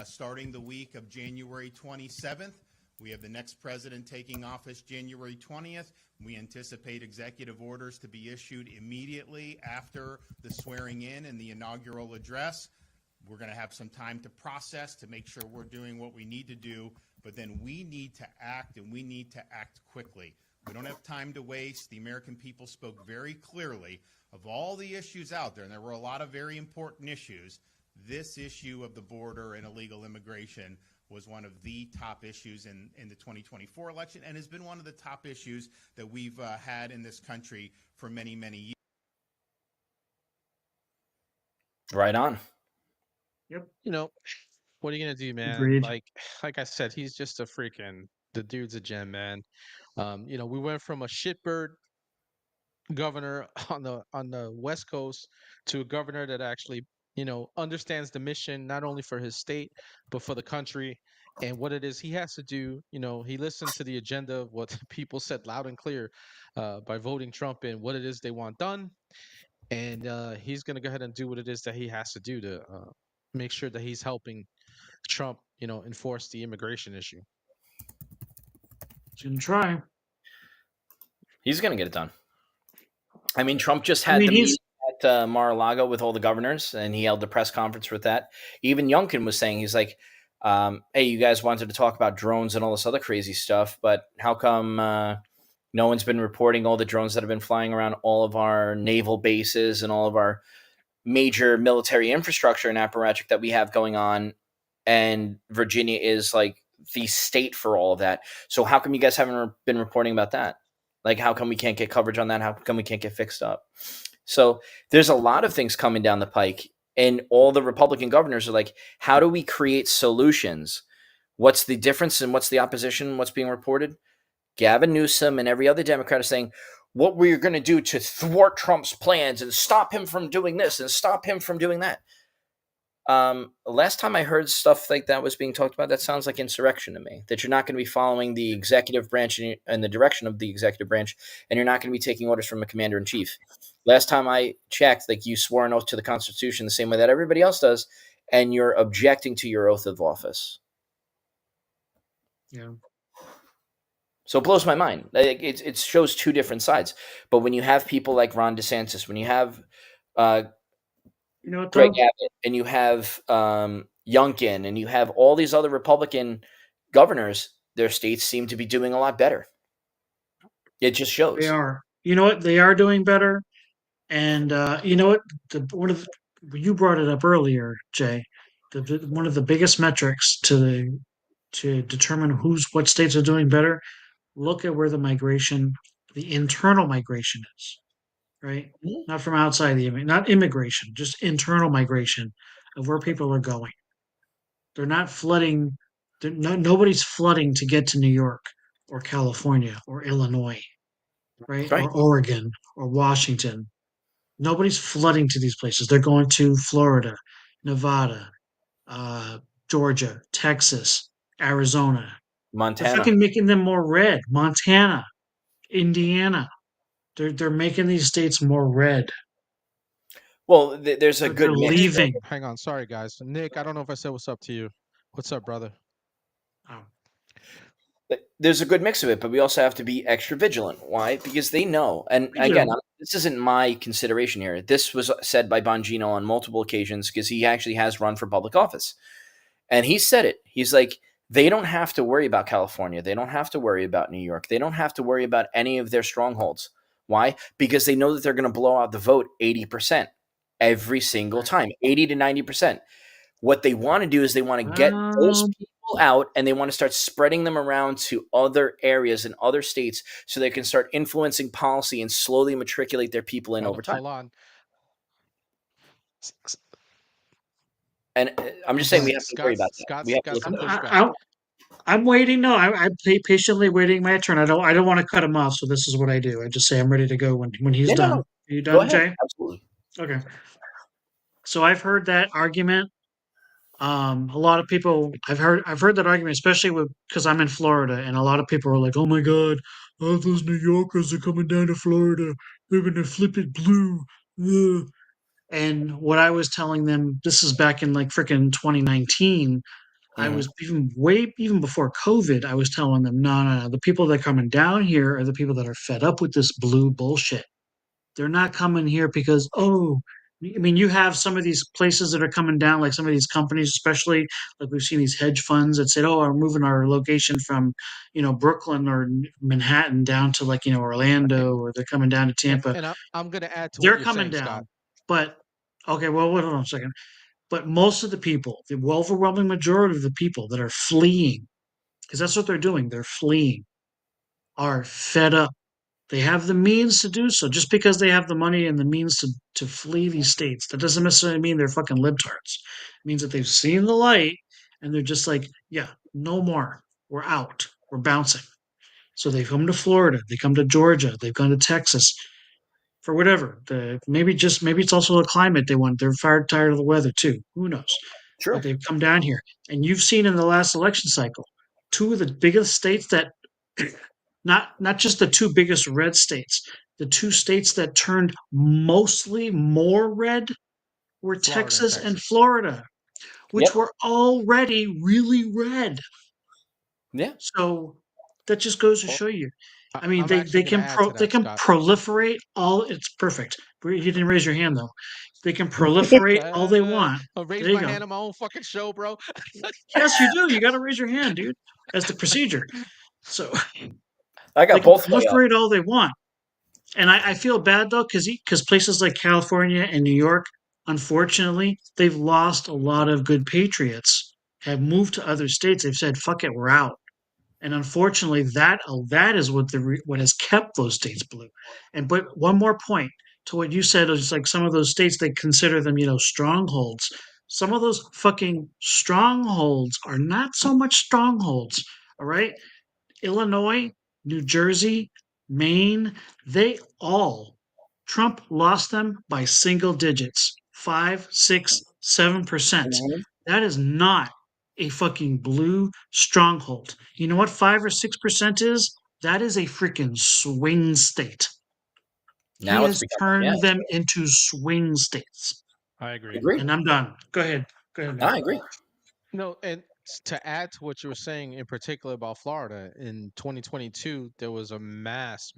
starting the week of January 27th. We have the next president taking office January 20th. We anticipate executive orders to be issued immediately after the swearing in and the inaugural address. We're going to have some time to process to make sure we're doing what we need to do, but then we need to act, and we need to act quickly. We don't have time to waste. The American people spoke very clearly of all the issues out there, and there were a lot of very important issues. This issue of the border and illegal immigration was one of the top issues in the 2024 election, and has been one of the top issues that we've had in this country for many, many years. Right on. Yep. You know, what are you gonna do, man? Agreed. Like I said, he's just the dude's a gem, man. We went from a shitbird governor on the West Coast to a governor that actually, understands the mission not only for his state but for the country and what it is he has to do. He listened to the agenda of what people said loud and clear by voting Trump in, what it is they want done, and he's gonna go ahead and do what it is that he has to do to make sure that he's helping Trump, enforce the immigration issue. He's gonna try. He's going to get it done. I mean, Trump just had the meeting at Mar-a-Lago with all the governors, and he held the press conference with that. Even Youngkin was saying, he's like, hey, you guys wanted to talk about drones and all this other crazy stuff, but how come no one's been reporting all the drones that have been flying around all of our naval bases and all of our major military infrastructure and apparatchik that we have going on, and Virginia is like the state for all of that. So how come you guys haven't been reporting about that? Like, how come we can't get coverage on that? How come we can't get fixed up? So there's a lot of things coming down the pike, and all the Republican governors are like, how do we create solutions? What's the difference and what's the opposition? What's being reported? Gavin Newsom and every other Democrat is saying, what we're going to do to thwart Trump's plans and stop him from doing this and stop him from doing that. Last time I heard stuff like that was being talked about, that sounds like insurrection to me, that you're not going to be following the executive branch and the direction of the executive branch, and you're not going to be taking orders from a commander in chief. Last time I checked, like, you swore an oath to the Constitution the same way that everybody else does, and you're objecting to your oath of office. Yeah. So it blows my mind. It shows two different sides. But when you have people like Ron DeSantis, when you have Greg Abbott, and you have Youngkin, and you have all these other Republican governors, their states seem to be doing a lot better. It just shows. They are. You know what? They are doing better. And you know what? You brought it up earlier, Jay. One of the biggest metrics to determine what states are doing better. Look at where the internal migration is, right? Not from outside not immigration, just internal migration of where people are going. They're not flooding. Nobody's flooding to get to New York or California or Illinois, right? Or Oregon or Washington. Nobody's flooding to these places. They're going to Florida, Nevada, Georgia, Texas, Arizona, Montana. They're fucking making them more red. Montana, Indiana. They're making these states more red. Well, there's a good mix. Leaving. Hang on, sorry guys. Nick, I don't know if I said what's up to you. What's up, brother? Oh. There's a good mix of it, but we also have to be extra vigilant. Why? Because they know. And again, this isn't my consideration here. This was said by Bongino on multiple occasions because he actually has run for public office. And he said it. He's like, they don't have to worry about California. They don't have to worry about New York. They don't have to worry about any of their strongholds. Why? Because they know that they're going to blow out the vote 80% every single time, 80 to 90%. What they want to do is they want to get those people out, and they want to start spreading them around to other areas and other states so they can start influencing policy and slowly matriculate their people in over time. Hold on. And I'm just saying we have to worry about that. We have to Scott's look at that. pushback. I'm waiting. No, I'm patiently waiting my turn. I don't want to cut him off. So this is what I do. I just say I'm ready to go when he's Yeah, no, done. no. Are you Go done, ahead. Jay? Absolutely. Okay. So I've heard that argument. A lot of people I've heard that argument, especially because I'm in Florida, and a lot of people are like, "Oh my God, all those New Yorkers are coming down to Florida. They're gonna flip it blue." Ugh." And what I was telling them, this is back in like freaking 2019. I Mhm. was even before COVID. I was telling them, no, no, no. The people that are coming down here are the people that are fed up with this blue bullshit. They're not coming here because, oh, I mean, you have some of these places that are coming down, like some of these companies, especially like we've seen these hedge funds that said, oh, we're moving our location from, Brooklyn or Manhattan down to like, Orlando, or they're coming down to Tampa. And I'm going to add to what They're you're coming saying, Scott. down. But, okay, well, hold on a second. But most of the people, the overwhelming majority of the people that are fleeing, because that's what they're doing, they're fleeing, are fed up. They have the means to do so. Just because they have the money and the means to flee these states, that doesn't necessarily mean they're fucking libtards. It means that they've seen the light and they're just like, yeah, no more. We're out. We're bouncing. So they come to Florida, they come to Georgia, they've gone to Texas for whatever. Maybe it's also the climate they want. They're tired of the weather too. Who knows? True. But they've come down here. And you've seen in the last election cycle, two of the biggest states that not just the two biggest red states, the two states that turned mostly more red were Texas and Florida, which were already really red. Yeah. So that just goes to show you. I mean, I'm they actually can gonna add to they that, can Scott. proliferate all. It's perfect. You didn't raise your hand though. They can proliferate all they want. I raised There you my go. hand on my own fucking show, bro. Yes, you do. You got to raise your hand, dude. That's the procedure. So I they got can both way up. proliferate all they want. And I feel bad though, because places like California and New York, unfortunately, they've lost a lot of good patriots. Have moved to other states. They've said, "Fuck it, we're out." And unfortunately, that is what has kept those states blue. But one more point to what you said is like some of those states they consider them, strongholds. Some of those fucking strongholds are not so much strongholds. All right, Illinois, New Jersey, Maine, they all Trump lost them by single digits, 5, 6, 7%. Mhm. That is not a fucking blue stronghold. You know what 5 or 6% is? That is a freaking swing state. He Now it's has becoming, turned them into swing states. I agree. And I'm done. Go ahead. Go ahead, man. I agree. No, and to add to what you were saying in particular about Florida, in 2022, there was a mass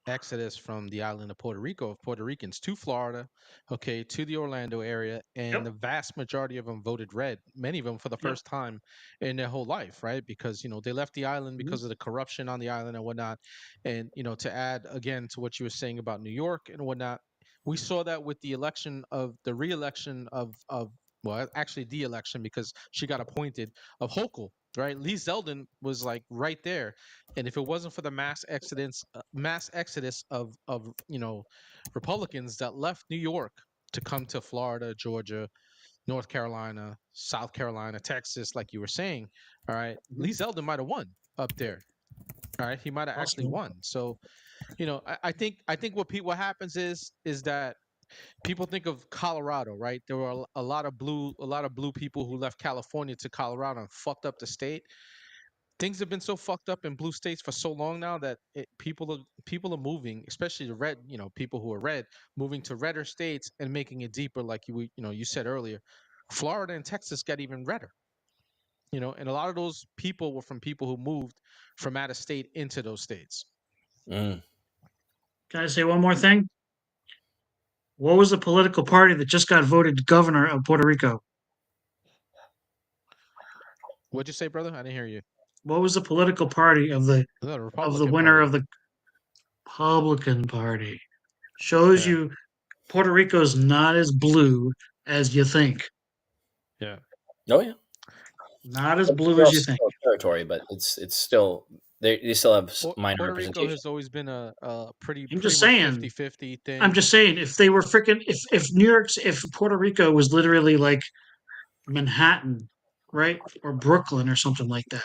exodus from the island of Puerto Rico of Puerto Ricans to Florida, okay, to the Orlando area, and the Yep. vast majority of them voted red. Many of them for the Yep. first time in their whole life, right? Because they left the island Mhm. because of the corruption on the island and whatnot. And to add again to what you were saying about New York and whatnot, we saw that with the re-election of well, actually de-election because she got appointed of Hochul, right? Lee Zeldin was like right there, and if it wasn't for the mass exodus of Republicans that left New York to come to Florida, Georgia, North Carolina, South Carolina, Texas, like you were saying, all right, Lee Zeldin might have won up there. All right, he might have actually Possible. won. So, I think what happens is that people think of Colorado, right? There were a lot of blue people who left California to Colorado and fucked up the state. Things have been so fucked up in blue states for so long now that people are moving, especially the red, people who are red, moving to redder states and making it deeper, like you said earlier. Florida and Texas got even redder, and a lot of those people were from people who moved from out of state into those states. Mm. Can I say one more thing? What was the political party that just got voted governor of Puerto Rico? What'd you say, brother? I didn't hear you. What was the political party of the Republican winner Party. of the Republican Party? Shows Yeah. you Puerto Rico's not as blue as you think. Yeah. Oh yeah, Not as It's blue as still you think. still territory, but it's still they still have minor Puerto Rico representation. has always been a pretty I'm pretty just much saying. 50-50 I'm thing. just saying. If they were freaking, if Puerto Rico was literally like Manhattan, right, or Brooklyn or something like that,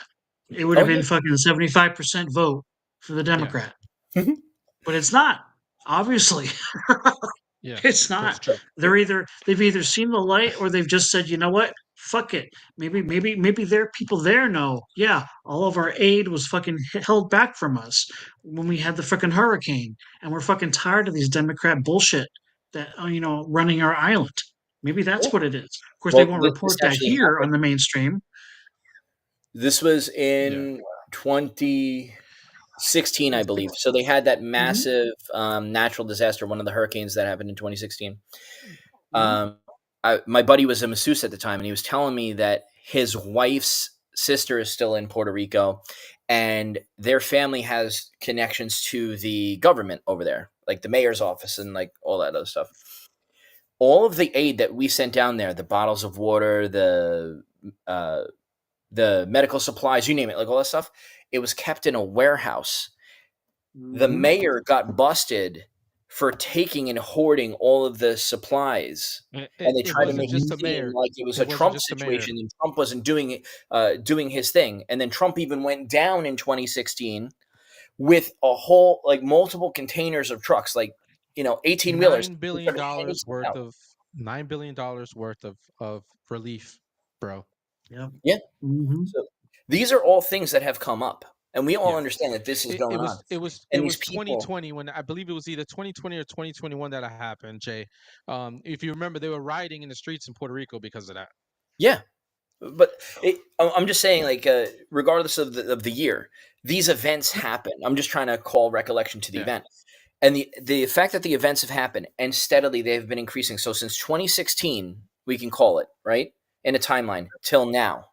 it would Oh have yeah, been fucking 75% vote for the Yeah. Democrat. But it's not. Obviously, Yeah. it's That's not. true. They've either seen the light or they've just said, you know what? Fuck it. Maybe there are people there know. Yeah, all of our aid was fucking held back from us when we had the fucking hurricane, and we're fucking tired of these Democrat bullshit that running our island. Maybe that's yeah. what it is. Of course, they Well, won't this report that actually here on happened. the mainstream. This was Yeah. in 2016, I believe. So they had that Hmm. massive natural disaster, one of the hurricanes that happened in 2016. Hmm. Um, my buddy was a masseuse at the time, and he was telling me that his wife's sister is still in Puerto Rico, and their family has connections to the government over there, like the mayor's office and like all that other stuff. All of the aid that we sent down there, the bottles of water, uh, the medical supplies, you name it, like all that stuff, it was kept in a warehouse. The Hmm. mayor got busted for taking and hoarding all of the supplies, and they It tried to wasn't make it just the seem mayor. like it was It a wasn't Trump just the mayor. situation, and Trump wasn't doing his thing. And then Trump even went down in 2016 with a whole like multiple containers of trucks, like 18 wheelers. $9 They billion started handing dollars stuff worth out. of relief, bro. Yep. Yeah. Hmm. So these are all things that have come up, and we all Yeah. understand that this is It, it going on. was it was it And these was people, 2020 when I believe it was either 2020 or 2021 that happened, Jay. If you remember, they were rioting in the streets in Puerto Rico because of that. yeah, but I'm just saying, like, regardless of the year, these events happen. I'm just trying to call recollection to the Yeah. event, and the fact that the events have happened and steadily they've been increasing. So since 2016, we can call it right in a timeline till now,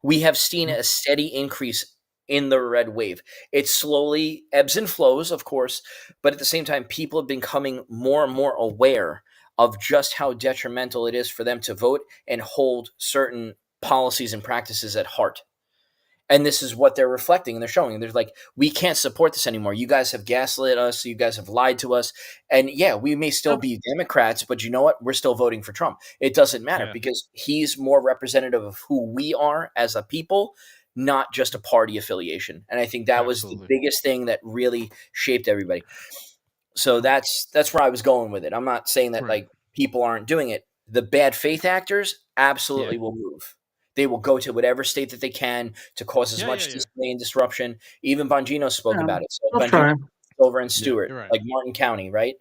we have seen a steady increase in the red wave. It slowly ebbs and flows, of course, but at the same time, people have been becoming more and more aware of just how detrimental it is for them to vote and hold certain policies and practices at heart. And this is what they're reflecting and they're showing. They're like, we can't support this anymore. You guys have gaslit us. You guys have lied to us. And yeah, we may still Yep. be Democrats, but you know what? We're still voting for Trump. It doesn't matter Yeah. because he's more representative of who we are as a people, not just a party affiliation. And I think that was the Absolutely. biggest thing that really shaped everybody. So that's where I was going with it. I'm not saying that Right. like people aren't doing it. The bad faith actors absolutely Yeah. will move. They will go to whatever state that they can to cause as Yeah. much Yeah. Yeah. display and disruption. Even Bongino spoke Yeah. about it. So They'll Bongino try. over in Yeah. Stewart, You're right. like Martin County, right?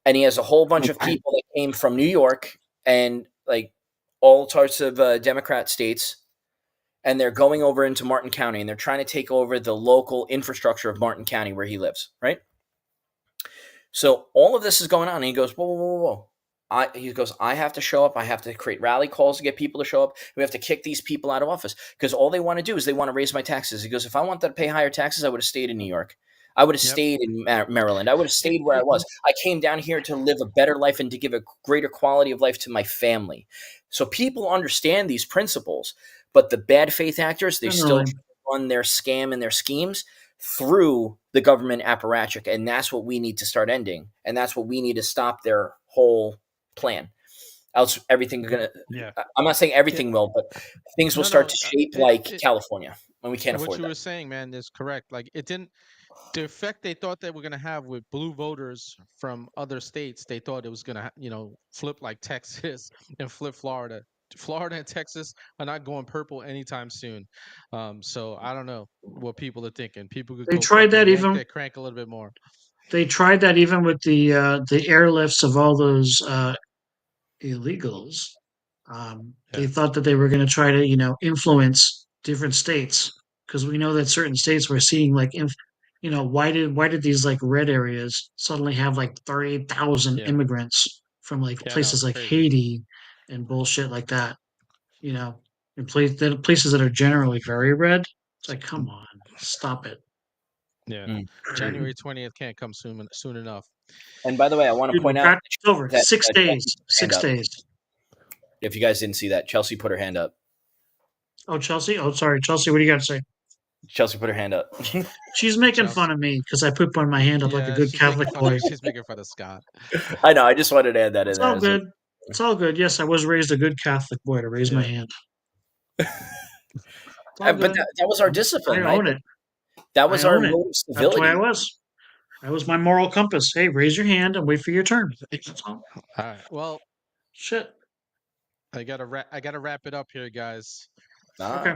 And he has a whole bunch of people that came from New York and like all sorts of Democrat states, and they're going over into Martin County and they're trying to take over the local infrastructure of Martin County where he lives, right? So all of this is going on, and he goes, whoa, whoa, whoa, whoa. He goes, I have to show up. I have to create rally calls to get people to show up. We have to kick these people out of office because all they want to do is they want to raise my taxes. He goes, if I wanted to pay higher taxes, I would have stayed in New York. I would have Yep. stayed in Maryland. I would have It, stayed where I it, was. I came down here to live a better life and to give a greater quality of life to my family. So people understand these principles, but the bad faith actors, they still Generally. run their scam and their schemes through the government apparatchik, and that's what we need to start ending, and that's what we need to stop their whole plan. Else, everything gonna. yeah. I'm not saying Yeah. everything will, but things will No. start No. to shape like It, California, and we can't what afford you that. were saying, man, is correct. Like it didn't. The effect they thought they were going to have with blue voters from other states, they thought it was going to, flip like Texas and flip Florida. Florida and Texas are not going purple anytime soon. So I don't know what people are thinking. People could They go tried fucking that yank even. their crank a little bit more. They tried that even with the airlifts of all those illegals. They Yeah. thought that they were going to try to, influence different states because we know that certain states were seeing like, why did these like red areas suddenly have like 38,000 Yeah. immigrants from like Yeah. No, places it's like crazy. Haiti and bullshit like that, you know? in places that are generally very red. It's like, come on, stop it. Yeah. Mm. January 20th can't come soon enough. And by the way, I want to Dude, we're point out practicing over. that 6 Chelsea days. put her hand 6 up. days. If you guys didn't see that, Chelsea put her hand up. Oh, Chelsea? Oh, sorry. Chelsea, what do you got to say? Chelsea put her hand up. She's making Chelsea. fun of me because I put my hand up like a Yeah, good she's making Catholic fun boy. of she's making fun of Scott. I know. I just wanted to add that in It's there. all good. It's all good. Yes, I was raised a good Catholic boy to raise my Yeah. hand. It's all But good. that was our I discipline, right? own it. That I was our own it. mode of That's why I civility. was. That was my moral compass. Hey, raise your hand and wait for your turn. That's all. All right. Well, Shit. I gotta wrap it up here, guys. Ah. Okay.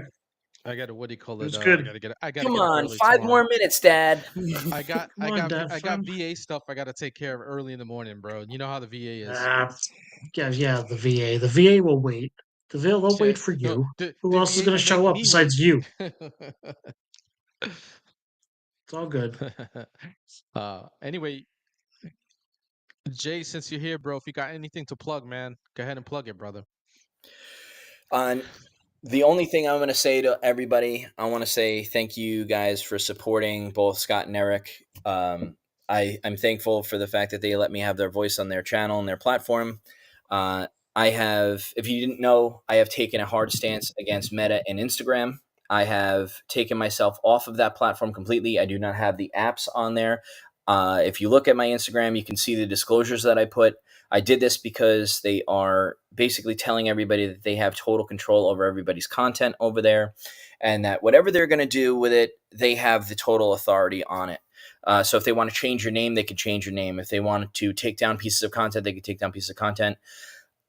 I gotta what do you call It it? was I good. gotta get Come get up on, early 5 tomorrow. more minutes, Dad. I got Come on, Dad, I got friend. VA stuff I gotta take care of early in the morning, bro. You know how the VA is. Yeah, the VA. The VA will wait. They'll Yeah, wait for no, you. the Who else is VA going to will make show up me wait. besides you? It's all good. Anyway, Jay, since you're here, bro, if you got anything to plug, man, go ahead and plug it, brother. The only thing I'm going to say to everybody, I want to say thank you guys for supporting both Scott and Eric. I'm thankful for the fact that they let me have their voice on their channel and their platform. I have, if you didn't know, I have taken a hard stance against Meta and Instagram. I have taken myself off of that platform completely. I do not have the apps on there. If you look at my Instagram, you can see the disclosures that I put. I did this because they are basically telling everybody that they have total control over everybody's content over there, and that whatever they're going to do with it, they have the total authority on it. So if they want to change your name, they could change your name. If they wanted to take down pieces of content, they could take down pieces of content.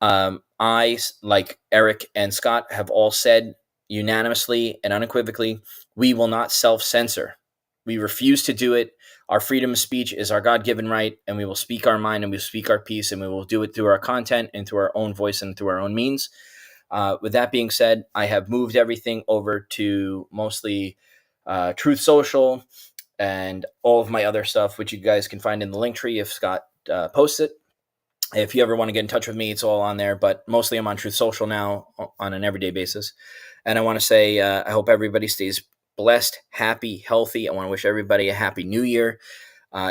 I, like Eric and Scott, have all said unanimously and unequivocally, we will not self-censor. We refuse to do it. Our freedom of speech is our God-given right, and we will speak our mind and we will speak our piece, and we will do it through our content and through our own voice and through our own means. With that being said, I have moved everything over to mostly Truth Social and all of my other stuff, which you guys can find in the link tree if Scott posts it. If you ever want to get in touch with me, it's all on there, but mostly I'm on Truth Social now on an everyday basis. And I want to say I hope everybody stays blessed, happy, healthy. I want to wish everybody a happy new year.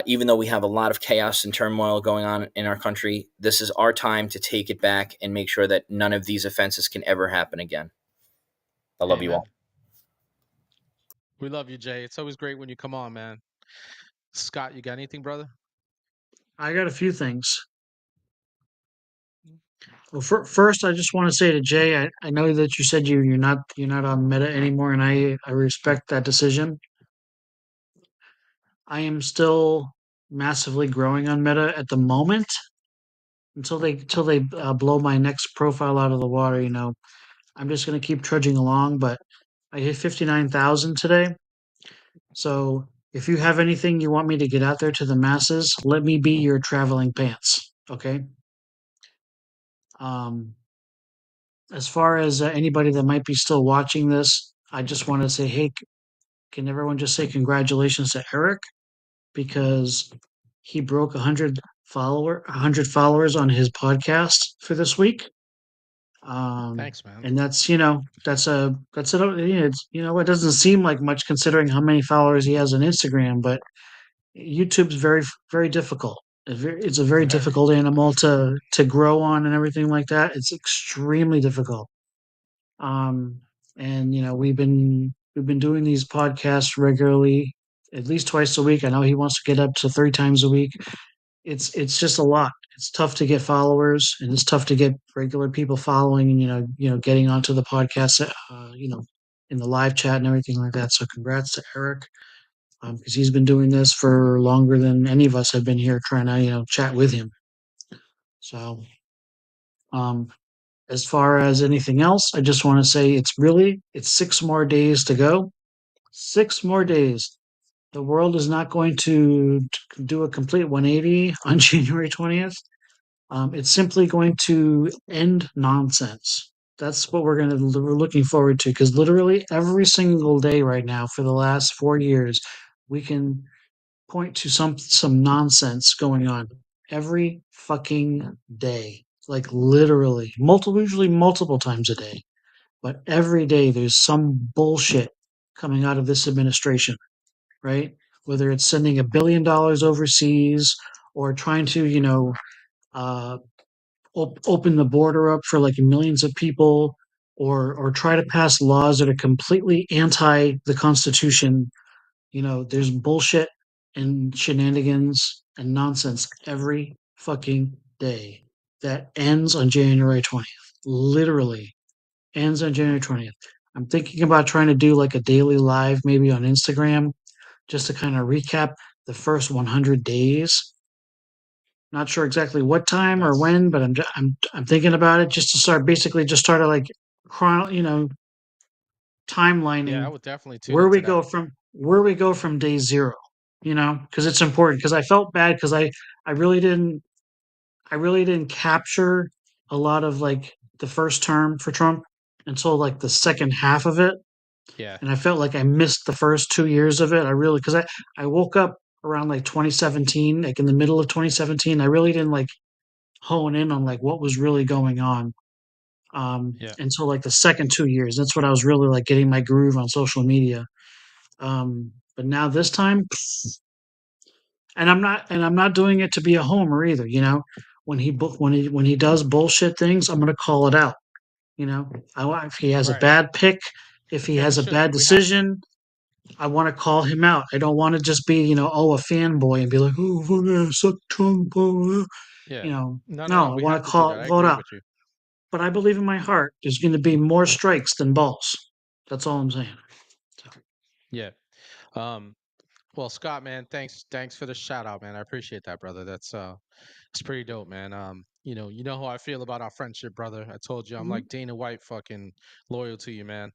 Even though we have a lot of chaos and turmoil going on in our country, this is our time to take it back and make sure that none of these offenses can ever happen again. I love you all. We love you, Jay. It's always great when you come on, man. Scott, you got anything, brother? I got a few things. Well, first, I just want to say to Jay, I know that you said you're not on Meta anymore, and I respect that decision. I am still massively growing on Meta at the moment until they blow my next profile out of the water. I'm just gonna keep trudging along, but I hit 59,000 today. So if you have anything you want me to get out there to the masses, let me be your traveling pants. Okay. Um, as far as anybody that might be still watching this, I just want to say, hey, can everyone just say congratulations to Eric because he broke 100 followers on his podcast for this week. Thanks, man. And that's it doesn't seem like much considering how many followers he has on Instagram, but YouTube's very very difficult. It's a very difficult animal to grow on and everything like that. It's extremely difficult. And we've been doing these podcasts regularly, at least twice a week. I know he wants to get up to 3 times a week. It's just a lot. It's tough to get followers, and it's tough to get regular people following, and getting onto the podcast, in the live chat and everything like that. So congrats to Eric, because he's been doing this for longer than any of us have been here trying to chat with him. So, um, as far as anything else, I just want to say it's 6 more days to go. 6 more days. The world is not going to do a complete 180 on January 20th. It's simply going to end nonsense. That's what we're looking forward to, because literally every single day right now for the last 4 years, we can point to some nonsense going on every fucking day, like literally usually multiple times a day. but every day there's some bullshit coming out of this administration, right? Whether it's sending $1 billion overseas or trying to, uh, open the border up for like millions of people, or try to pass laws that are completely anti the Constitution. There's bullshit and shenanigans and nonsense every fucking day that ends on January 20th. Literally ends on January 20th. I'm thinking about trying to do like a daily live maybe on Instagram just to kind of recap the first 100 days. Not sure exactly what time or That's when, but I'm thinking about it just to start like yeah, I timelining would definitely tune where we into that. go from day zero. Because it's important. Because I felt bad because I really didn't capture a lot of like the first term for Trump until like the second half of it, Yeah. and I felt like I missed the first 2 years of it. Because I woke up around like 2017, like in the middle of 2017. I really didn't like hone in on like what was really going on Yeah. until like the second 2 years. That's when I was really like getting my groove on social media. But now this time, and I'm not doing it to be a homer either. When he does bullshit things, I'm gonna call it out. If he has a Right. bad pick, if he Yeah, we has a should. bad We have to. decision, I want to call him out. I don't want to just be, a fanboy and be like, oh, fuck yeah, suck Trump. Yeah. No, no, no. No, I We want have to to do that. I call it agree out. with you. But I believe in my heart there's going to be more strikes than balls. That's all I'm saying. So, Yeah. Um, well, Scott, man, thanks for the shout out, man. I appreciate that, brother. It's pretty dope, man. You know how I feel about our friendship, brother. I told you I'm mhm. like Dana White, fucking loyal to you, man.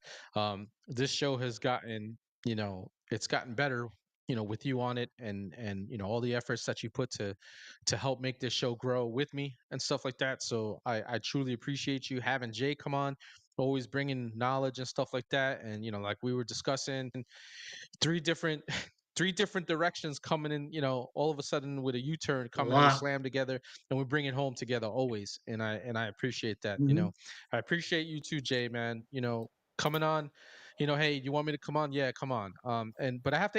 This show has gotten, it's gotten better, with you on it, and all the efforts that you put to help make this show grow with me and stuff like that. So I truly appreciate you having Jay come on, always bringing knowledge and stuff like that. And like we were discussing, three different three different directions coming in, all of a sudden with a U-turn A coming and we lot. slam together and we bring it home together always. And I appreciate that. Hmm. I appreciate you too, Jay, man. Coming on, hey, you want me to come on? Yeah, come on. But I have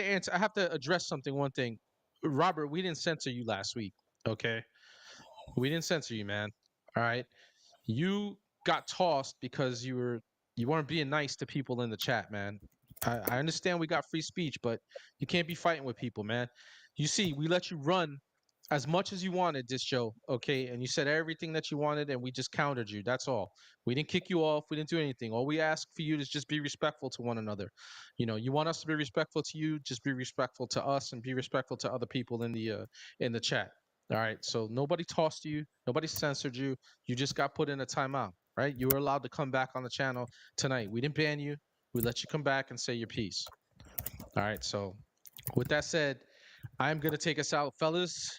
to address something, one thing. Robert, we didn't censor you last week, okay? We didn't censor you, man. All right. You got tossed because you weren't being nice to people in the chat, man. I understand we got free speech, but you can't be fighting with people, man. You see, we let you run as much as you wanted this show, okay? And you said everything that you wanted, and we just countered you. That's all. We didn't kick you off. We didn't do anything. All we ask for you is just be respectful to one another. You want us to be respectful to you, just be respectful to us, and be respectful to other people in the chat. All right. So nobody tossed you. Nobody censored you. You just got put in a timeout, right? You were allowed to come back on the channel tonight. We didn't ban you. We let you come back and say your piece. All right. So with that said, I'm going to take us out, fellas.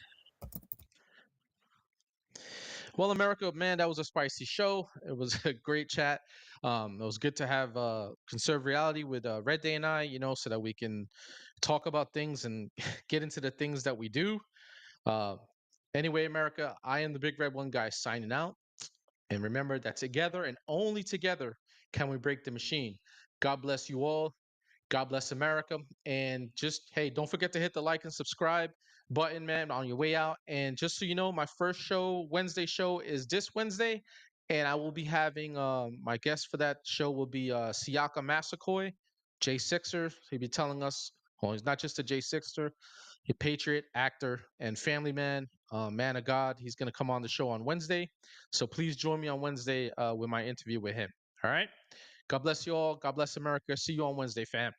Well, America, man, that was a spicy show. It was a great chat. It was good to have Conserve Reality with Red Day and I, so that we can talk about things and get into the things that we do. Uh, anyway, America, I am the Big Red One Guy signing out. And remember that together and only together can we break the machine. God bless you all. God bless America. And just, hey, don't forget to hit the like and subscribe button, man, on your way out. And just so you know, my first show, Wednesday show, is this Wednesday. And I will be having my guest for that show will be Siaka Massacoy, J6er. He'll be telling us, well, he's not just a J6er, a patriot, actor, and family man, man of God. He's going to come on the show on Wednesday. So please join me on Wednesday with my interview with him. All right. God bless you all. God bless America. See you on Wednesday, fam.